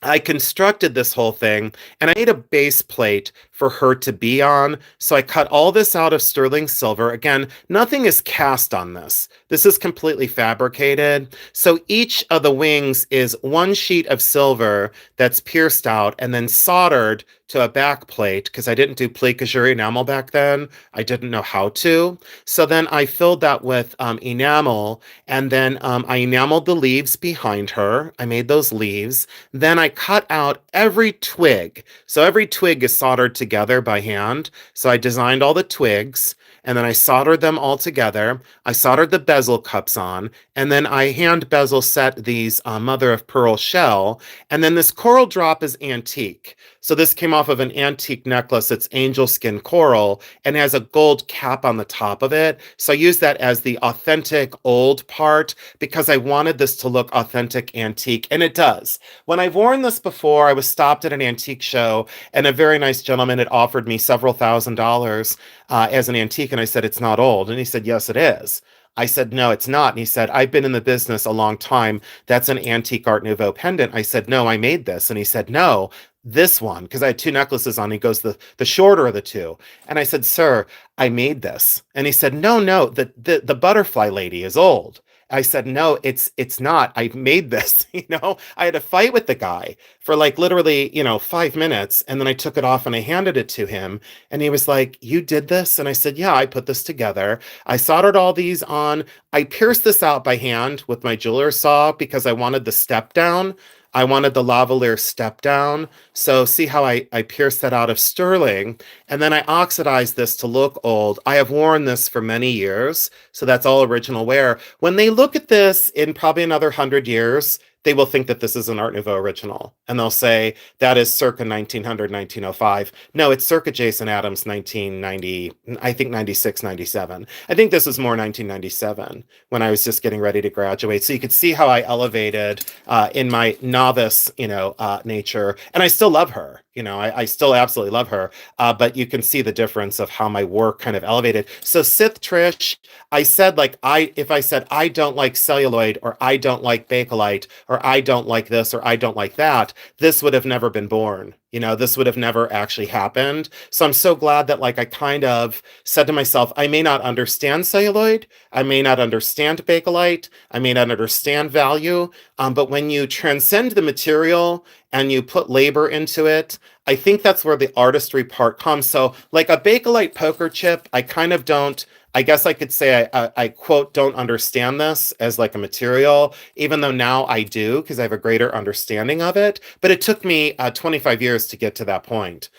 I constructed this whole thing, and I made a base plate for her to be on. So I cut all this out of sterling silver. Again, nothing is cast on this. This is completely fabricated. So each of the wings is one sheet of silver that's pierced out and then soldered to a back plate, because I didn't do plate gazeure enamel back then. I didn't know how to. So then I filled that with enamel, and then I enameled the leaves behind her. I made those leaves. Then I cut out every twig. So every twig is soldered together by hand. So I designed all the twigs, and then I soldered them all together. I soldered the bezel cups on, and then I hand bezel set these mother of pearl shell. And then this coral drop is antique. So this came off of an antique necklace. It's angel skin coral and has a gold cap on the top of it. So I use that as the authentic old part because I wanted this to look authentic antique, and it does. When I've worn this before, I was stopped at an antique show, and a very nice gentleman had offered me several $1,000s as an antique, and I said, it's not old. And he said, yes, it is. I said, no, it's not. And he said, I've been in the business a long time. That's an antique Art Nouveau pendant. I said, no, I made this. And he said, no, this one, because I had two necklaces on. He goes, the shorter of the two. And I said, sir, I made this. And he said, no, no, the butterfly lady is old. I said, no, it's not. I made this. I had a fight with the guy for like literally, 5 minutes. And then I took it off and I handed it to him. And he was like, you did this? And I said, yeah, I put this together. I soldered all these on. I pierced this out by hand with my jeweler's saw because I wanted the step down. I wanted the lavalier step down. So see how I pierced that out of sterling. And then I oxidized this to look old. I have worn this for many years. So that's all original wear. When they look at this in probably another 100 years, they will think that this is an Art Nouveau original. And they'll say, that is circa 1900, 1905. No, it's circa Jason Adams, 1990, I think 96, 97. I think this is more 1997 when I was just getting ready to graduate. So you could see how I elevated in my novice, nature. And I still love her. I still absolutely love her. But you can see the difference of how my work kind of elevated. So Sith Trish, I said, if I said, I don't like celluloid, or I don't like Bake-lite, or I don't like this, or I don't like that, this would have never been born. This would have never actually happened. So I'm so glad that I kind of said to myself, I may not understand celluloid, I may not understand Bake-lite, I may not understand value, but when you transcend the material and you put labor into it, I think that's where the artistry part comes. So like a Bake-lite poker chip, I kind of don't, I guess I could say I quote, don't understand this as like a material, even though now I do because I have a greater understanding of it. But it took me 25 years to get to that point.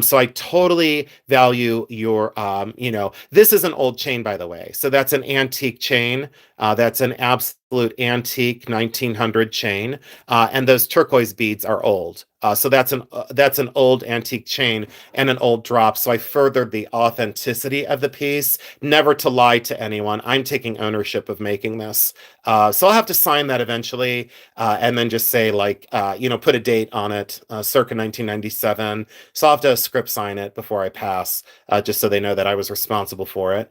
So I totally value your, this is an old chain, by the way. So that's an antique chain. That's an absolute antique 1900 chain. And those turquoise beads are old. So that's an old antique chain and an old drop. So I furthered the authenticity of the piece, never to lie to anyone. I'm taking ownership of making this. So I'll have to sign that eventually, and then just say put a date on it, circa 1997. So I'll have to script sign it before I pass, just so they know that I was responsible for it.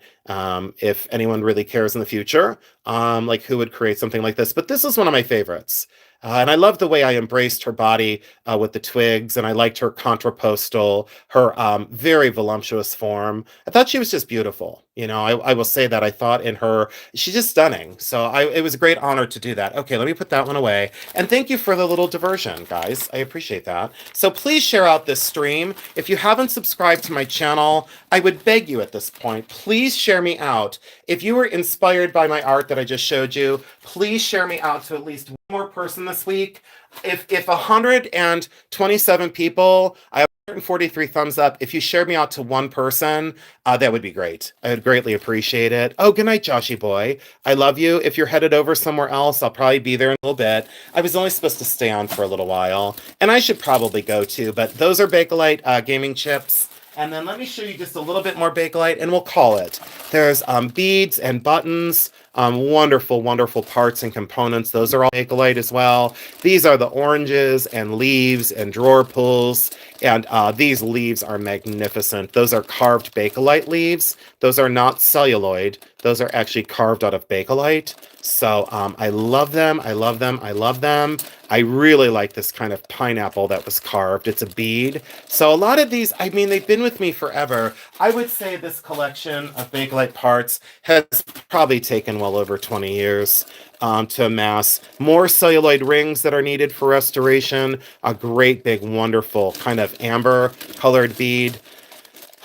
If anyone really cares in the future, who would create something like this. But this is one of my favorites. And I love the way I embraced her body with the twigs, and I liked her contrapostal, her very voluptuous form. I thought she was just beautiful. I will say that I thought in her, she's just stunning. So it was a great honor to do that. Okay, let me put that one away. And thank you for the little diversion, guys. I appreciate that. So please share out this stream. If you haven't subscribed to my channel, I would beg you at this point, please share me out. If you were inspired by my art that I just showed you, please share me out to at least one more person this week. If 127 people, I have 143 thumbs up. If you shared me out to one person, that would be great. I would greatly appreciate it. Oh, good night, Joshy boy. I love you. If you're headed over somewhere else, I'll probably be there in a little bit. I was only supposed to stay on for a little while, and I should probably go too, but those are Bake-lite gaming chips. And then let me show you just a little bit more Bake-lite, and we'll call it. There's beads and buttons, wonderful, wonderful parts and components. Those are all Bake-lite as well. These are the oranges and leaves and drawer pulls. And these leaves are magnificent. Those are carved Bake-lite leaves. Those are not celluloid. Those are actually carved out of Bake-lite. So I love them. I love them. I love them. I really like this kind of pineapple that was carved. It's a bead. So a lot of these, they've been with me forever. I would say this collection of Bake-lite parts has probably taken well over 20 years to amass. More celluloid rings that are needed for restoration. A great big wonderful kind of amber colored bead.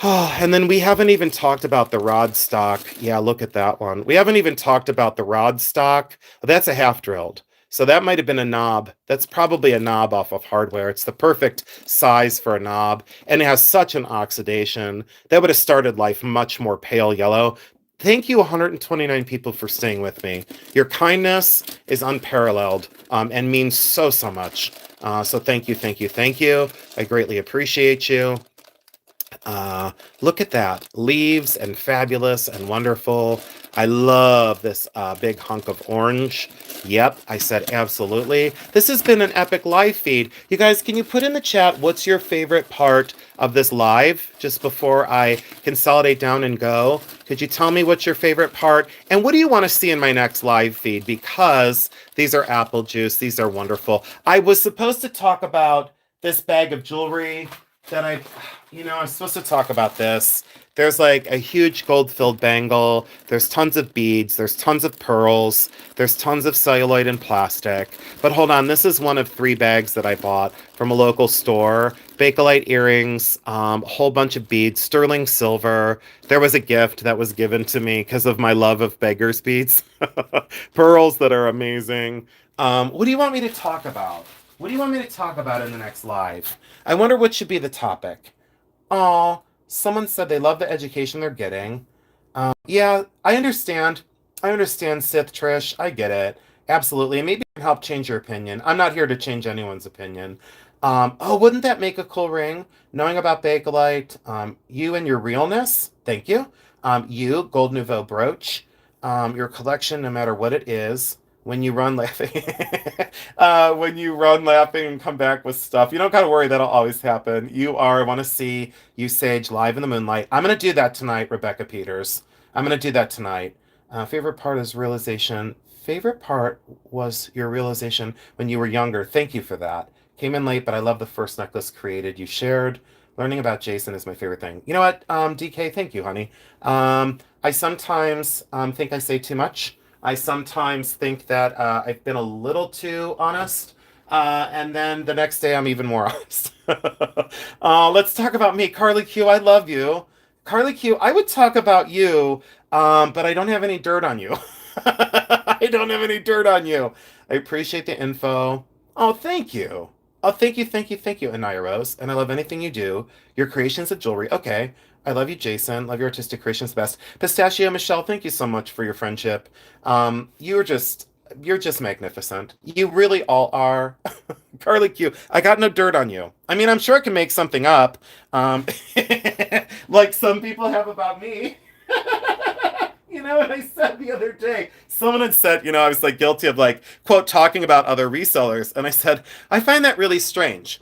Oh, and then we haven't even talked about the rod stock. Yeah, look at that one. We haven't even talked about the rod stock. That's a half drilled. So that might have been a knob. That's probably a knob off of hardware. It's the perfect size for a knob. And it has such an oxidation. That would have started life much more pale yellow. Thank you, 129 people, for staying with me. Your kindness is unparalleled and means so, so much. So thank you, thank you, thank you. I greatly appreciate you. Look at that. Leaves and fabulous and wonderful. I love this big hunk of orange. Yep, I said absolutely. This has been an epic live feed. You guys, can you put in the chat what's your favorite part of this live just before I consolidate down and go? Could you tell me what's your favorite part? And what do you want to see in my next live feed? Because these are apple juice. These are wonderful. I was supposed to talk about this bag of jewelry that I'm supposed to talk about this. There's like a huge gold-filled bangle. There's tons of beads. There's tons of pearls. There's tons of celluloid and plastic. But hold on, this is one of 3 bags that I bought from a local store. Bake-lite earrings, a whole bunch of beads, sterling silver. There was a gift that was given to me because of my love of beggar's beads. Pearls that are amazing. What do you want me to talk about? What do you want me to talk about in the next live? I wonder what should be the topic. Oh, someone said they love the education they're getting. Yeah, I understand. I understand, Sith Trish. I get it. Absolutely. And maybe I can help change your opinion. I'm not here to change anyone's opinion. Oh, wouldn't that make a cool ring? Knowing about Bake-lite, you and your realness. Thank you. You, Gold Nouveau brooch. Your collection, no matter what it is. When you run laughing, when you run laughing and come back with stuff, you don't gotta worry. That'll always happen. You are. I want to see you sage live in the moonlight. I'm gonna do that tonight, Rebecca Peters. I'm gonna do that tonight. Favorite part is realization. Favorite part was your realization when you were younger. Thank you for that. Came in late, but I love the first necklace created. You shared. Learning about Jason is my favorite thing. You know what, DK? Thank you, honey. I sometimes think I say too much. I sometimes think that I've been a little too honest, and then the next day I'm even more honest. Let's talk about me. Carly Q, I love you. Carly Q, I would talk about you, but I don't have any dirt on you. I don't have any dirt on you. I appreciate the info. Oh, thank you. Oh, thank you, thank you, thank you, Anaya Rose. And I love anything you do. Your creations of jewelry. Okay. I love you, Jason. Love your artistic creations the best. Pistachio Michelle, thank you so much for your friendship. You're just magnificent. You really all are. Carly Q, I got no dirt on you. I mean, I'm sure I can make something up. Like some people have about me. You know what I said the other day? Someone had said, I was like guilty of like, quote, talking about other resellers. And I said, I find that really strange.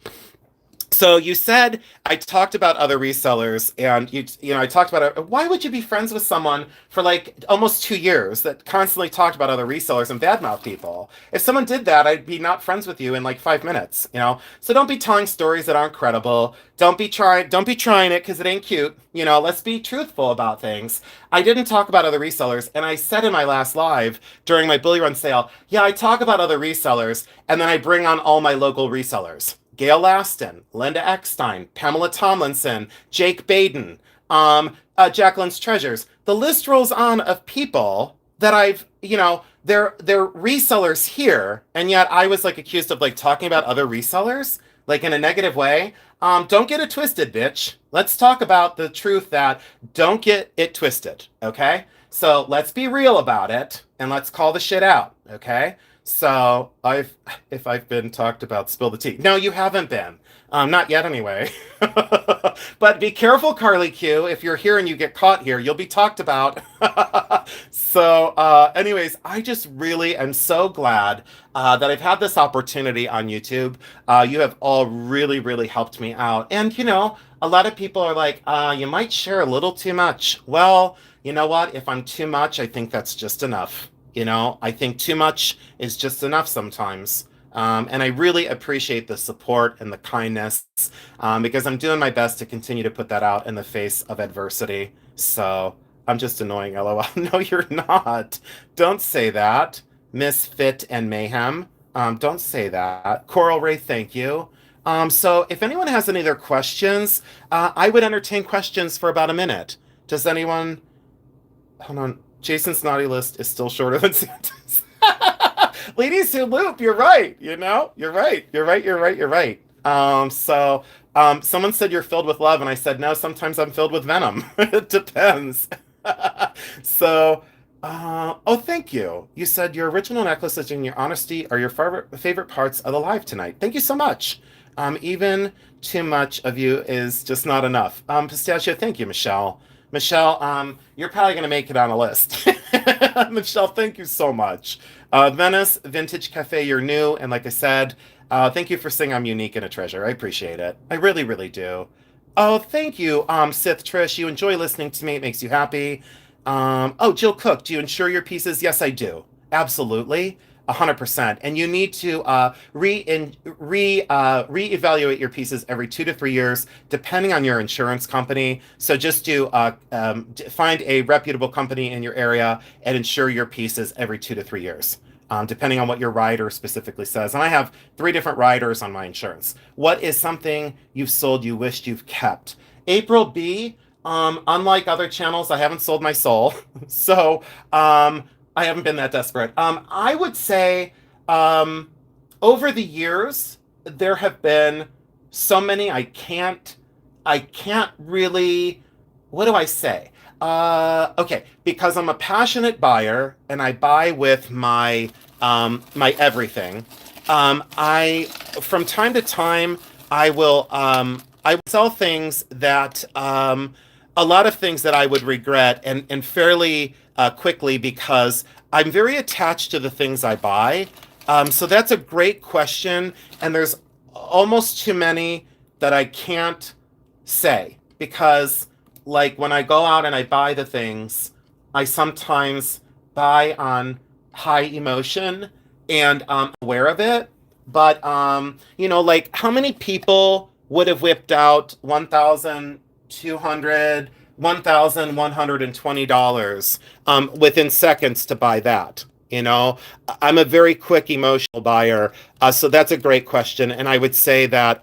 So you said I talked about other resellers, and I talked about it. Why would you be friends with someone for like almost 2 years that constantly talked about other resellers and badmouth people? If someone did that, I'd be not friends with you in like 5 minutes. So don't be telling stories that aren't credible. Don't be trying it because it ain't cute. Let's be truthful about things. I didn't talk about other resellers, and I said in my last live during my bully run sale, yeah, I talk about other resellers, and then I bring on all my local resellers. Gail Laston, Linda Eckstein, Pamela Tomlinson, Jake Baden, Jacqueline's Treasures. The list rolls on of people that they're resellers here, and yet I was like accused of like talking about other resellers, like in a negative way. Don't get it twisted, bitch. Let's talk about the truth that don't get it twisted, okay? So let's be real about it, and let's call the shit out, okay? So if I've been talked about, spill the tea. No, you haven't been. Not yet anyway. But be careful, Carly Q. If you're here and you get caught here, you'll be talked about. So anyways, I just really am so glad that I've had this opportunity on YouTube. You have all really, really helped me out. And, a lot of people are like, you might share a little too much. Well, you know what? If I'm too much, I think that's just enough. I think too much is just enough sometimes. And I really appreciate the support and the kindness because I'm doing my best to continue to put that out in the face of adversity. So I'm just annoying, LOL. No, you're not. Don't say that. Misfit and Mayhem. Don't say that. Coral Ray, thank you. So if anyone has any other questions, I would entertain questions for about a minute. Does anyone... Hold on. Jason's naughty list is still shorter than Santa's. Ladies who loop, you're right. You're right. You're right. Someone said you're filled with love, and I said, no, sometimes I'm filled with venom. It depends. Thank you. You said your original necklaces and your honesty are your favorite parts of the live tonight. Thank you so much. Even too much of you is just not enough. Pistachio, thank you, Michelle. Michelle, you're probably going to make it on a list. Michelle, thank you so much. Venice Vintage Cafe, you're new. And like I said, thank you for saying I'm unique and a treasure. I appreciate it. I really, really do. Oh, thank you, Sith Trish. You enjoy listening to me. It makes you happy. Jill Cook, do you insure your pieces? Yes, I do. Absolutely. 100%. And you need to reevaluate your pieces every 2 to 3 years, depending on your insurance company. So just find a reputable company in your area and insure your pieces every 2 to 3 years. Depending on what your rider specifically says. And I have 3 different riders on my insurance. What is something you've sold you wished you've kept? April B, unlike other channels, I haven't sold my soul. So I haven't been that desperate. I would say over the years, there have been so many I can't really, what do I say? Okay, because I'm a passionate buyer and I buy with my everything. I from time to time I will sell things that a lot of things that I would regret and fairly quickly because I'm very attached to the things I buy. So that's a great question, and there's almost too many that I can't say because like when I go out and I buy the things, I sometimes buy on high emotion and I'm aware of it. But like how many people would have whipped out 1,200, $1,120 within seconds to buy that? I'm a very quick emotional buyer. So that's a great question. And I would say that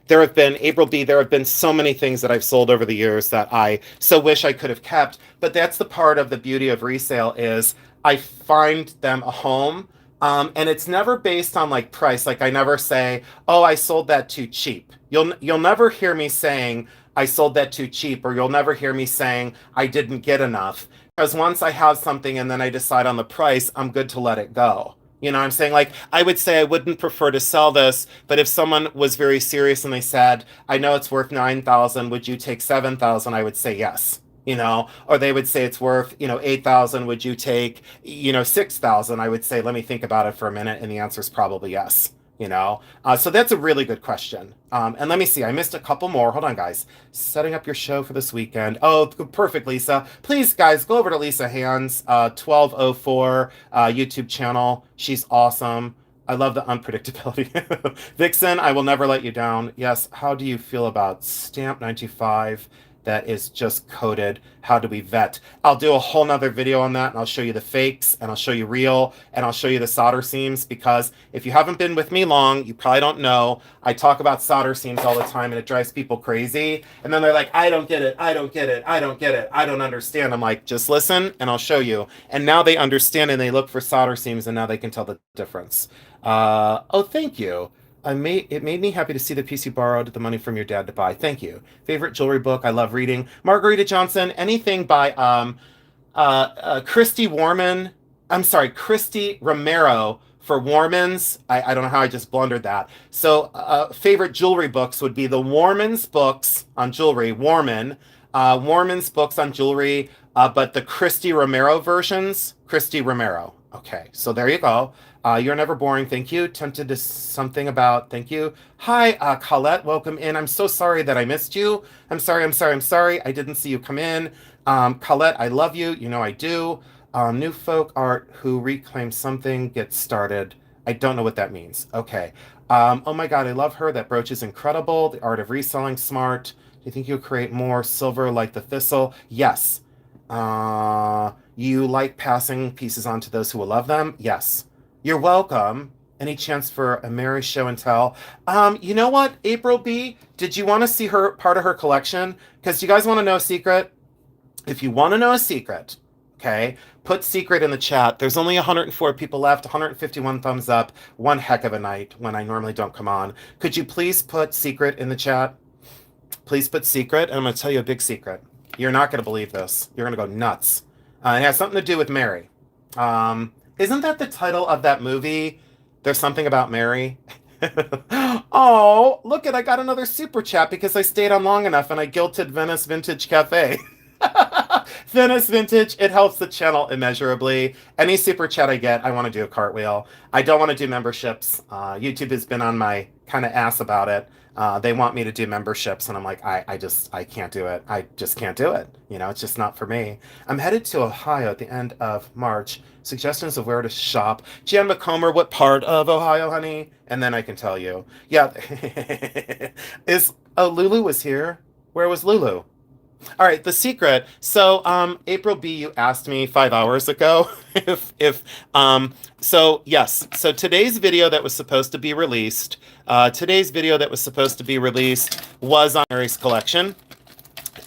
April B, there have been so many things that I've sold over the years that I so wish I could have kept. But that's the part of the beauty of resale is I find them a home. And it's never based on like price. Like I never say, oh, I sold that too cheap. You'll never hear me saying I sold that too cheap, or you'll never hear me saying I didn't get enough. Because once I have something and then I decide on the price, I'm good to let it go. You know what I'm saying? Like, I would say I wouldn't prefer to sell this, but if someone was very serious and they said, I know it's worth 9,000, would you take 7,000? I would say yes. Or they would say it's worth, 8,000, would you take, 6,000? I would say, let me think about it for a minute. And the answer is probably yes. So that's a really good question. And let me see, I missed a couple more. Hold on, guys. Setting up your show for this weekend. Oh, perfect, Lisa. Please, guys, go over to Lisa Hand's 1204 YouTube channel. She's awesome. I love the unpredictability. Vixen, I will never let you down. Yes, how do you feel about Stamp 95? That is just coded. How do we vet? I'll do a whole nother video on that, and I'll show you the fakes, and I'll show you real, and I'll show you the solder seams, because if you haven't been with me long, you probably don't know. I talk about solder seams all the time, and it drives people crazy. And then they're like, I don't get it, I don't get it, I don't get it, I don't understand. I'm like, just listen, and I'll show you. And now they understand, and they look for solder seams, and now they can tell the difference. Oh, thank you. It made me happy to see the piece you borrowed the money from your dad to buy. Thank you. Favorite jewelry book I love reading. Margarita Johnson. Anything by Christy Warman. I'm sorry, Christy Romero for Warmans. I don't know how I just blundered that. So favorite jewelry books would be the Warman's books on jewelry. Warman's books on jewelry, but the Christy Romero versions. Christy Romero. Okay, so there you go. You're never boring. Thank you. Tempted to something about. Thank you. Hi, Colette. Welcome in. I'm so sorry that I missed you. I'm sorry. I didn't see you come in. Colette, I love you. You know I do. New folk art who reclaims something gets started. I don't know what that means. Okay. Oh my God, I love her. That brooch is incredible. The art of reselling, smart. Do you think you'll create more silver like the thistle? Yes. You like passing pieces on to those who will love them? Yes. You're welcome. Any chance for a Mary show and tell? You know what, April B? Did you want to see her part of her collection? Because you guys want to know a secret? If you want to know a secret, okay, put secret in the chat. There's only 104 people left, 151 thumbs up. One heck of a night when I normally don't come on. Could you please put secret in the chat? Please put secret, and I'm going to tell you a big secret. You're not going to believe this. You're going to go nuts. It has something to do with Mary. Isn't that the title of that movie? There's something about Mary. Oh, look I got another super chat because I stayed on long enough and I guilted Venice Vintage Cafe. Venice Vintage, it helps the channel immeasurably. Any super chat I get, I want to do a cartwheel. I don't want to do memberships. YouTube has been on my kind of ass about it. They want me to do memberships, and I'm like, I can't do it. I just can't do it. You know, it's just not for me. I'm headed to Ohio at the end of March. Suggestions of where to shop. Jan McComber, what part of Ohio, honey? And then I can tell you. Yeah. Lulu was here. Where was Lulu? All right, the secret. So, April B, you asked me 5 hours ago so yes. So today's video that was supposed to be released, was on Mary's collection.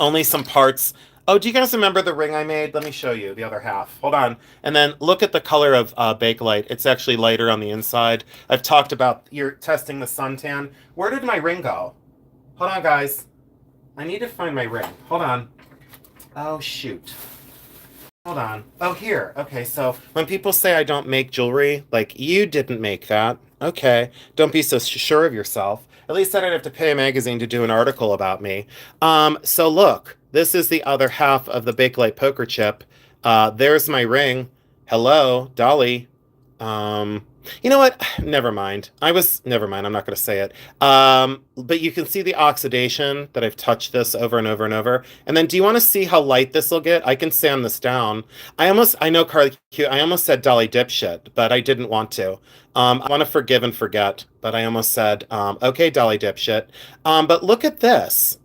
Only some parts. Oh, do you guys remember the ring I made? Let me show you the other half. Hold on. And then look at the color of Bake-lite. It's actually lighter on the inside. I've talked about you're testing the suntan. Where did my ring go? Hold on, guys. I need to find my ring. Hold on. Oh, shoot. Hold on. Oh, here. Okay, so when people say I don't make jewelry, like, you didn't make that. Okay. Don't be so sure of yourself. At least I don't have to pay a magazine to do an article about me. So look, this is the other half of the Bake-lite poker chip. There's my ring. Hello, Dolly. You know what? Never mind. Never mind. I'm not going to say it. But you can see the oxidation that I've touched this over and over and over. And then do you want to see how light this will get? I can sand this down. I know Carly Q, I almost said Dolly dipshit, but I didn't want to. I want to forgive and forget, but I almost said, okay, Dolly dipshit. But look at this.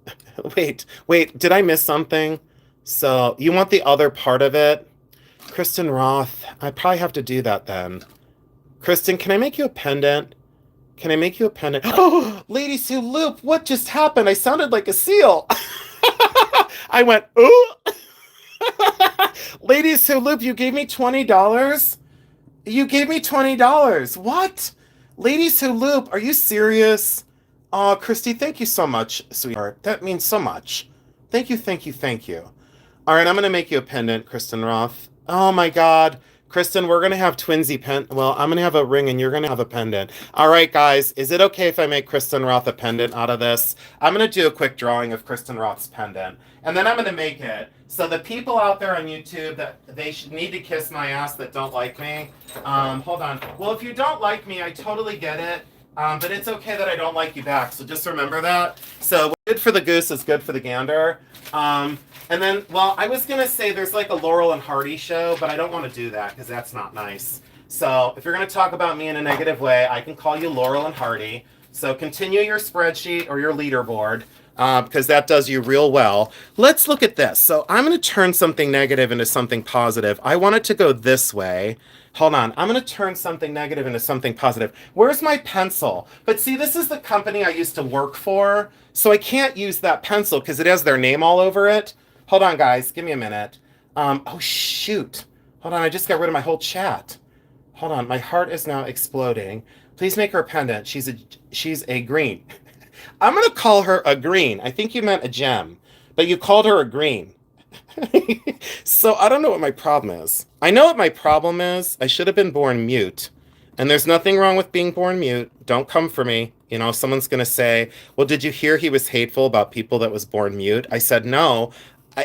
Wait, did I miss something? So you want the other part of it? Kristen Roth, I probably have to do that then. Kristen, can I make you a pendant? Can I make you a pendant? Oh, Lady Sue Loop, what just happened? I sounded like a seal. I went, ooh. Lady Sue Loop, you gave me $20? You gave me $20. What? Lady Sue Loop, are you serious? Oh, Christy, thank you so much, sweetheart. That means so much. Thank you, thank you, thank you. All right, I'm going to make you a pendant, Kristen Roth. Oh, my God. Kristen, we're going to have twinsy well, I'm going to have a ring and you're going to have a pendant. All right, guys, is it okay if I make Kristen Roth a pendant out of this? I'm going to do a quick drawing of Kristen Roth's pendant, and then I'm going to make it. So the people out there on YouTube that they should need to kiss my ass that don't like me, hold on. Well, if you don't like me, I totally get it. But it's okay that I don't like you back, so just remember that. So what's good for the goose is good for the gander. And then, well, I was going to say there's like a Laurel and Hardy show, but I don't want to do that because that's not nice. So if you're going to talk about me in a negative way, I can call you Laurel and Hardy. So continue your spreadsheet or your leaderboard because that does you real well. Let's look at this. So I'm going to turn something negative into something positive. I want it to go this way. Hold on. I'm going to turn something negative into something positive. Where's my pencil? But see, this is the company I used to work for, so I can't use that pencil because it has their name all over it. Hold on, guys. Give me a minute. Oh, shoot. Hold on. I just got rid of my whole chat. Hold on. My heart is now exploding. Please make her a pendant. She's a green. I'm going to call her a green. I think you meant a gem, but you called her a green. So I don't know what my problem is. I know what my problem is. I should have been born mute. And there's nothing wrong with being born mute. Don't come for me. You know, someone's going to say, well, did you hear he was hateful about people that was born mute? I said, no.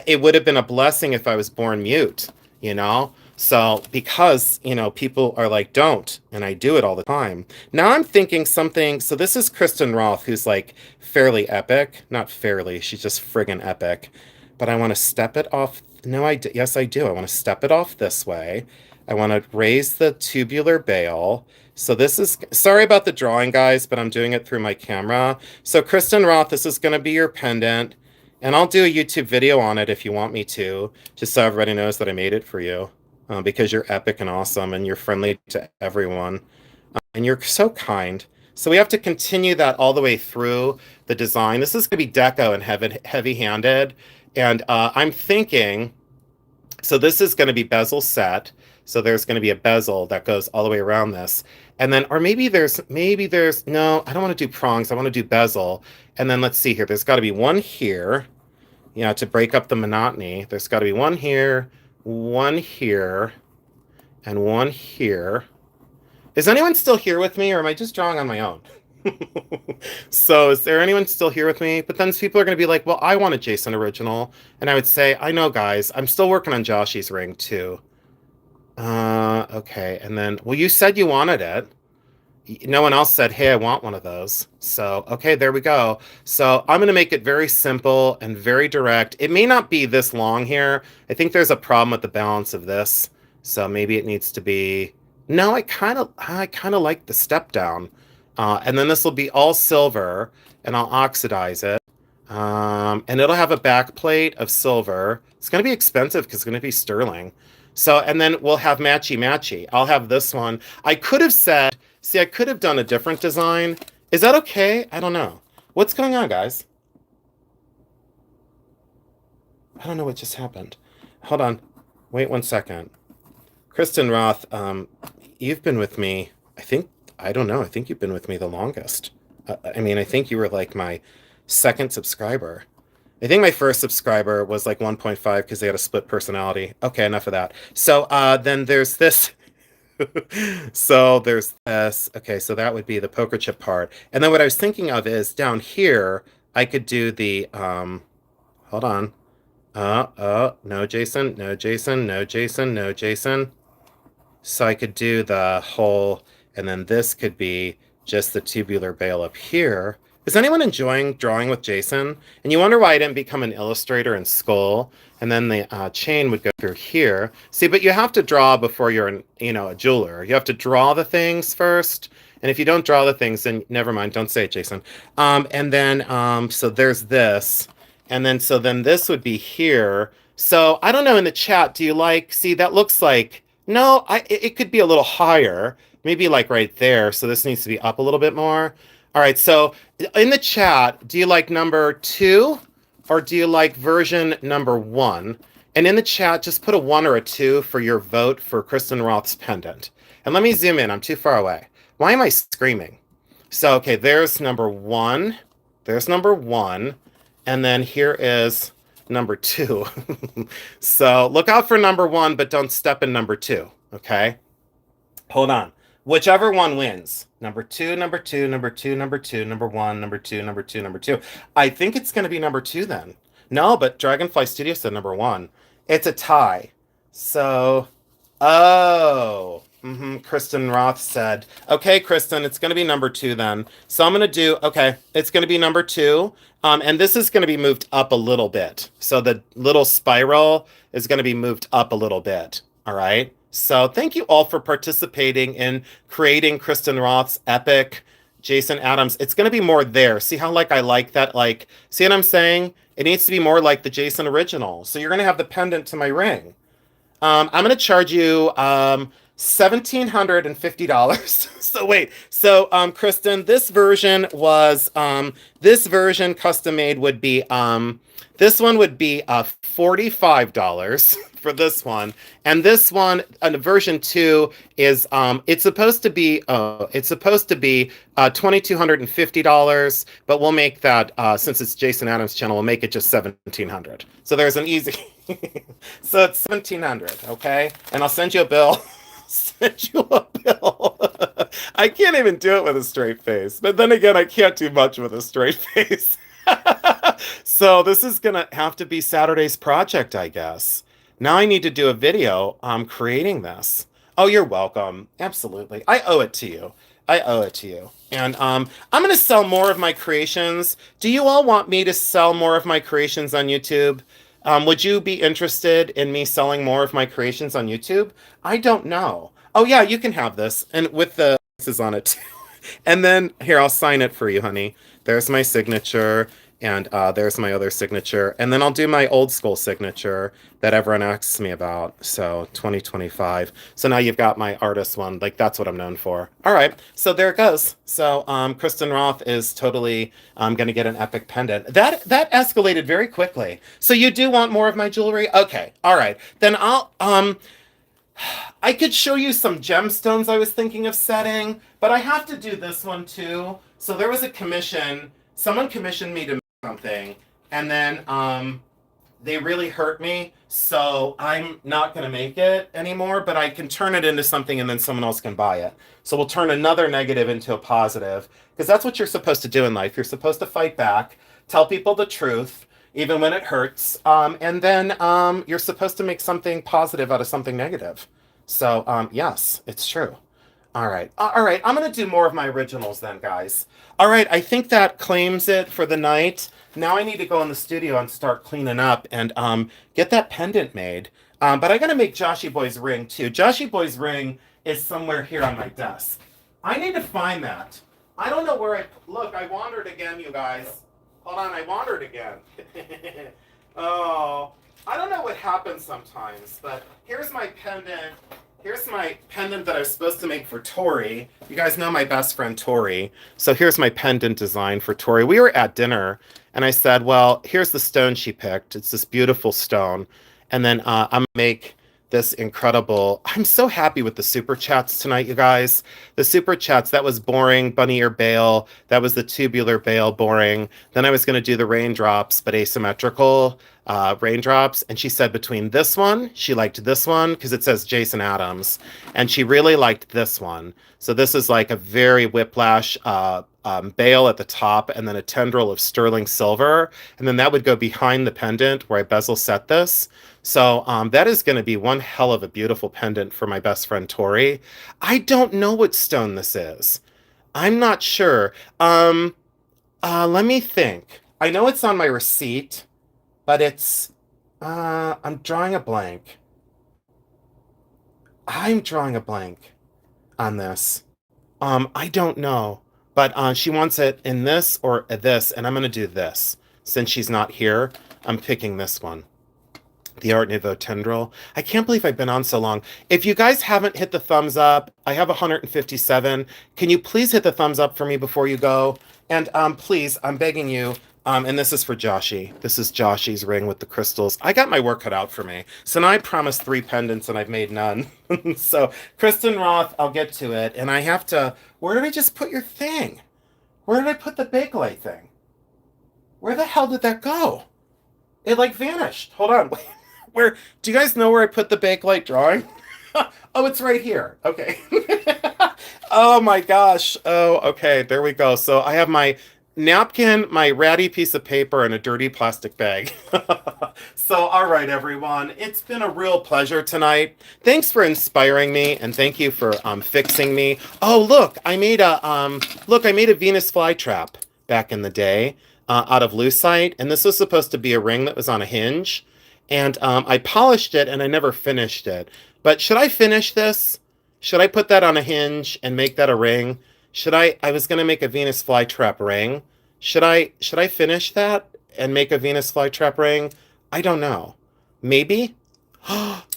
It would have been a blessing if I was born mute, you know? So because, you know, people are like, don't, and I do it all the time. Now I'm thinking something, so this is Kristen Roth, who's like fairly epic. Not fairly, she's just friggin' epic. But I want to step it off. No, yes, I do. I want to step it off this way. I want to raise the tubular bail. So this is, sorry about the drawing, guys, but I'm doing it through my camera. So Kristen Roth, this is going to be your pendant. And I'll do a YouTube video on it if you want me to, just so everybody knows that I made it for you. Because you're epic and awesome and you're friendly to everyone. And you're so kind. So we have to continue that all the way through the design. This is going to be deco and heavy-handed. And I'm thinking, so this is going to be bezel set. So there's going to be a bezel that goes all the way around this. And then, or maybe there's, no, I don't want to do prongs. I want to do bezel. And then let's see here. There's got to be one here, you know, to break up the monotony. There's got to be one here, and one here. Is anyone still here with me, or am I just drawing on my own? So is there anyone still here with me? But then people are going to be like, well, I want a Jason original. And I would say, I know, guys, I'm still working on Joshy's ring too. Okay. And then, well, you said you wanted it. No one else said, hey, I want one of those. So, okay, there we go. So I'm going to make it very simple and very direct. It may not be this long here. I think there's a problem with the balance of this. So maybe it needs to be, no, I kind of like the step down. And then this will be all silver and I'll oxidize it. And it'll have a back plate of silver. It's going to be expensive because it's going to be sterling. So, and then we'll have matchy matchy. I'll have this one. I could have said, see, I could have done a different design. Is that okay? I don't know. What's going on, guys? I don't know what just happened. Hold on. Wait 1 second. Kristen Roth, you've been with me, I don't know, I think you've been with me the longest. I mean, I think you were like my second subscriber. I think my first subscriber was like 1.5 because they had a split personality. Okay, enough of that. So then there's this. So there's this. Okay, so that would be the poker chip part. And then what I was thinking of is down here, I could do the hold on. No, Jason, no, Jason, no, Jason, no, Jason. So I could do the whole, and then this could be just the tubular bale up here. Is anyone enjoying drawing with Jason? And you wonder why I didn't become an illustrator in school, and then the chain would go through here. See, but you have to draw before you're a jeweler. You have to draw the things first. And if you don't draw the things, then never mind. Don't say it, Jason. And then, so there's this. And then, so then this would be here. So I don't know in the chat, do you like, see, that looks like, no, it could be a little higher, maybe like right there. So this needs to be up a little bit more. All right, so in the chat, do you like number 2 or do you like version number 1? And in the chat, just put a 1 or a 2 for your vote for Kristen Roth's pendant. And let me zoom in, I'm too far away. Why am I screaming? So, okay, there's number 1. There's number 1. And then here is number 2. So look out for number 1, but don't step in number 2, okay? Hold on. Whichever one wins. Number 2, number 2, number 2, number 2, number 1, number 2, number 2, number 2. I think it's going to be number 2 then. No, but Dragonfly Studio said number 1. It's a tie. So, oh, Kristen Roth said, okay, Kristen, it's going to be number 2 then. So I'm going to do, okay, it's going to be number 2. And this is going to be moved up a little bit. So the little spiral is going to be moved up a little bit. All right. So thank you all for participating in creating Kristen Roth's epic Jason Adams. It's going to be more there. See how I like that? Like, see what I'm saying? It needs to be more like the Jason original. So you're going to have the pendant to my ring. I'm going to charge you $1,750. So wait, so Kristen, this version custom made would be this one would be $45 for this one, and this one version 2 is it's supposed to be $2,250, but we'll make that since it's Jason Adams' channel, we'll make it just $1,700. So there's an easy so it's $1,700, okay, and I'll send you a bill. Send you a bill. I can't even do it with a straight face. But then again, I can't do much with a straight face. So this is going to have to be Saturday's project, I guess. Now I need to do a video creating this. Oh, you're welcome. Absolutely. I owe it to you. I owe it to you. And I'm going to sell more of my creations. Do you all want me to sell more of my creations on YouTube? Would you be interested in me selling more of my creations on YouTube? I don't know. Oh yeah, you can have this. And with the is on it too. And then here, I'll sign it for you, honey. There's my signature. And there's my other signature. And then I'll do my old school signature that everyone asks me about. So 2025. So now you've got my artist one. Like, that's what I'm known for. All right. So there it goes. So Kristen Roth is totally going to get an epic pendant. That escalated very quickly. So you do want more of my jewelry? Okay. All right. Then I could show you some gemstones I was thinking of setting. But I have to do this one too. So there was a commission. Someone commissioned me to something, and then they really hurt me, so I'm not going to make it anymore, but I can turn it into something and then someone else can buy it. So we'll turn another negative into a positive, Because that's what you're supposed to do in life. You're supposed to fight back, tell people the truth, even when it hurts, and then you're supposed to make something positive out of something negative. So, yes, it's true. All right. All right. I'm going to do more of my originals then, guys. All right. I think that claims it for the night. Now I need to go in the studio and start cleaning up and get that pendant made. But I got to make Joshy Boy's ring too. Joshy Boy's ring is somewhere here on my desk. I need to find that. I don't know where I... Look, I wandered again, you guys. Hold on. I wandered again. Oh, I don't know what happens sometimes, but here's my pendant. Here's my pendant that I was supposed to make for Tori. You guys know my best friend Tori. So here's my pendant design for Tori. We were at dinner, and I said, well, here's the stone she picked. It's this beautiful stone. And then I'm going to make this incredible... I'm so happy with the super chats tonight, you guys. The super chats, that was boring. Bunny ear bail. That was the tubular bail, boring. Then I was going to do the raindrops, but asymmetrical raindrops. And she said between this one, she liked this one because it says Jason Adams. And she really liked this one. So this is like a very whiplash bail at the top and then a tendril of sterling silver. And then that would go behind the pendant where I bezel set this. So that is going to be one hell of a beautiful pendant for my best friend Tori. I don't know what stone this is. I'm not sure. Let me think. I know it's on my receipt, but it's... I'm drawing a blank. I'm drawing a blank on this. I don't know. But she wants it in this or this, and I'm going to do this. Since she's not here, I'm picking this one. The Art Nouveau tendril. I can't believe I've been on so long. If you guys haven't hit the thumbs up, I have 157. Can you please hit the thumbs up for me before you go? And please, I'm begging you, and this is for Joshy. This is Joshy's ring with the crystals. I got my work cut out for me. So now I promised 3 pendants and I've made none. So, Kristen Roth, I'll get to it. And I have to... Where did I just put your thing? Where did I put the Bake-lite thing? Where the hell did that go? It like vanished. Hold on. Where do you guys know where I put the Bake-lite drawing? Oh, it's right here. Okay. Oh my gosh. Oh, okay. There we go. So I have my napkin, my ratty piece of paper, and a dirty plastic bag. So, all right, everyone. It's been a real pleasure tonight. Thanks for inspiring me, and thank you for fixing me. Oh, look, I made a Venus flytrap back in the day out of lucite, and this was supposed to be a ring that was on a hinge. And I polished it and I never finished it. But should I finish this? Should I put that on a hinge and make that a ring? I was going to make a Venus flytrap ring. Should I finish that and make a Venus flytrap ring? I don't know. Maybe?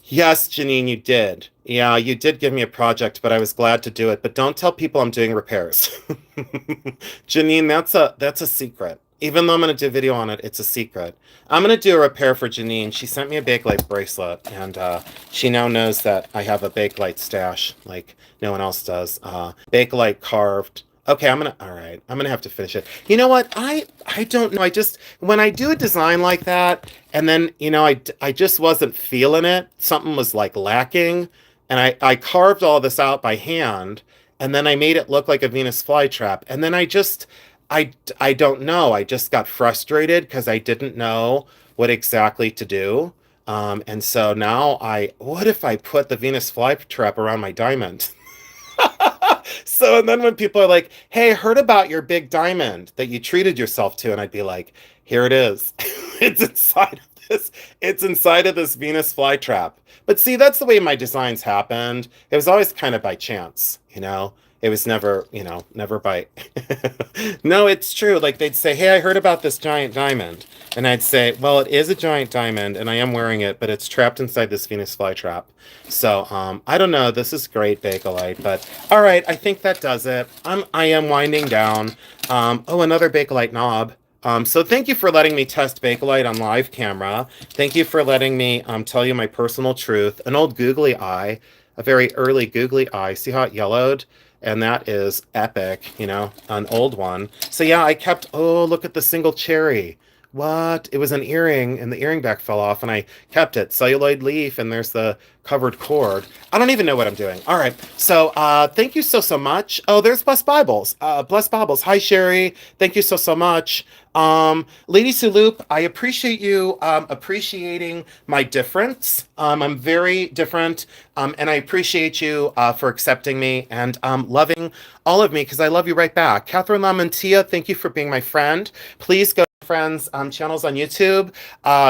Yes, Janine, you did. Yeah, you did give me a project, but I was glad to do it. But don't tell people I'm doing repairs. Janine, that's a secret. Even though I'm going to do a video on it, it's a secret. I'm going to do a repair for Janine. She sent me a Bake-lite bracelet, and she now knows that I have a Bake-lite stash like no one else does. Bake-lite carved. Okay, all right, I'm going to have to finish it. You know what? I don't know. When I do a design like that, and then, I just wasn't feeling it. Something was like lacking, and I carved all this out by hand, and then I made it look like a Venus flytrap, and then I don't know. I just got frustrated because I didn't know what exactly to do. And so now what if I put the Venus flytrap around my diamond? So, and then when people are like, hey, I heard about your big diamond that you treated yourself to. And I'd be like, here it is. It's inside of this Venus flytrap. But see, that's the way my designs happened. It was always kind of by chance, It was never by... No, it's true. Like, they'd say, hey, I heard about this giant diamond. And I'd say, well, it is a giant diamond, and I am wearing it, but it's trapped inside this Venus flytrap. So, I don't know. This is great, Bake-lite. But, all right, I think that does it. I am winding down. Oh, another Bake-lite knob. So thank you for letting me test Bake-lite on live camera. Thank you for letting me tell you my personal truth. An old googly eye, a very early googly eye. See how it yellowed? And that is epic, an old one. So yeah, I kept, oh, look at the single cherry. What? It was an earring, and the earring back fell off, and I kept it. Celluloid leaf, and there's the covered cord. I don't even know what I'm doing. All right. So, thank you so much. Oh, there's Blessed Bibles. Blessed Bibles. Hi, Sherry. Thank you so much. Lady Sulup, I appreciate you appreciating my difference. I'm very different, and I appreciate you for accepting me and loving all of me because I love you right back. Catherine Lamantia, thank you for being my friend. Please go friends channels on YouTube.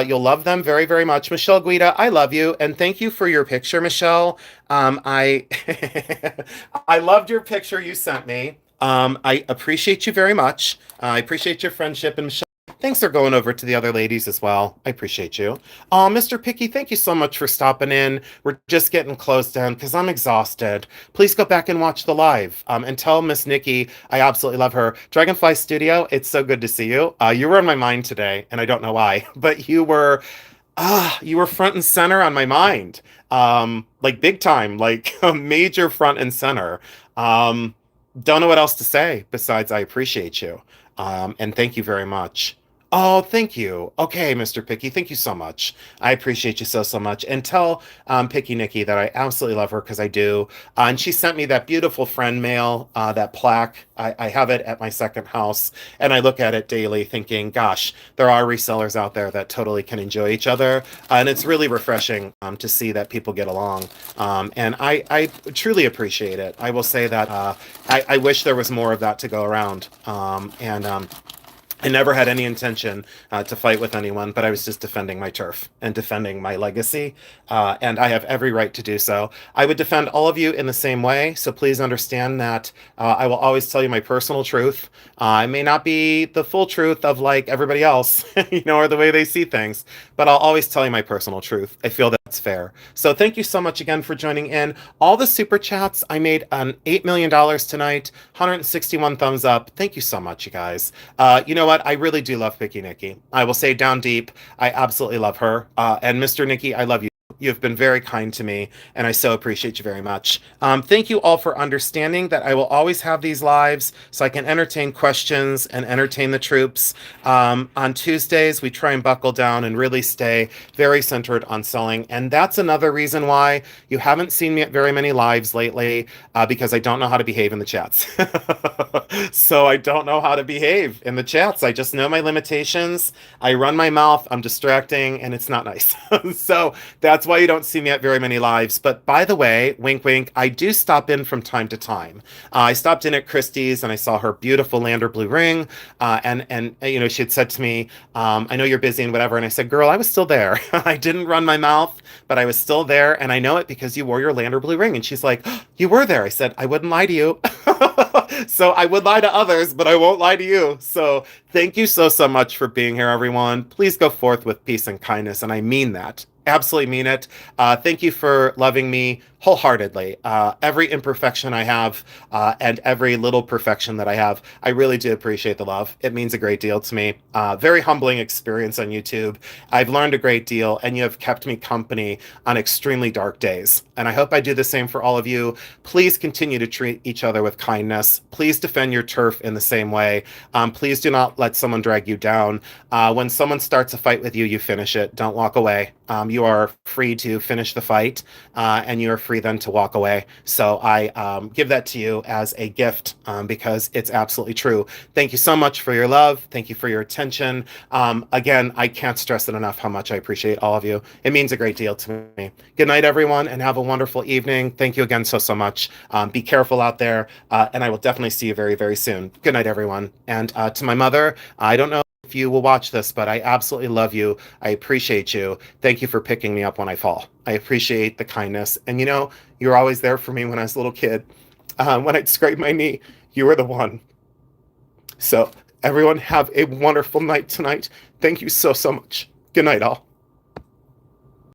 You'll love them very, very much. Michelle Guida, I love you. And thank you for your picture, Michelle. I I loved your picture you sent me. I appreciate you very much. I appreciate your friendship. And Michelle, thanks for going over to the other ladies as well. I appreciate you. Mr. Picky, thank you so much for stopping in. We're just getting close down because I'm exhausted. Please go back and watch the live and tell Miss Nikki I absolutely love her. Dragonfly Studio, it's so good to see you. You were on my mind today, and I don't know why, but you were front and center on my mind. Like big time, like a major front and center. Um, don't know what else to say besides I appreciate you. And thank you very much. Oh, thank you. Okay, Mr. Picky, thank you so much. I appreciate you so much. And tell Picky Nikki that I absolutely love her because I do. And she sent me that beautiful friend mail, that plaque. I have it at my second house, and I look at it daily thinking, gosh, there are resellers out there that totally can enjoy each other. And it's really refreshing to see that people get along. And I truly appreciate it. I will say that I wish there was more of that to go around. I never had any intention to fight with anyone, but I was just defending my turf and defending my legacy, and I have every right to do so. I would defend all of you in the same way, so please understand that I will always tell you my personal truth. It may not be the full truth of like everybody else, or the way they see things, but I'll always tell you my personal truth. I feel that's fair. So thank you so much again for joining in. All the super chats, I made an $8 million tonight, 161 thumbs up. Thank you so much, you guys. You know what? I really do love Picky Nikki. I will say down deep, I absolutely love her. And Mr. Nikki, I love you. You've been very kind to me, and I so appreciate you very much. Thank you all for understanding that I will always have these lives so I can entertain questions and entertain the troops. On Tuesdays, we try and buckle down and really stay very centered on selling. And that's another reason why you haven't seen me at very many lives lately, because I don't know how to behave in the chats. So I don't know how to behave in the chats. I just know my limitations. I run my mouth, I'm distracting, and it's not nice. So that's why you don't see me at very many lives. But by the way, wink, wink, I do stop in from time to time. I stopped in at Christie's and I saw her beautiful Lander blue ring. And she had said to me, I know you're busy and whatever. And I said, girl, I was still there. I didn't run my mouth, but I was still there. And I know it because you wore your Lander blue ring. And she's like, oh, you were there. I said, I wouldn't lie to you. So I would lie to others, but I won't lie to you. So thank you so much for being here, everyone. Please go forth with peace and kindness. And I mean that. Absolutely mean it. Thank you for loving me wholeheartedly. Every imperfection I have and every little perfection that I have, I really do appreciate the love. It means a great deal to me. Very humbling experience on YouTube. I've learned a great deal, and you have kept me company on extremely dark days. And I hope I do the same for all of you. Please continue to treat each other with kindness. Please defend your turf in the same way. Please do not let someone drag you down. When someone starts a fight with you, you finish it. Don't walk away. You are free to finish the fight, and you are free then to walk away. So I give that to you as a gift because it's absolutely true. Thank you so much for your love. Thank you for your attention. Again, I can't stress it enough how much I appreciate all of you. It means a great deal to me. Good night, everyone, and have a wonderful evening. Thank you again so much. Be careful out there, and I will definitely see you very, very soon. Good night, everyone. And to my mother, I don't know if you will watch this, but I absolutely love you. I appreciate you. Thank you for picking me up when I fall. I appreciate the kindness. And you were always there for me when I was a little kid. When I'd scrape my knee, you were the one. So everyone have a wonderful night tonight. Thank you so much. Good night, all.